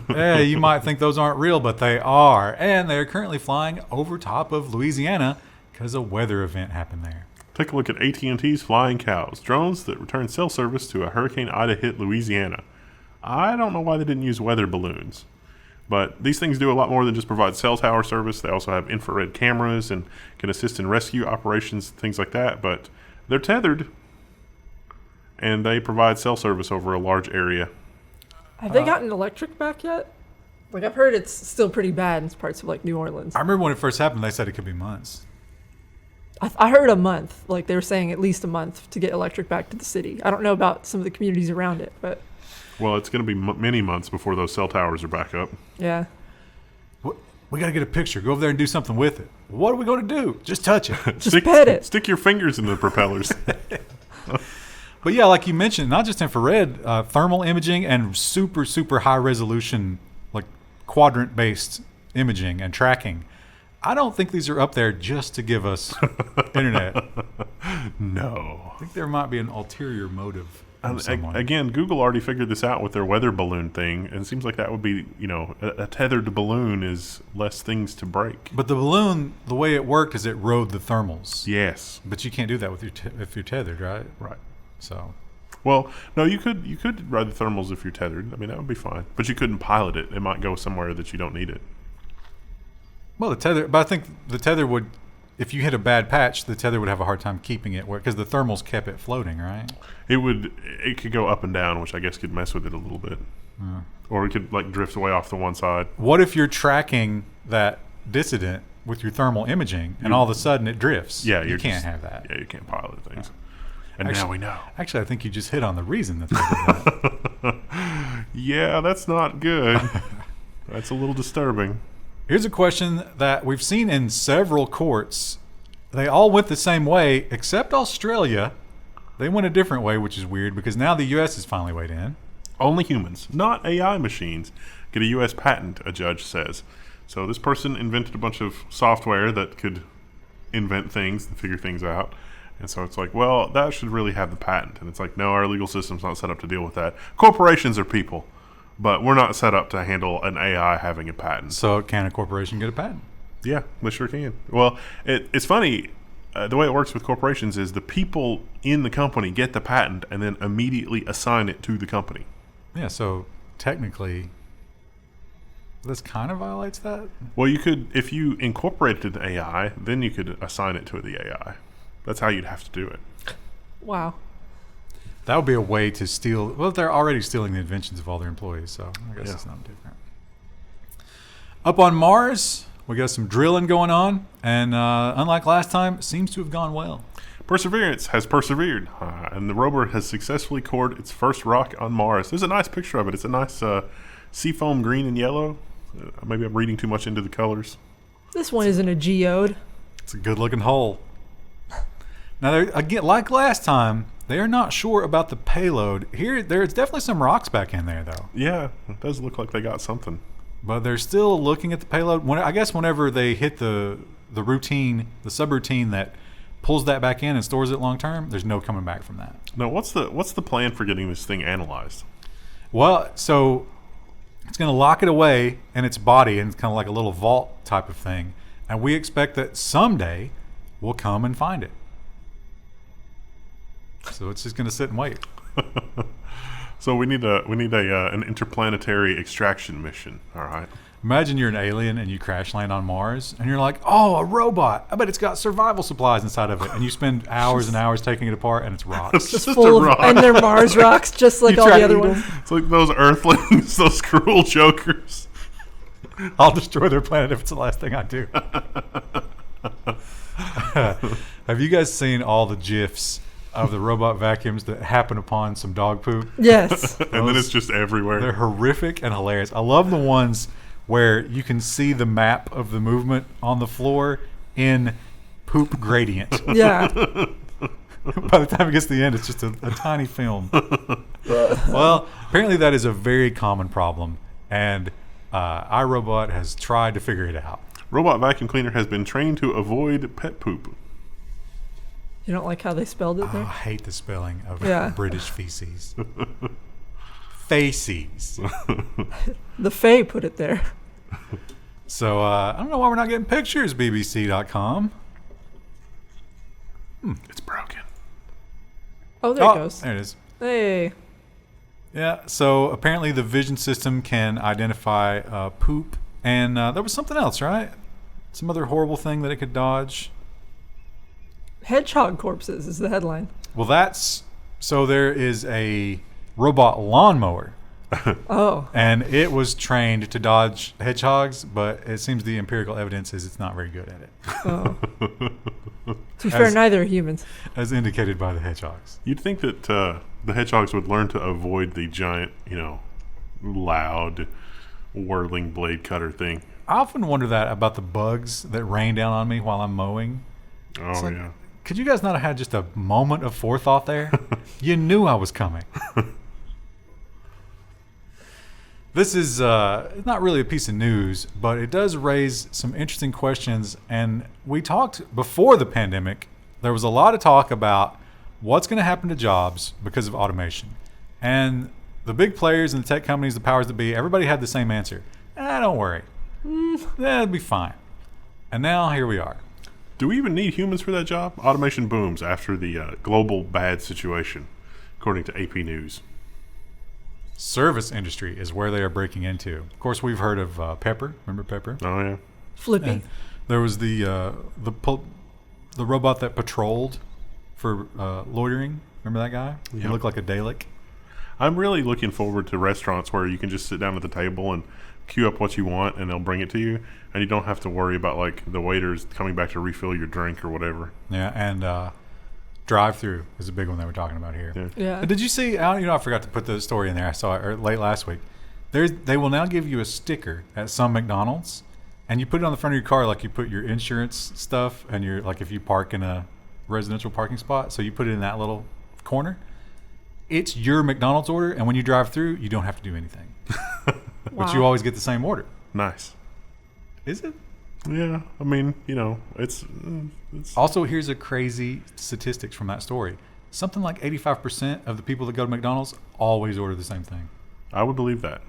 [SPEAKER 2] Yeah, you might think those aren't real, but they are. And they're currently flying over top of Louisiana because a weather event happened there.
[SPEAKER 3] Take a look at AT&T's Flying Cows, drones that return cell service to a Hurricane Ida hit Louisiana. I don't know why they didn't use weather balloons, but these things do a lot more than just provide cell tower service. They also have infrared cameras and can assist in rescue operations, things like that, but they're tethered, and they provide cell service over a large area.
[SPEAKER 1] Have they gotten electric back yet? Like, I've heard it's still pretty bad in parts of, like, New Orleans.
[SPEAKER 2] I remember when it first happened, they said it could be months.
[SPEAKER 1] I heard a month. Like, they were saying at least a month to get electric back to the city. I don't know about some of the communities around it, but
[SPEAKER 3] Well, it's going to be many months before those cell towers are back up.
[SPEAKER 1] yeah.
[SPEAKER 2] We got to get a picture. Go over there and do something with it. What are we going to do? Just touch it.
[SPEAKER 1] Just pet it.
[SPEAKER 3] Stick your fingers in the propellers.
[SPEAKER 2] But yeah, like you mentioned, not just infrared, thermal imaging and super, super high resolution, like quadrant-based imaging and tracking. I don't think these are up there just to give us internet.
[SPEAKER 3] No.
[SPEAKER 2] I think there might be an ulterior motive from someone.
[SPEAKER 3] Again, Google already figured this out with their weather balloon thing, and it seems like that would be, a tethered balloon is less things to break.
[SPEAKER 2] But the balloon, the way it worked is it rode the thermals.
[SPEAKER 3] Yes.
[SPEAKER 2] But you can't do that with if you're tethered, right?
[SPEAKER 3] Right.
[SPEAKER 2] So
[SPEAKER 3] Well, no, you could ride the thermals if you're tethered. I mean, that would be fine. But you couldn't pilot it. It might go somewhere that you don't need it.
[SPEAKER 2] well, but I think the tether would, if you hit a bad patch, the tether would have a hard time keeping it because the thermals kept it floating, right?
[SPEAKER 3] It could go up and down, which I guess could mess with it a little bit. Or it could like drift away off to one side.
[SPEAKER 2] What if you're tracking that dissident with your thermal imaging and all of a sudden it drifts?
[SPEAKER 3] Yeah,
[SPEAKER 2] you can't have that.
[SPEAKER 3] Yeah, you can't pilot things. And
[SPEAKER 2] Actually-
[SPEAKER 3] now we know.
[SPEAKER 2] Actually, I think you just hit on the reason that they did that.
[SPEAKER 3] Yeah, that's not good. That's a little disturbing.
[SPEAKER 2] Here's a question that we've seen in several courts. They all went the same way, except Australia. They went a different way, which is weird because now the U.S. has finally weighed in.
[SPEAKER 3] Only humans, not AI machines, get a U.S. patent, a judge says. So this person invented a bunch of software that could invent things and figure things out. And so it's like, well, that should really have the patent. And it's like, no, our legal system's not set up to deal with that. Corporations are people, but we're not set up to handle an AI having a patent.
[SPEAKER 2] So can a corporation get a patent?
[SPEAKER 3] Yeah, they sure can. Well, it's funny. The way it works with corporations is the people in the company get the patent and then immediately assign it to the company.
[SPEAKER 2] Yeah, so technically, this kind of violates that?
[SPEAKER 3] Well, you could, if you incorporated an AI, then you could assign it to the AI. That's how you'd have to do it.
[SPEAKER 1] Wow.
[SPEAKER 2] That would be a way to steal. Well, they're already stealing the inventions of all their employees, so I guess it's not different. Up on Mars, we got some drilling going on, and unlike last time, it seems to have gone well.
[SPEAKER 3] Perseverance has persevered, and the rover has successfully cored its first rock on Mars. There's a nice picture of it. It's a nice seafoam green and yellow. Maybe I'm reading too much into the colors.
[SPEAKER 1] This one isn't a geode.
[SPEAKER 2] It's a good-looking hole. Now, again, like last time, they are not sure about the payload. Here, there's definitely some rocks back in there, though.
[SPEAKER 3] Yeah, it does look like they got something.
[SPEAKER 2] But they're still looking at the payload. I guess whenever they hit the routine, the subroutine that pulls that back in and stores it long term, there's no coming back from that.
[SPEAKER 3] Now, what's the plan for getting this thing analyzed?
[SPEAKER 2] Well, so it's going to lock it away in its body, and it's kind of like a little vault type of thing. And we expect that someday we'll come and find it. So it's just going to sit and wait.
[SPEAKER 3] So we need an interplanetary extraction mission. All right.
[SPEAKER 2] Imagine you're an alien and you crash land on Mars, and you're like, "Oh, a robot! I bet it's got survival supplies inside of it." And you spend hours and hours taking it apart, and it's rocks.
[SPEAKER 3] It's
[SPEAKER 1] Just
[SPEAKER 3] just
[SPEAKER 1] full
[SPEAKER 3] a
[SPEAKER 1] of,
[SPEAKER 3] rock.
[SPEAKER 1] and they're Mars rocks, just like
[SPEAKER 2] You
[SPEAKER 1] all
[SPEAKER 2] try
[SPEAKER 1] the
[SPEAKER 2] to
[SPEAKER 1] other
[SPEAKER 2] eat
[SPEAKER 1] ones.
[SPEAKER 3] It's like those Earthlings, those cruel jokers.
[SPEAKER 2] I'll destroy their planet if it's the last thing I do. Have you guys seen all the GIFs of the robot vacuums that happen upon some dog poop?
[SPEAKER 1] Yes.
[SPEAKER 3] And then it's just everywhere.
[SPEAKER 2] They're horrific and hilarious. I love the ones where you can see the map of the movement on the floor in poop gradient.
[SPEAKER 1] Yeah.
[SPEAKER 2] By the time it gets to the end, it's just a tiny film. Well, apparently that is a very common problem, and iRobot has tried to figure it out.
[SPEAKER 3] Robot vacuum cleaner has been trained to avoid pet poop.
[SPEAKER 1] You don't like how they spelled it
[SPEAKER 2] Oh,
[SPEAKER 1] there?
[SPEAKER 2] I hate the spelling of
[SPEAKER 1] Yeah.
[SPEAKER 2] British feces. Faces.
[SPEAKER 1] The Fae put it there.
[SPEAKER 2] So I don't know why we're not getting pictures, BBC.com.
[SPEAKER 3] It's broken.
[SPEAKER 1] Oh, there it goes.
[SPEAKER 2] There it is.
[SPEAKER 1] Hey.
[SPEAKER 2] Yeah, so apparently the vision system can identify poop, and there was something else, right? Some other horrible thing that it could dodge.
[SPEAKER 1] Hedgehog corpses is the headline.
[SPEAKER 2] Well, so there is a robot lawnmower,
[SPEAKER 1] Oh.
[SPEAKER 2] and it was trained to dodge hedgehogs, but it seems the empirical evidence is it's not very good at it,
[SPEAKER 1] Oh. To be fair, neither are humans.
[SPEAKER 2] as indicated by the hedgehogs.
[SPEAKER 3] You'd think that the hedgehogs would learn to avoid the giant, loud, whirling blade cutter thing.
[SPEAKER 2] I often wonder that about the bugs that rain down on me while I'm mowing.
[SPEAKER 3] Oh,
[SPEAKER 2] like-
[SPEAKER 3] yeah.
[SPEAKER 2] Could you guys not have had just a moment of forethought there? You knew I was coming. This is not really a piece of news, but it does raise some interesting questions. And we talked before the pandemic, there was a lot of talk about what's going to happen to jobs because of automation. And the big players and the tech companies, the powers that be, everybody had the same answer. Don't worry. It'll be fine. And now here we are.
[SPEAKER 3] Do we even need humans for that job? Automation booms after the global bad situation, according to AP News.
[SPEAKER 2] Service industry is where they are breaking into. Of course, we've heard of Pepper. Remember Pepper?
[SPEAKER 3] Oh, yeah.
[SPEAKER 1] Flippy.
[SPEAKER 2] And there was the robot that patrolled for loitering. Remember that guy? He
[SPEAKER 3] Yep.
[SPEAKER 2] looked like a Dalek.
[SPEAKER 3] I'm really looking forward to restaurants where you can just sit down at the table and queue up what you want, and they'll bring it to you, and you don't have to worry about like the waiters coming back to refill your drink or whatever.
[SPEAKER 2] Yeah, and drive-through is a big one that we're talking about here.
[SPEAKER 3] Yeah.
[SPEAKER 1] Yeah.
[SPEAKER 2] Did you see? I forgot to put the story in there. I saw it late last week. They will now give you a sticker at some McDonald's, and you put it on the front of your car like you put your insurance stuff, and you're like if you park in a residential parking spot, so you put it in that little corner. It's your McDonald's order, and when you drive through, you don't have to do anything. But you always get the same order.
[SPEAKER 3] Nice.
[SPEAKER 2] Is it?
[SPEAKER 3] Yeah. I mean, it's
[SPEAKER 2] Also, here's a crazy statistics from that story. Something like 85% of the people that go to McDonald's always order the same thing.
[SPEAKER 3] I would believe that.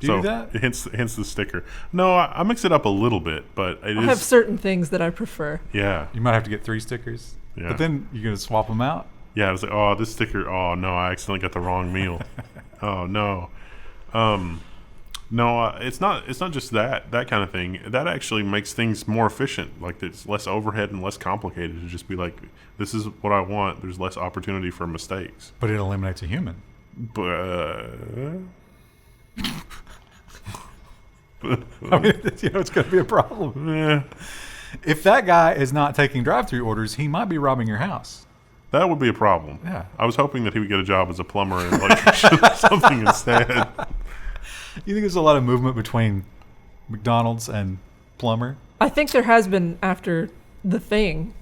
[SPEAKER 2] Do you do that?
[SPEAKER 3] Hence the sticker. No, I mix it up a little bit, but I
[SPEAKER 1] have certain things that I prefer.
[SPEAKER 3] Yeah.
[SPEAKER 2] You might have to get 3 stickers. Yeah. But then you're going to swap them out?
[SPEAKER 3] Yeah, it's like, oh, this sticker, oh, no, I accidentally got the wrong meal. Oh, no. No, it's not just that kind of thing. That actually makes things more efficient. Like, it's less overhead and less complicated to just be like, this is what I want. There's less opportunity for mistakes.
[SPEAKER 2] But it eliminates a human.
[SPEAKER 3] But...
[SPEAKER 2] I mean, it's going to be a problem.
[SPEAKER 3] Yeah.
[SPEAKER 2] If that guy is not taking drive-through orders, he might be robbing your house.
[SPEAKER 3] That would be a problem.
[SPEAKER 2] Yeah.
[SPEAKER 3] I was hoping that he would get a job as a plumber and electrician or something instead.
[SPEAKER 2] You think there's a lot of movement between McDonald's and plumber?
[SPEAKER 1] I think there has been after the thing.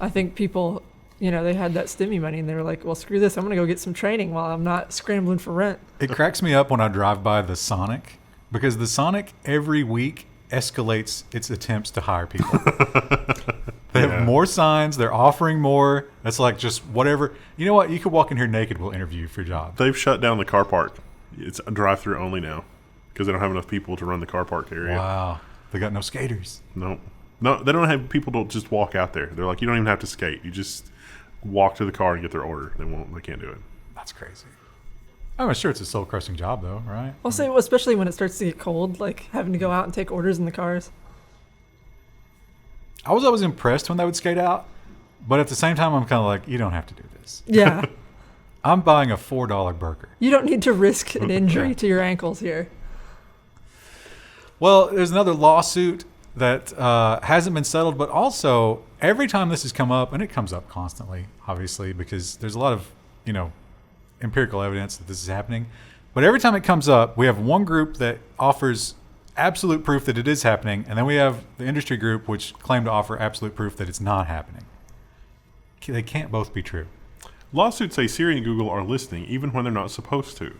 [SPEAKER 1] I think people, they had that stimmy money and they were like, well, screw this. I'm going to go get some training while I'm not scrambling for rent.
[SPEAKER 2] It cracks me up when I drive by the Sonic, because the Sonic every week escalates its attempts to hire people. They have more signs. They're offering more. That's like just whatever. You know what? You could walk in here naked. We'll interview you for your job.
[SPEAKER 3] They've shut down the car park. It's a drive-through only now because they don't have enough people to run the car park area.
[SPEAKER 2] Wow. They got no skaters.
[SPEAKER 3] No, they don't have people to just walk out there. They're like, you don't even have to skate. You just walk to the car and get their order. They can't do it.
[SPEAKER 2] That's crazy. I'm sure it's a soul-crushing job, though, right?
[SPEAKER 1] I'll say, especially when it starts to get cold, like having to go out and take orders in the cars.
[SPEAKER 2] I was always impressed when they would skate out, but at the same time, I'm kind of like, you don't have to do this.
[SPEAKER 1] Yeah.
[SPEAKER 2] I'm buying a $4 burger.
[SPEAKER 1] You don't need to risk an injury to your ankles here.
[SPEAKER 2] Well, there's another lawsuit that hasn't been settled, but also every time this has come up, and it comes up constantly, obviously, because there's a lot of, empirical evidence that this is happening. But every time it comes up, we have one group that offers absolute proof that it is happening, and then we have the industry group which claim to offer absolute proof that it's not happening. They can't both be true.
[SPEAKER 3] Lawsuits say Siri and Google are listening even when they're not supposed to.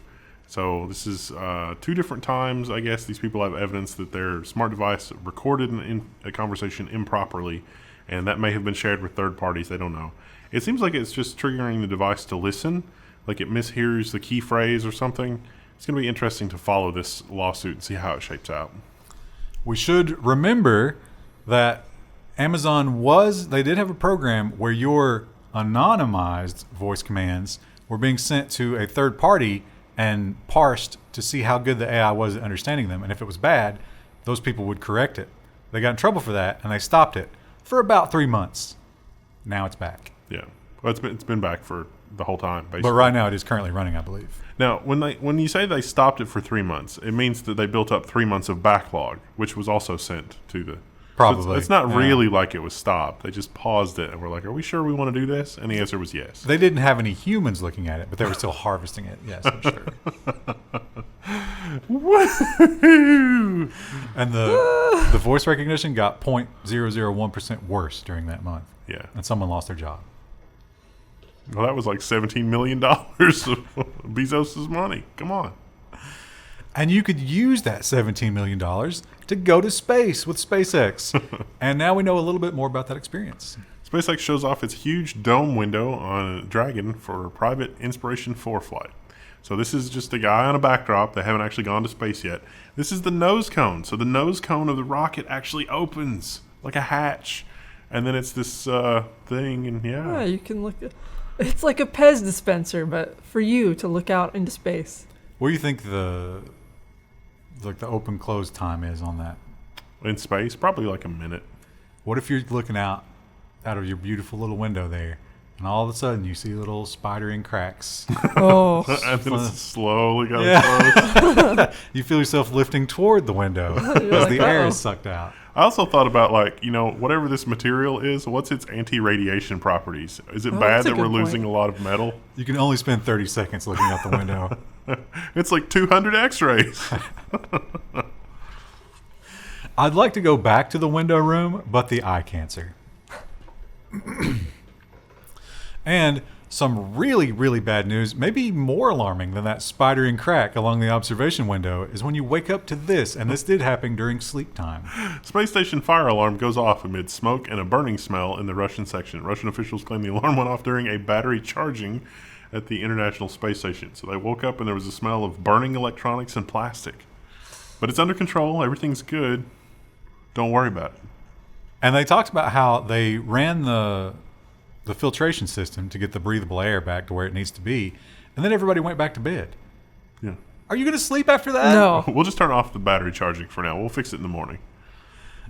[SPEAKER 3] So this is 2 different times, I guess, these people have evidence that their smart device recorded a conversation improperly, and that may have been shared with third parties. They don't know. It seems like it's just triggering the device to listen, like it mishears the key phrase or something. It's going to be interesting to follow this lawsuit and see how it shapes out.
[SPEAKER 2] We should remember that Amazon they did have a program where your anonymized voice commands were being sent to a third party and parsed to see how good the AI was at understanding them. And if it was bad, those people would correct it. They got in trouble for that, and they stopped it for about 3 months. Now it's back.
[SPEAKER 3] Yeah. Well, it's been back for the whole time, basically.
[SPEAKER 2] But right now it is currently running, I believe.
[SPEAKER 3] Now, when you say they stopped it for 3 months, it means that they built up 3 months of backlog, which was also sent to the...
[SPEAKER 2] Probably.
[SPEAKER 3] So it's not really like it was stopped. They just paused it and were like, are we sure we want to do this? And the answer was yes.
[SPEAKER 2] They didn't have any humans looking at it, but they were still harvesting it. Yes, I'm sure.
[SPEAKER 3] Woohoo!
[SPEAKER 2] And the voice recognition got 0.001% worse during that month.
[SPEAKER 3] Yeah.
[SPEAKER 2] And someone lost their job.
[SPEAKER 3] Well, that was like $17 million of Bezos' money. Come on.
[SPEAKER 2] And you could use that $17 million to go to space with SpaceX. And now we know a little bit more about that experience.
[SPEAKER 3] SpaceX shows off its huge dome window on Dragon for private Inspiration 4 flight. So this is just a guy on a backdrop. They haven't actually gone to space yet. This is the nose cone. So the nose cone of the rocket actually opens like a hatch. And then it's this thing, and
[SPEAKER 1] yeah, you can look at... It's like a Pez dispenser, but for you to look out into space.
[SPEAKER 2] What do you think the open close time is on that?
[SPEAKER 3] In space, probably like a minute.
[SPEAKER 2] What if you're looking out of your beautiful little window there, And all of a sudden, you see little spidering cracks.
[SPEAKER 1] Oh,
[SPEAKER 3] And then it's slowly going
[SPEAKER 2] Yeah.
[SPEAKER 3] close.
[SPEAKER 2] You feel yourself lifting toward the window as
[SPEAKER 1] like,
[SPEAKER 2] the air
[SPEAKER 1] uh-oh.
[SPEAKER 2] is sucked out.
[SPEAKER 3] I also thought about, like, whatever this material is, what's its anti-radiation properties? Is it bad
[SPEAKER 1] that's a
[SPEAKER 3] that we're
[SPEAKER 1] good point.
[SPEAKER 3] losing a lot of metal?
[SPEAKER 2] You can only spend 30 seconds looking out the window.
[SPEAKER 3] It's like 200 x-rays.
[SPEAKER 2] I'd like to go back to the window room, but the eye cancer. And some really, really bad news, maybe more alarming than that spidering crack along the observation window, is when you wake up to this, and this did happen during sleep time.
[SPEAKER 3] Space station fire alarm goes off amid smoke and a burning smell in the Russian section. Russian officials claim the alarm went off during a battery charging at the International Space Station. So they woke up and there was a smell of burning electronics and plastic. But it's under control. Everything's good. Don't worry about it.
[SPEAKER 2] And they talked about how they ran the filtration system to get the breathable air back to where it needs to be, and then everybody went back to bed.
[SPEAKER 3] Yeah.
[SPEAKER 2] Are you going to sleep after that?
[SPEAKER 1] no.
[SPEAKER 3] We'll just turn off the battery charging for now. We'll fix it in the morning.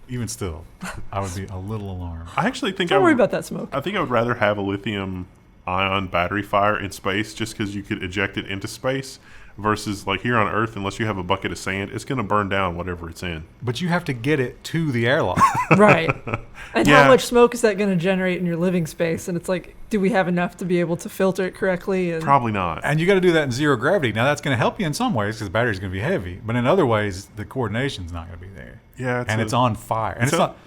[SPEAKER 2] Even still, I would be a little alarmed.
[SPEAKER 3] I actually think
[SPEAKER 1] Don't worry about that smoke.
[SPEAKER 3] I think I would rather have a lithium ion battery fire in space just because you could eject it into space versus like here on Earth, unless you have a bucket of sand, it's going to burn down whatever it's in.
[SPEAKER 2] But you have to get it to the airlock.
[SPEAKER 1] Right. And
[SPEAKER 3] Yeah.
[SPEAKER 1] how much smoke is that going to generate in your living space? And it's like, do we have enough to be able to filter it correctly? And
[SPEAKER 3] Probably not.
[SPEAKER 2] And you got to do that in zero gravity. Now, that's going to help you in some ways because the battery's going to be heavy. But in other ways, the coordination's not going to be there.
[SPEAKER 3] Yeah,
[SPEAKER 2] It's on fire. And
[SPEAKER 3] it's
[SPEAKER 2] it's not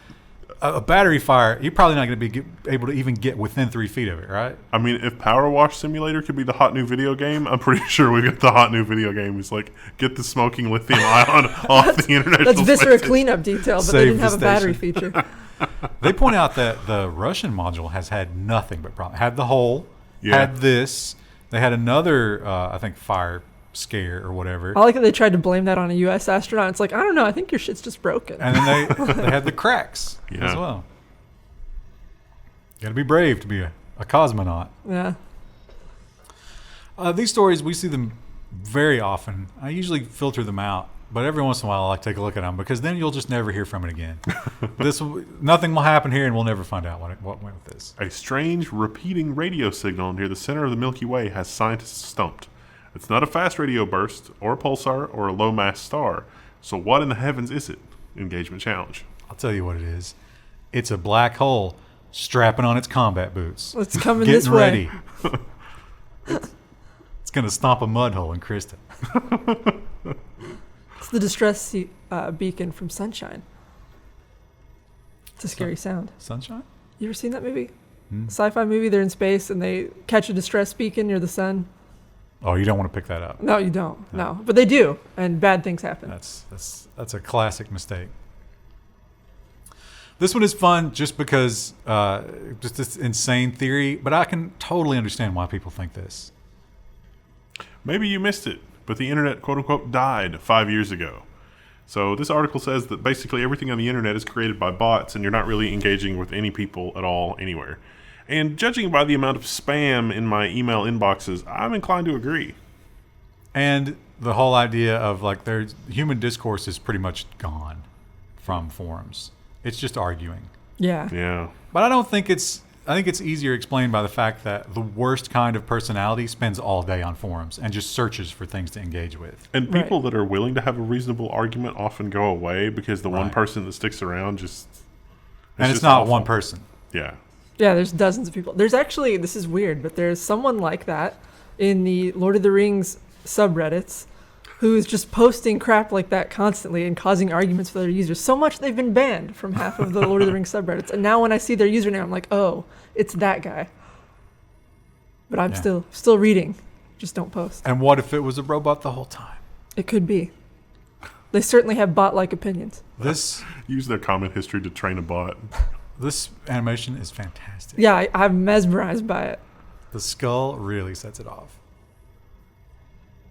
[SPEAKER 2] a battery fire. You're probably not going to be able to even get within 3 feet of it, right?
[SPEAKER 3] I mean, if Power Wash Simulator could be the hot new video game, I'm pretty sure we've got the hot new video game. It's like, get the smoking lithium ion off the International
[SPEAKER 1] that's
[SPEAKER 3] Space
[SPEAKER 1] Viscera
[SPEAKER 3] Station.
[SPEAKER 1] cleanup detail, but
[SPEAKER 2] Save
[SPEAKER 1] they didn't
[SPEAKER 2] the
[SPEAKER 1] have a battery
[SPEAKER 2] station.
[SPEAKER 1] feature.
[SPEAKER 2] They point out that the Russian module has had nothing but problems. Had the hole,
[SPEAKER 3] Yeah.
[SPEAKER 2] had this. They had another, I think, fire scare or whatever.
[SPEAKER 1] I like that they tried to blame that on a U.S. astronaut. It's like, I don't know. I think your shit's just broken.
[SPEAKER 2] And then they had the cracks
[SPEAKER 3] Yeah.
[SPEAKER 2] as well. You got to be brave to be a cosmonaut.
[SPEAKER 1] Yeah.
[SPEAKER 2] These stories, we see them very often. I usually filter them out, but every once in a while I like to take a look at them because then you'll just never hear from it again. Nothing will happen here and we'll never find out what went with this.
[SPEAKER 3] A strange repeating radio signal near the center of the Milky Way has scientists stumped. It's not a fast radio burst or a pulsar or a low mass star. So what in the heavens is it? Engagement challenge.
[SPEAKER 2] I'll tell you what it is. It's a black hole strapping on its combat boots.
[SPEAKER 1] It's coming
[SPEAKER 2] Getting
[SPEAKER 1] this way.
[SPEAKER 2] ready. It's going to stomp a mud hole in Krista.
[SPEAKER 1] It's the distress beacon from Sunshine. It's a scary sound.
[SPEAKER 2] Sunshine?
[SPEAKER 1] You ever seen that movie? Sci-fi movie. They're in space and they catch a distress beacon near the sun.
[SPEAKER 2] Oh, you don't want to pick that up.
[SPEAKER 1] No, you don't. No, but they do, and bad things happen.
[SPEAKER 2] That's a classic mistake. This one is fun just because just this insane theory, but I can totally understand why people think this.
[SPEAKER 3] Maybe you missed it, but the internet, quote unquote, died 5 years ago. So this article says that basically everything on the internet is created by bots and you're not really engaging with any people at all anywhere. And judging by the amount of spam in my email inboxes, I'm inclined to agree.
[SPEAKER 2] And the whole idea of like human discourse is pretty much gone from forums. It's just arguing.
[SPEAKER 1] Yeah.
[SPEAKER 3] Yeah.
[SPEAKER 2] But I think it's easier explained by the fact that the worst kind of personality spends all day on forums and just searches for things to engage with.
[SPEAKER 3] And people that are willing to have a reasonable argument often go away because the one person that sticks around just...
[SPEAKER 2] And it's
[SPEAKER 3] just
[SPEAKER 2] not
[SPEAKER 3] awful.
[SPEAKER 2] one person.
[SPEAKER 3] Yeah.
[SPEAKER 1] Yeah, there's dozens of people. There's actually, this is weird, but there's someone like that in the Lord of the Rings subreddits who is just posting crap like that constantly and causing arguments with other users. So much they've been banned from half of the Lord of the Rings subreddits. And now when I see their username, I'm like, oh, it's that guy. But I'm still reading. Just don't post.
[SPEAKER 2] And what if it was a robot the whole time?
[SPEAKER 1] It could be. They certainly have bot-like opinions.
[SPEAKER 3] Use their comment history to train a bot.
[SPEAKER 2] This animation is fantastic.
[SPEAKER 1] Yeah, I'm mesmerized by it.
[SPEAKER 2] The skull really sets it off.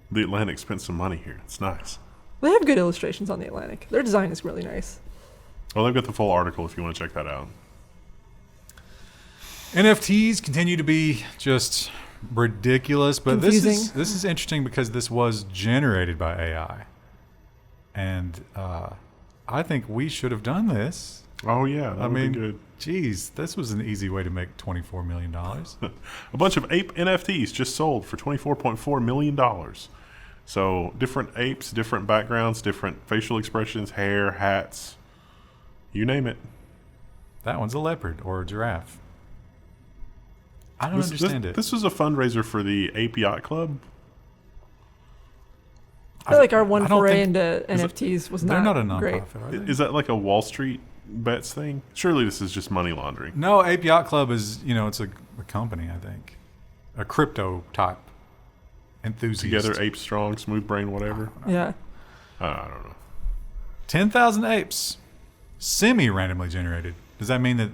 [SPEAKER 3] The Atlantic spent some money here. It's nice.
[SPEAKER 1] They have good illustrations on the Atlantic. Their design is really nice.
[SPEAKER 3] Well, they've got the full article if you want to check that out.
[SPEAKER 2] NFTs continue to be just ridiculous, but this
[SPEAKER 1] Confusing.
[SPEAKER 2] is interesting because this was generated by AI. And I think we should have done this.
[SPEAKER 3] Oh, yeah. That would be good.
[SPEAKER 2] Geez, this was an easy way to make $24 million.
[SPEAKER 3] A bunch of ape NFTs just sold for $24.4 million. So different apes, different backgrounds, different facial expressions, hair, hats, you name it.
[SPEAKER 2] That one's a leopard or a giraffe. I don't understand it.
[SPEAKER 3] This was a fundraiser for the Ape Yacht Club.
[SPEAKER 1] I feel like our one foray into NFTs was
[SPEAKER 2] they're not a
[SPEAKER 1] great.
[SPEAKER 2] nonprofit, are they?
[SPEAKER 3] Is that like a Wall Street bets thing? Surely this is just money laundering.
[SPEAKER 2] No, Ape Yacht Club is, it's a company, I think. A crypto type enthusiast.
[SPEAKER 3] Together, ape strong, smooth brain, whatever.
[SPEAKER 1] Yeah.
[SPEAKER 3] I don't know.
[SPEAKER 2] 10,000 apes, semi-randomly generated. Does that mean that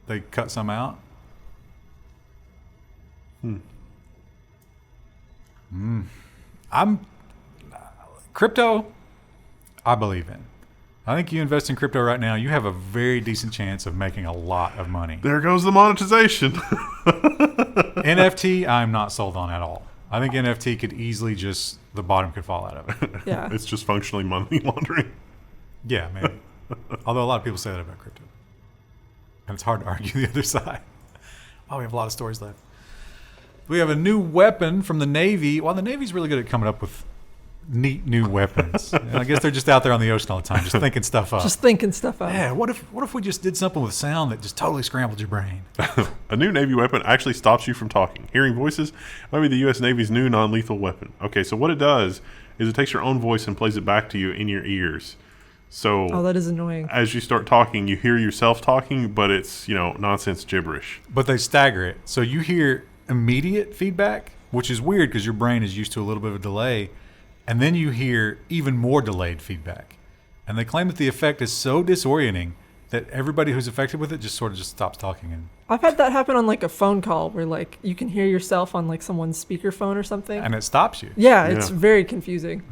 [SPEAKER 2] they cut some out? Crypto, I believe in. I think you invest in crypto right now, you have a very decent chance of making a lot of money.
[SPEAKER 3] There goes the monetization.
[SPEAKER 2] NFT, I'm not sold on at all. I think NFT could easily the bottom could fall out of it.
[SPEAKER 1] Yeah.
[SPEAKER 3] It's just functionally money laundering.
[SPEAKER 2] Yeah, maybe. Although a lot of people say that about crypto. And it's hard to argue the other side. Oh, we have a lot of stories left. We have a new weapon from the Navy. Well, the Navy's really good at coming up with neat new weapons. And I guess they're just out there on the ocean all the time, just thinking stuff up.
[SPEAKER 1] Just thinking stuff out.
[SPEAKER 2] Yeah, what if we just did something with sound that just totally scrambled your brain?
[SPEAKER 3] A new Navy weapon actually stops you from talking. Hearing voices might be the U.S. Navy's new non-lethal weapon. Okay, so what it does is it takes your own voice and plays it back to you in your ears. So
[SPEAKER 1] that is annoying.
[SPEAKER 3] As you start talking, you hear yourself talking, but it's, nonsense gibberish.
[SPEAKER 2] But they stagger it. So you hear immediate feedback, which is weird because your brain is used to a little bit of a delay. And then you hear even more delayed feedback. And they claim that the effect is so disorienting that everybody who's affected with it just stops talking. And
[SPEAKER 1] I've had that happen on like a phone call where like you can hear yourself on like someone's speakerphone or something.
[SPEAKER 2] And it stops you.
[SPEAKER 1] Yeah, it's very confusing.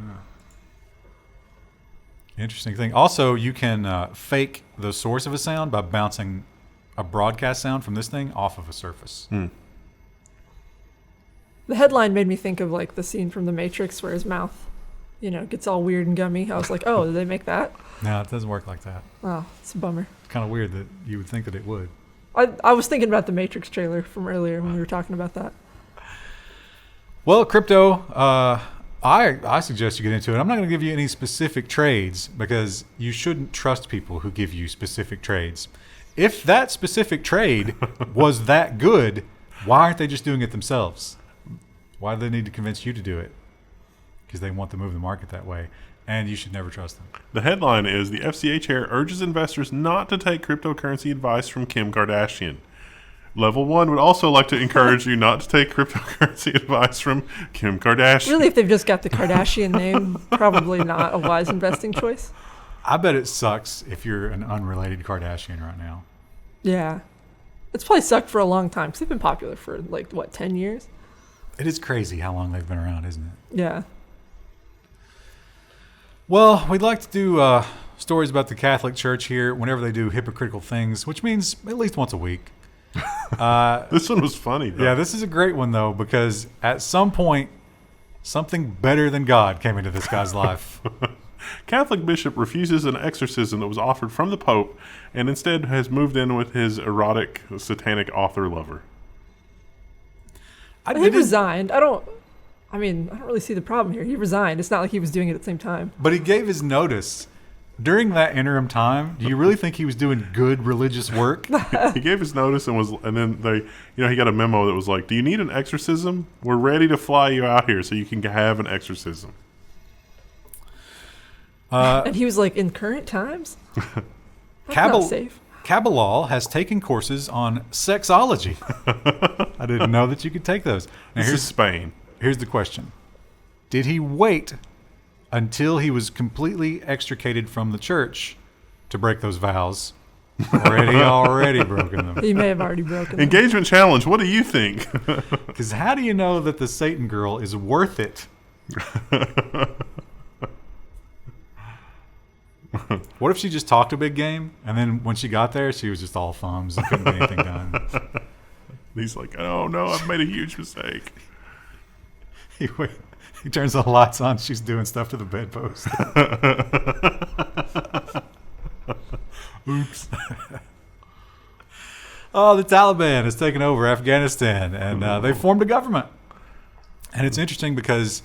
[SPEAKER 2] Yeah. Interesting thing. Also, you can fake the source of a sound by bouncing a broadcast sound from this thing off of a surface.
[SPEAKER 1] The headline made me think of like the scene from The Matrix where his mouth, gets all weird and gummy. I was like, oh, did they make that?
[SPEAKER 2] No, it doesn't work like that.
[SPEAKER 1] Oh, it's a bummer.
[SPEAKER 2] It's kind of weird that you would think that it would.
[SPEAKER 1] I was thinking about the Matrix trailer from earlier when we were talking about that.
[SPEAKER 2] Well, crypto, I suggest you get into it. I'm not going to give you any specific trades because you shouldn't trust people who give you specific trades. If that specific trade was that good, why aren't they just doing it themselves? Why do they need to convince you to do it? Because they want to move the market that way. And you should never trust them.
[SPEAKER 3] The headline is, the FCA chair urges investors not to take cryptocurrency advice from Kim Kardashian. Level 1 would also like to encourage you not to take cryptocurrency advice from Kim Kardashian.
[SPEAKER 1] Really, if they've just got the Kardashian name, probably not a wise investing choice.
[SPEAKER 2] I bet it sucks if you're an unrelated Kardashian right now.
[SPEAKER 1] Yeah. It's probably sucked for a long time because they've been popular for 10 years?
[SPEAKER 2] It is crazy how long they've been around, isn't it?
[SPEAKER 1] Yeah.
[SPEAKER 2] Well, we'd like to do stories about the Catholic Church here whenever they do hypocritical things, which means at least once a week.
[SPEAKER 3] This one was funny, though.
[SPEAKER 2] Yeah, this is a great one, though, because at some point, something better than God came into this guy's life.
[SPEAKER 3] Catholic bishop refuses an exorcism that was offered from the Pope and instead has moved in with his erotic, satanic author lover.
[SPEAKER 1] He resigned. I don't really see the problem here. He resigned. It's not like he was doing it at the same time.
[SPEAKER 2] But he gave his notice. During that interim time, do you really think he was doing good religious work?
[SPEAKER 3] He gave his notice and then he got a memo that was like, "Do you need an exorcism? We're ready to fly you out here so you can have an exorcism."
[SPEAKER 1] And he was like, "In current times, that's not safe."
[SPEAKER 2] Kabbalal has taken courses on sexology. I didn't know that you could take those. Now,
[SPEAKER 3] This is Spain.
[SPEAKER 2] Here's the question: did he wait until he was completely extricated from the church to break those vows? Or had he already broken them?
[SPEAKER 1] He may have already broken them.
[SPEAKER 3] Engagement challenge. What do you think?
[SPEAKER 2] Because how do you know that the Satan girl is worth it? What if she just talked a big game, and then when she got there, she was just all thumbs and couldn't get anything done?
[SPEAKER 3] He's like, "Oh no, I've made a huge mistake."
[SPEAKER 2] He turns the lights on. She's doing stuff to the bedpost.
[SPEAKER 3] Oops.
[SPEAKER 2] Oh, the Taliban has taken over Afghanistan, and they formed a government. And it's interesting because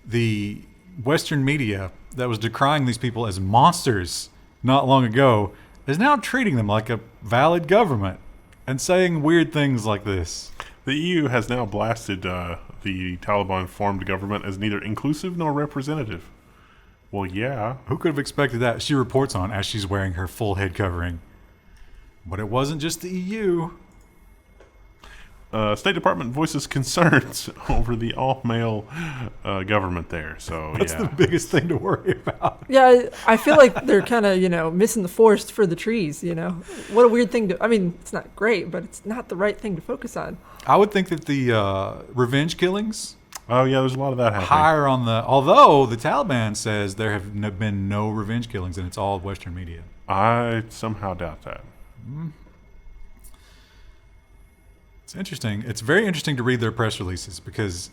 [SPEAKER 2] the Western media that was decrying these people as monsters not long ago is now treating them like a valid government and saying weird things like this.
[SPEAKER 3] The EU has now blasted the Taliban-formed government as neither inclusive nor representative. Well, yeah.
[SPEAKER 2] Who could have expected that? She reports on as she's wearing her full head covering. But it wasn't just the EU.
[SPEAKER 3] State Department voices concerns over the all-male government there. So
[SPEAKER 2] That's the biggest thing to worry about.
[SPEAKER 1] Yeah, I feel like they're kind of, missing the forest for the trees, What a weird thing to... I mean, it's not great, but it's not the right thing to focus on.
[SPEAKER 2] I would think that the revenge killings...
[SPEAKER 3] Oh, yeah, there's a lot of that happening.
[SPEAKER 2] Higher on the... Although the Taliban says there have been no revenge killings, and it's all Western media.
[SPEAKER 3] I somehow doubt that.
[SPEAKER 2] It's interesting. It's very interesting to read their press releases because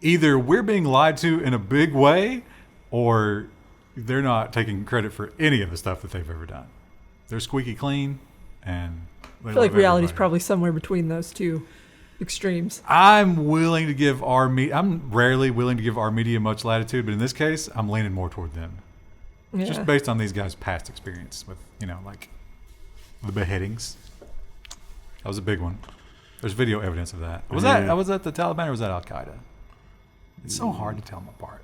[SPEAKER 2] either we're being lied to in a big way or they're not taking credit for any of the stuff that they've ever done. They're squeaky clean, and
[SPEAKER 1] I feel like reality's probably somewhere between those two extremes.
[SPEAKER 2] I'm rarely willing to give our media much latitude, but in this case, I'm leaning more toward them.
[SPEAKER 1] Yeah.
[SPEAKER 2] Just based on these guys' past experience with, like the beheadings. That was a big one. There's video evidence of that. Was that the Taliban or was that Al Qaeda? It's so hard to tell them apart.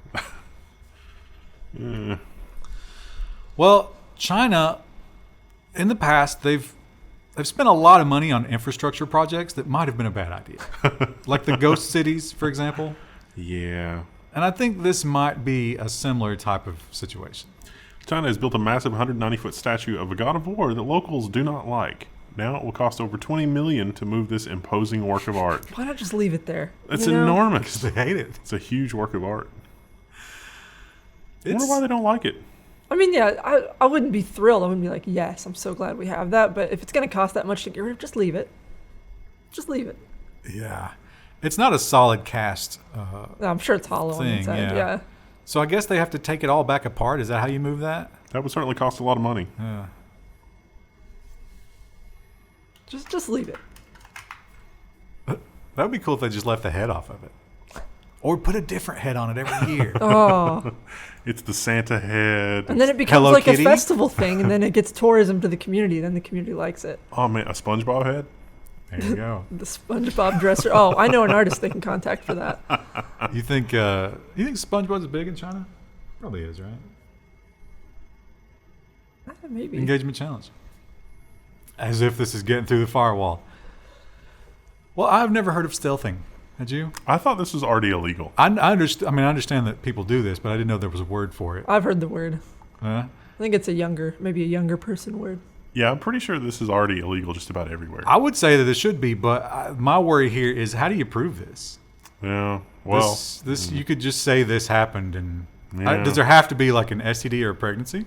[SPEAKER 2] Well, China, in the past, they've spent a lot of money on infrastructure projects that might have been a bad idea, like the ghost cities, for example.
[SPEAKER 3] Yeah.
[SPEAKER 2] And I think this might be a similar type of situation.
[SPEAKER 3] China has built a massive 190-foot statue of a god of war that locals do not like. Now it will cost over $20 million to move this imposing work of art.
[SPEAKER 1] Why not just leave it there?
[SPEAKER 3] It's enormous.
[SPEAKER 2] Because they hate it.
[SPEAKER 3] It's a huge work of art. I wonder why they don't like it.
[SPEAKER 1] I mean, yeah, I wouldn't be thrilled. I wouldn't be like, yes, I'm so glad we have that. But if it's going to cost that much to get rid of, just leave it. Just leave it.
[SPEAKER 2] Yeah. It's not a solid cast
[SPEAKER 1] No, I'm sure it's hollow on the inside. Yeah.
[SPEAKER 2] So I guess they have to take it all back apart. Is that how you move that?
[SPEAKER 3] That would certainly cost a lot of money.
[SPEAKER 2] Yeah.
[SPEAKER 1] Just leave it.
[SPEAKER 2] That would be cool if they just left the head off of it. Or put a different head on it every year.
[SPEAKER 1] Oh.
[SPEAKER 3] It's the Santa head.
[SPEAKER 1] And then it becomes
[SPEAKER 2] Hello
[SPEAKER 1] like
[SPEAKER 2] Kitty?
[SPEAKER 1] a festival thing, and then it gets tourism to the community. Then the community likes it.
[SPEAKER 3] Oh, man, a SpongeBob head?
[SPEAKER 2] There you go.
[SPEAKER 1] The SpongeBob dresser. Oh, I know an artist they can contact for that.
[SPEAKER 2] You think SpongeBob's big in China? Probably is, right?
[SPEAKER 1] Maybe.
[SPEAKER 2] Engagement challenge. As if this is getting through the firewall. Well, I've never heard of stealthing. Had you?
[SPEAKER 3] I thought this was already illegal.
[SPEAKER 2] I understand that people do this, but I didn't know there was a word for it.
[SPEAKER 1] I've heard the word.
[SPEAKER 2] Huh?
[SPEAKER 1] I think it's maybe a younger person word.
[SPEAKER 3] Yeah, I'm pretty sure this is already illegal just about everywhere.
[SPEAKER 2] I would say that it should be, but my worry here is how do you prove this?
[SPEAKER 3] Yeah, well.
[SPEAKER 2] This you could just say this happened, and
[SPEAKER 3] Yeah.
[SPEAKER 2] does there have to be like an STD or a pregnancy?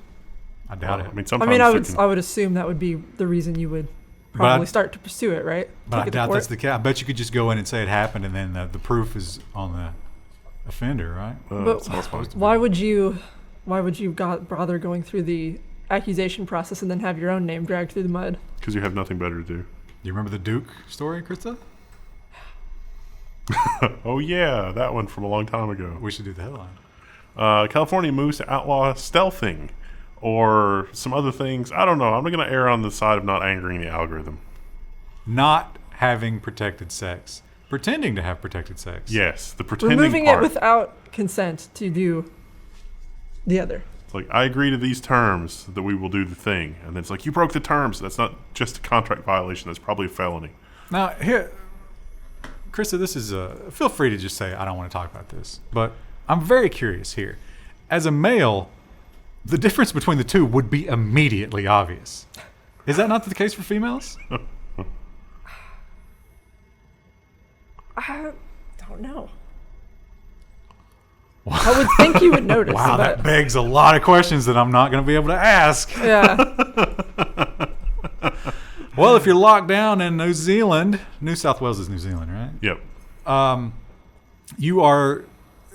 [SPEAKER 2] I doubt it.
[SPEAKER 3] I mean, sometimes
[SPEAKER 1] I would assume that would be the reason you would probably start to pursue it, right?
[SPEAKER 2] But I doubt that's the case. I bet you could just go in and say it happened, and then the proof is on the offender, right?
[SPEAKER 1] But why would you bother going through the accusation process and then have your own name dragged through the mud?
[SPEAKER 3] Because you have nothing better to do.
[SPEAKER 2] You remember the Duke story, Krista?
[SPEAKER 3] Oh, yeah, that one from a long time ago.
[SPEAKER 2] We should do the headline.
[SPEAKER 3] California moves to outlaw stealthing or some other things. I don't know. I'm going to err on the side of not angering the algorithm.
[SPEAKER 2] Not having protected sex. Pretending to have protected sex.
[SPEAKER 3] Yes, the pretending
[SPEAKER 1] Removing
[SPEAKER 3] part.
[SPEAKER 1] it without consent to do the other.
[SPEAKER 3] It's like, I agree to these terms that we will do the thing. And then it's like, you broke the terms. That's not just a contract violation. That's probably a felony.
[SPEAKER 2] Now, here, Krista, this is feel free to just say, I don't want to talk about this. But I'm very curious here. As a male, the difference between the two would be immediately obvious. Is that not the case for females?
[SPEAKER 1] I don't know. I would think you would notice.
[SPEAKER 2] Wow, that begs a lot of questions that I'm not going to be able to ask.
[SPEAKER 1] Yeah.
[SPEAKER 2] Well, if you're locked down in New Zealand, New South Wales is New Zealand, right?
[SPEAKER 3] Yep.
[SPEAKER 2] You are,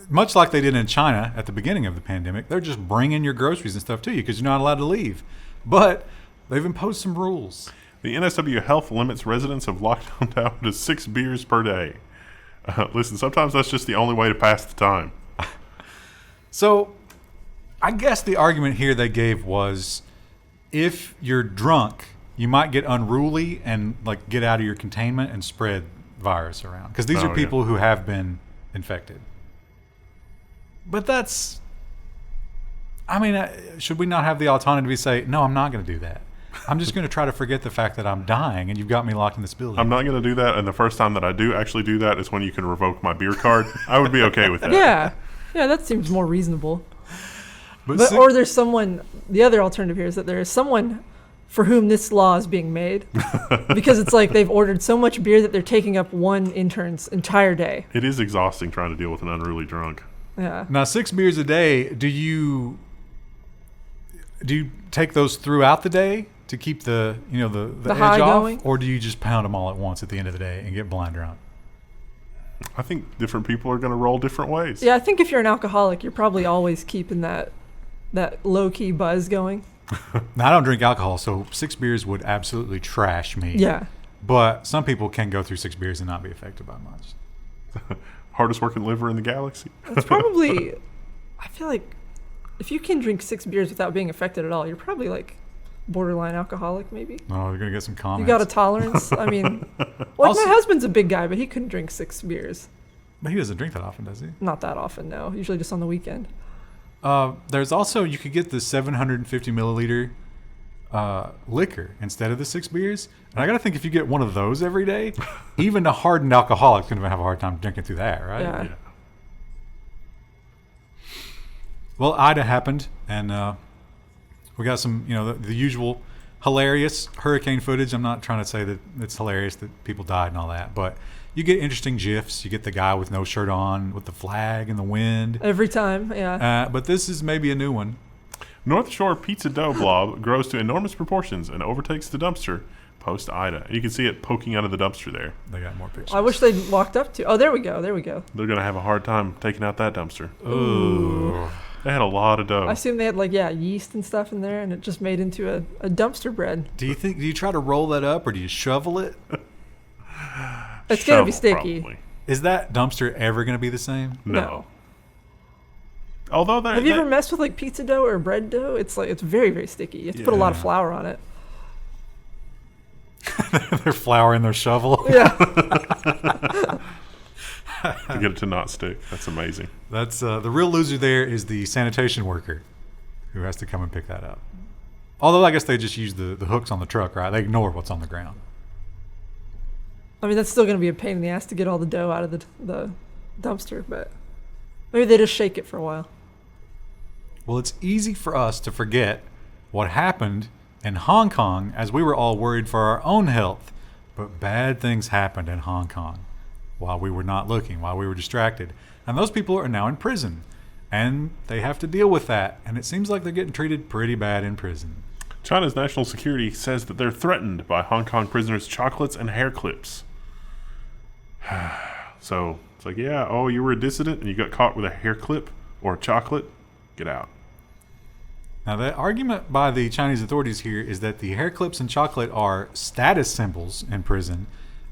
[SPEAKER 2] much like they did in China at the beginning of the pandemic, they're just bringing your groceries and stuff to you because you're not allowed to leave. But They've imposed some rules.
[SPEAKER 3] The NSW Health limits residents of lockdown tower to 6 beers per day. Listen, sometimes that's just the only way to pass the time.
[SPEAKER 2] So, I guess the argument here they gave was, if you're drunk, you might get unruly and like get out of your containment and spread virus around. Because these are people who have been infected. But that's, I mean, should we not have the autonomy to say, no, I'm not going to do that. I'm just going to try to forget the fact that I'm dying and you've got me locked in this building.
[SPEAKER 3] I'm not going to do that, and the first time that I do actually do that is when you can revoke my beer card. I would be okay with that.
[SPEAKER 1] Yeah, that seems more reasonable.
[SPEAKER 2] But
[SPEAKER 1] Or there's someone, the other alternative here is that there is someone for whom this law is being made because it's like they've ordered so much beer that they're taking up one intern's entire day.
[SPEAKER 3] It is exhausting trying to deal with an unruly drunk.
[SPEAKER 1] Yeah.
[SPEAKER 2] Now, 6 beers a day, do you take those throughout the day to keep the edge
[SPEAKER 1] high
[SPEAKER 2] off,
[SPEAKER 1] going?
[SPEAKER 2] or do you just pound them all at once at the end of the day and get blind drunk?
[SPEAKER 3] I think different people are going to roll different ways.
[SPEAKER 1] Yeah, I think if you're an alcoholic, you're probably always keeping that low-key buzz going.
[SPEAKER 2] Now, I don't drink alcohol, so 6 beers would absolutely trash me.
[SPEAKER 1] Yeah.
[SPEAKER 2] But some people can go through 6 beers and not be affected by much.
[SPEAKER 3] Hardest working liver in the galaxy.
[SPEAKER 1] It's probably, I feel like if you can drink 6 beers without being affected at all, you're probably like borderline alcoholic maybe.
[SPEAKER 2] Oh, you're going to get some comments.
[SPEAKER 1] You got a tolerance? I mean,
[SPEAKER 2] Also-
[SPEAKER 1] my husband's a big guy, but he couldn't drink 6 beers.
[SPEAKER 2] But he doesn't drink that often, does he?
[SPEAKER 1] Not that often, no. Usually just on the weekend.
[SPEAKER 2] There's also, you could get the 750 milliliter liquor instead of the 6 beers. And I got to think if you get one of those every day, even a hardened alcoholic going to have a hard time drinking through that, right?
[SPEAKER 1] Yeah.
[SPEAKER 2] Well, Ida happened, and we got some, the usual hilarious hurricane footage. I'm not trying to say that it's hilarious that people died and all that, but you get interesting GIFs. You get the guy with no shirt on with the flag in the wind.
[SPEAKER 1] Every time, yeah.
[SPEAKER 2] But this is maybe a new one.
[SPEAKER 3] North Shore pizza dough blob grows to enormous proportions and overtakes the dumpster post Ida. You can see it poking out of the dumpster there.
[SPEAKER 2] They got more pictures.
[SPEAKER 1] I wish they'd walked up to. Oh, there we go.
[SPEAKER 3] They're going to have a hard time taking out that dumpster.
[SPEAKER 2] Ooh.
[SPEAKER 3] They had a lot of dough.
[SPEAKER 1] I assume they had yeast and stuff in there, and it just made into a dumpster bread.
[SPEAKER 2] Do you try to roll that up, or do you shovel it?
[SPEAKER 1] It's going to be sticky.
[SPEAKER 3] Probably.
[SPEAKER 2] Is that dumpster ever going to be the same?
[SPEAKER 3] No. Although
[SPEAKER 1] have you ever messed with pizza dough or bread dough? It's very, very sticky. You have to put a lot of flour on it.
[SPEAKER 2] They're flouring their shovel.
[SPEAKER 1] Yeah.
[SPEAKER 3] to get it to not stick. That's amazing.
[SPEAKER 2] That's the real loser there is the sanitation worker who has to come and pick that up. Although I guess they just use the hooks on the truck, right? They ignore what's on the ground.
[SPEAKER 1] I mean, that's still going to be a pain in the ass to get all the dough out of the dumpster, but maybe they just shake it for a while.
[SPEAKER 2] Well, it's easy for us to forget what happened in Hong Kong as we were all worried for our own health. But bad things happened in Hong Kong while we were not looking, while we were distracted. And those people are now in prison. And they have to deal with that. And it seems like they're getting treated pretty bad in prison.
[SPEAKER 3] China's national security says that they're threatened by Hong Kong prisoners' chocolates and hair clips. So it's like, you were a dissident and you got caught with a hair clip or a chocolate, get out.
[SPEAKER 2] Now, the argument by the Chinese authorities here is that the hair clips and chocolate are status symbols in prison,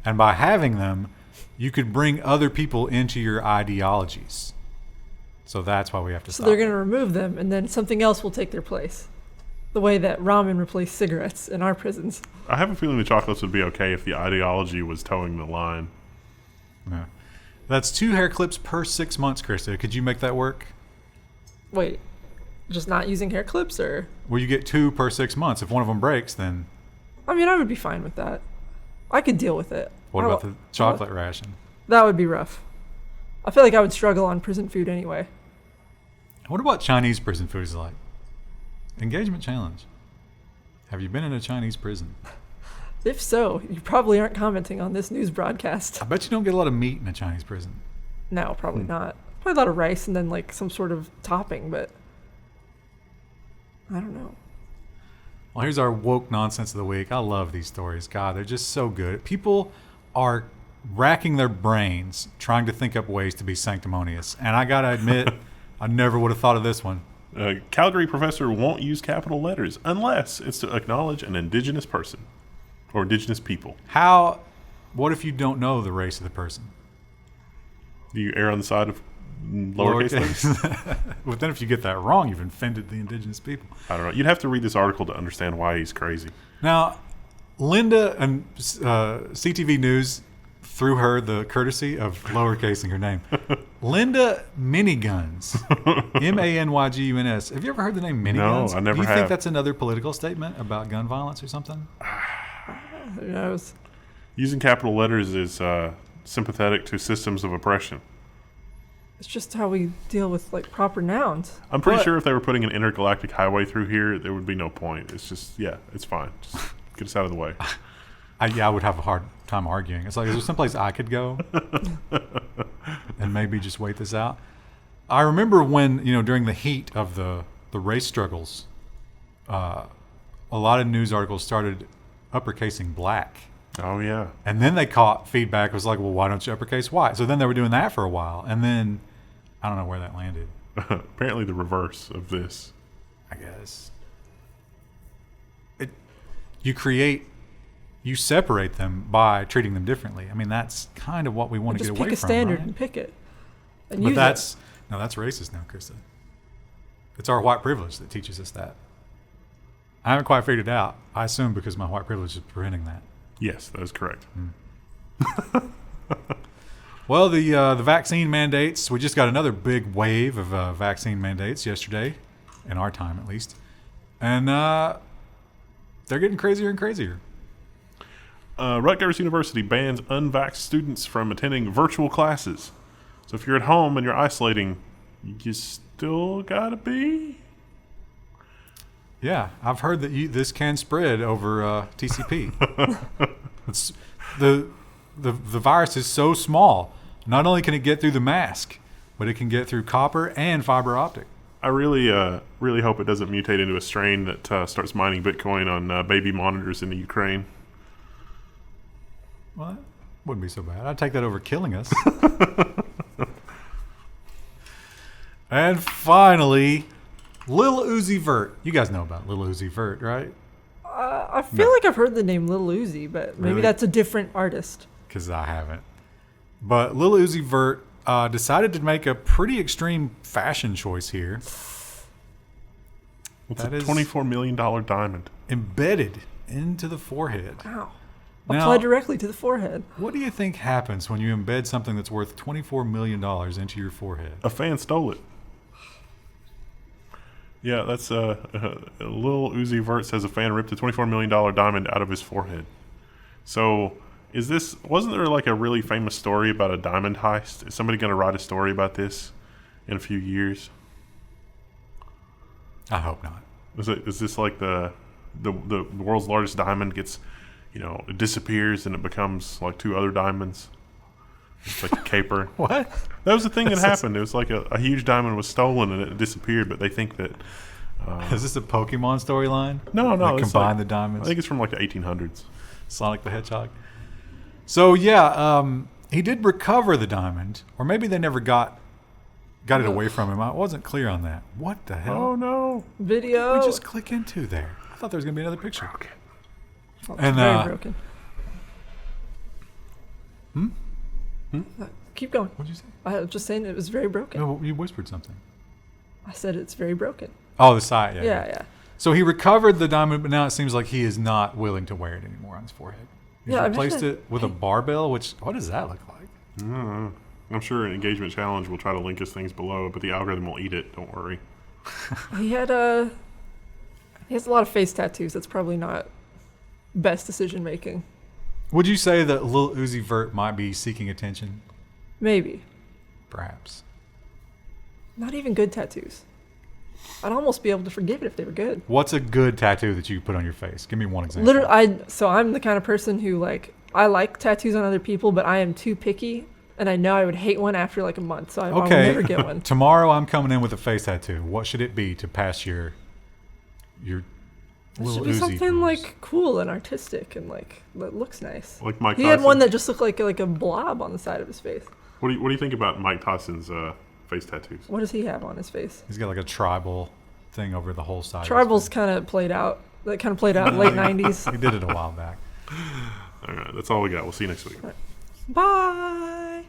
[SPEAKER 2] and by having them, you could bring other people into your ideologies. So that's why we have to stop.
[SPEAKER 1] So they're going to remove them, and then something else will take their place. The way that ramen replaced cigarettes in our prisons.
[SPEAKER 3] I have a feeling the chocolates would be okay if the ideology was towing the line.
[SPEAKER 2] Yeah. That's 2 hair clips per 6 months, Krista. Could you make that work?
[SPEAKER 1] Wait, just not using hair clips, or?
[SPEAKER 2] Well, you get 2 per 6 months. If one of them breaks, then...
[SPEAKER 1] I mean, I would be fine with that. I could deal with it.
[SPEAKER 2] What about the chocolate ration?
[SPEAKER 1] That would be rough. I feel like I would struggle on prison food anyway.
[SPEAKER 2] What about Chinese prison food is like? Engagement challenge. Have you been in a Chinese prison?
[SPEAKER 1] If so, you probably aren't commenting on this news broadcast.
[SPEAKER 2] I bet you don't get a lot of meat in a Chinese prison.
[SPEAKER 1] No, probably not. Probably a lot of rice and then some sort of topping, but I don't know.
[SPEAKER 2] Well, here's our woke nonsense of the week. I love these stories. God, they're just so good. People are racking their brains trying to think up ways to be sanctimonious. And I got to admit, I never would have thought of this one.
[SPEAKER 3] A Calgary professor won't use capital letters unless it's to acknowledge an indigenous person or indigenous people.
[SPEAKER 2] What if you don't know the race of the person?
[SPEAKER 3] Do you err on the side of lowercase letters?
[SPEAKER 2] But then if you get that wrong, you've offended the indigenous people.
[SPEAKER 3] I don't know. You'd have to read this article to understand why he's crazy.
[SPEAKER 2] Now, Linda and CTV News threw her the courtesy of lowercasing her name. Linda Miniguns. Manyguns. Have you ever heard the name Miniguns?
[SPEAKER 3] No, I never
[SPEAKER 2] Do you
[SPEAKER 3] have.
[SPEAKER 2] think that's another political statement about gun violence or something?
[SPEAKER 1] Who knows?
[SPEAKER 3] Using capital letters is sympathetic to systems of oppression.
[SPEAKER 1] It's just how we deal with like proper nouns.
[SPEAKER 3] I'm pretty sure if they were putting an intergalactic highway through here, there would be no point. It's just, it's fine. Just get us out of the way.
[SPEAKER 2] I would have a hard time arguing. It's like, is there someplace I could go and maybe just wait this out? I remember when, during the heat of the race struggles, a lot of news articles started uppercasing black.
[SPEAKER 3] Oh, yeah.
[SPEAKER 2] And then they caught feedback. It was like, well, why don't you uppercase white? So then they were doing that for a while. And then I don't know where that landed.
[SPEAKER 3] Apparently the reverse of this.
[SPEAKER 2] I guess. You separate them by treating them differently. I mean, that's kind of what we want to get away from.
[SPEAKER 1] Just pick a standard
[SPEAKER 2] right?
[SPEAKER 1] and pick it. And
[SPEAKER 2] But
[SPEAKER 1] use
[SPEAKER 2] that's racist now, Krista. It's our white privilege that teaches us that. I haven't quite figured it out. I assume because my white privilege is preventing that.
[SPEAKER 3] Yes, that is correct.
[SPEAKER 2] Well, the vaccine mandates, we just got another big wave of vaccine mandates yesterday, in our time at least. And they're getting crazier and crazier.
[SPEAKER 3] Rutgers University bans unvaxxed students from attending virtual classes. So if you're at home and you're isolating, you still gotta be.
[SPEAKER 2] Yeah, I've heard that this can spread over TCP. The virus is so small. Not only can it get through the mask, but it can get through copper and fiber optic.
[SPEAKER 3] I really hope it doesn't mutate into a strain that starts mining Bitcoin on baby monitors in the Ukraine.
[SPEAKER 2] Well, that wouldn't be so bad. I'd take that over killing us. And finally, Lil Uzi Vert. You guys know about Lil Uzi Vert, right?
[SPEAKER 1] I feel like I've heard the name Lil Uzi, but maybe
[SPEAKER 2] Really?
[SPEAKER 1] that's a different artist.
[SPEAKER 2] Because I haven't. But Lil Uzi Vert decided to make a pretty extreme fashion choice here.
[SPEAKER 3] It's
[SPEAKER 2] That
[SPEAKER 3] a
[SPEAKER 2] is-
[SPEAKER 3] $24 million diamond.
[SPEAKER 2] Embedded into the forehead.
[SPEAKER 1] Wow.
[SPEAKER 2] Now-
[SPEAKER 1] Apply directly to the forehead.
[SPEAKER 2] What do you think happens when you embed something that's worth $24 million into your forehead?
[SPEAKER 3] A fan stole it. Yeah, that's Lil Uzi Vert says a fan ripped a $24 million diamond out of his forehead. So, wasn't there like a really famous story about a diamond heist? Is somebody going to write a story about this in a few years?
[SPEAKER 2] I hope not.
[SPEAKER 3] Is this like the world's largest diamond gets, it disappears and it becomes like two other diamonds? It's like a caper.
[SPEAKER 2] What?
[SPEAKER 3] That was the thing that happened. It was like a huge diamond was stolen and it disappeared, but they think that...
[SPEAKER 2] Is this a Pokemon storyline?
[SPEAKER 3] No.
[SPEAKER 2] Like
[SPEAKER 3] it's
[SPEAKER 2] combine
[SPEAKER 3] like-
[SPEAKER 2] the diamonds?
[SPEAKER 3] I think it's from like the 1800s.
[SPEAKER 2] Sonic the Hedgehog. So yeah, he did recover the diamond, or maybe they never got it away from him. I wasn't clear on that. What the hell?
[SPEAKER 3] Oh, no.
[SPEAKER 1] Video.
[SPEAKER 2] What did we just click into there? I thought there was gonna be another picture.
[SPEAKER 1] Oh, it's
[SPEAKER 2] and,
[SPEAKER 1] very broken. Keep going.
[SPEAKER 2] What'd you say?
[SPEAKER 1] I was just saying it was very broken.
[SPEAKER 2] No, you whispered something.
[SPEAKER 1] I said it's very broken.
[SPEAKER 2] Oh, the side. Yeah.
[SPEAKER 1] Yeah.
[SPEAKER 2] So he recovered the diamond, but now it seems like he is not willing to wear it anymore on his forehead. He's
[SPEAKER 1] Yeah,
[SPEAKER 2] replaced
[SPEAKER 1] imagine-
[SPEAKER 2] it with a barbell, which, what does that look like?
[SPEAKER 3] I'm sure an engagement challenge will try to link us things below, but the algorithm will eat it. Don't worry.
[SPEAKER 1] He has a lot of face tattoos. That's probably not best decision making.
[SPEAKER 2] Would you say that Lil Uzi Vert might be seeking attention?
[SPEAKER 1] Maybe.
[SPEAKER 2] Perhaps.
[SPEAKER 1] Not even good tattoos. I'd almost be able to forgive it if they were good.
[SPEAKER 2] What's a good tattoo that you put on your face? Give me one example.
[SPEAKER 1] Literally, I'm the kind of person who I like tattoos on other people, but I am too picky, and I know I would hate one after like a month, so I will never get one.
[SPEAKER 2] Tomorrow I'm coming in with a face tattoo. What should it be to pass your
[SPEAKER 1] It
[SPEAKER 2] Lil
[SPEAKER 1] should be
[SPEAKER 2] Uzi
[SPEAKER 1] something
[SPEAKER 2] rules?
[SPEAKER 1] like cool and artistic and like that looks nice.
[SPEAKER 3] Like Mike
[SPEAKER 1] He
[SPEAKER 3] Tyson.
[SPEAKER 1] had one that just looked like a blob on the side of his face.
[SPEAKER 3] What do you think about Mike Tyson's face tattoos?
[SPEAKER 1] What does he have on his face?
[SPEAKER 2] He's got like a tribal thing over the whole site.
[SPEAKER 1] Tribal's kind of played out. That kind of played out late 90s.
[SPEAKER 2] He did it a while back.
[SPEAKER 3] All right, that's all we got. We'll see you next week.
[SPEAKER 1] Bye.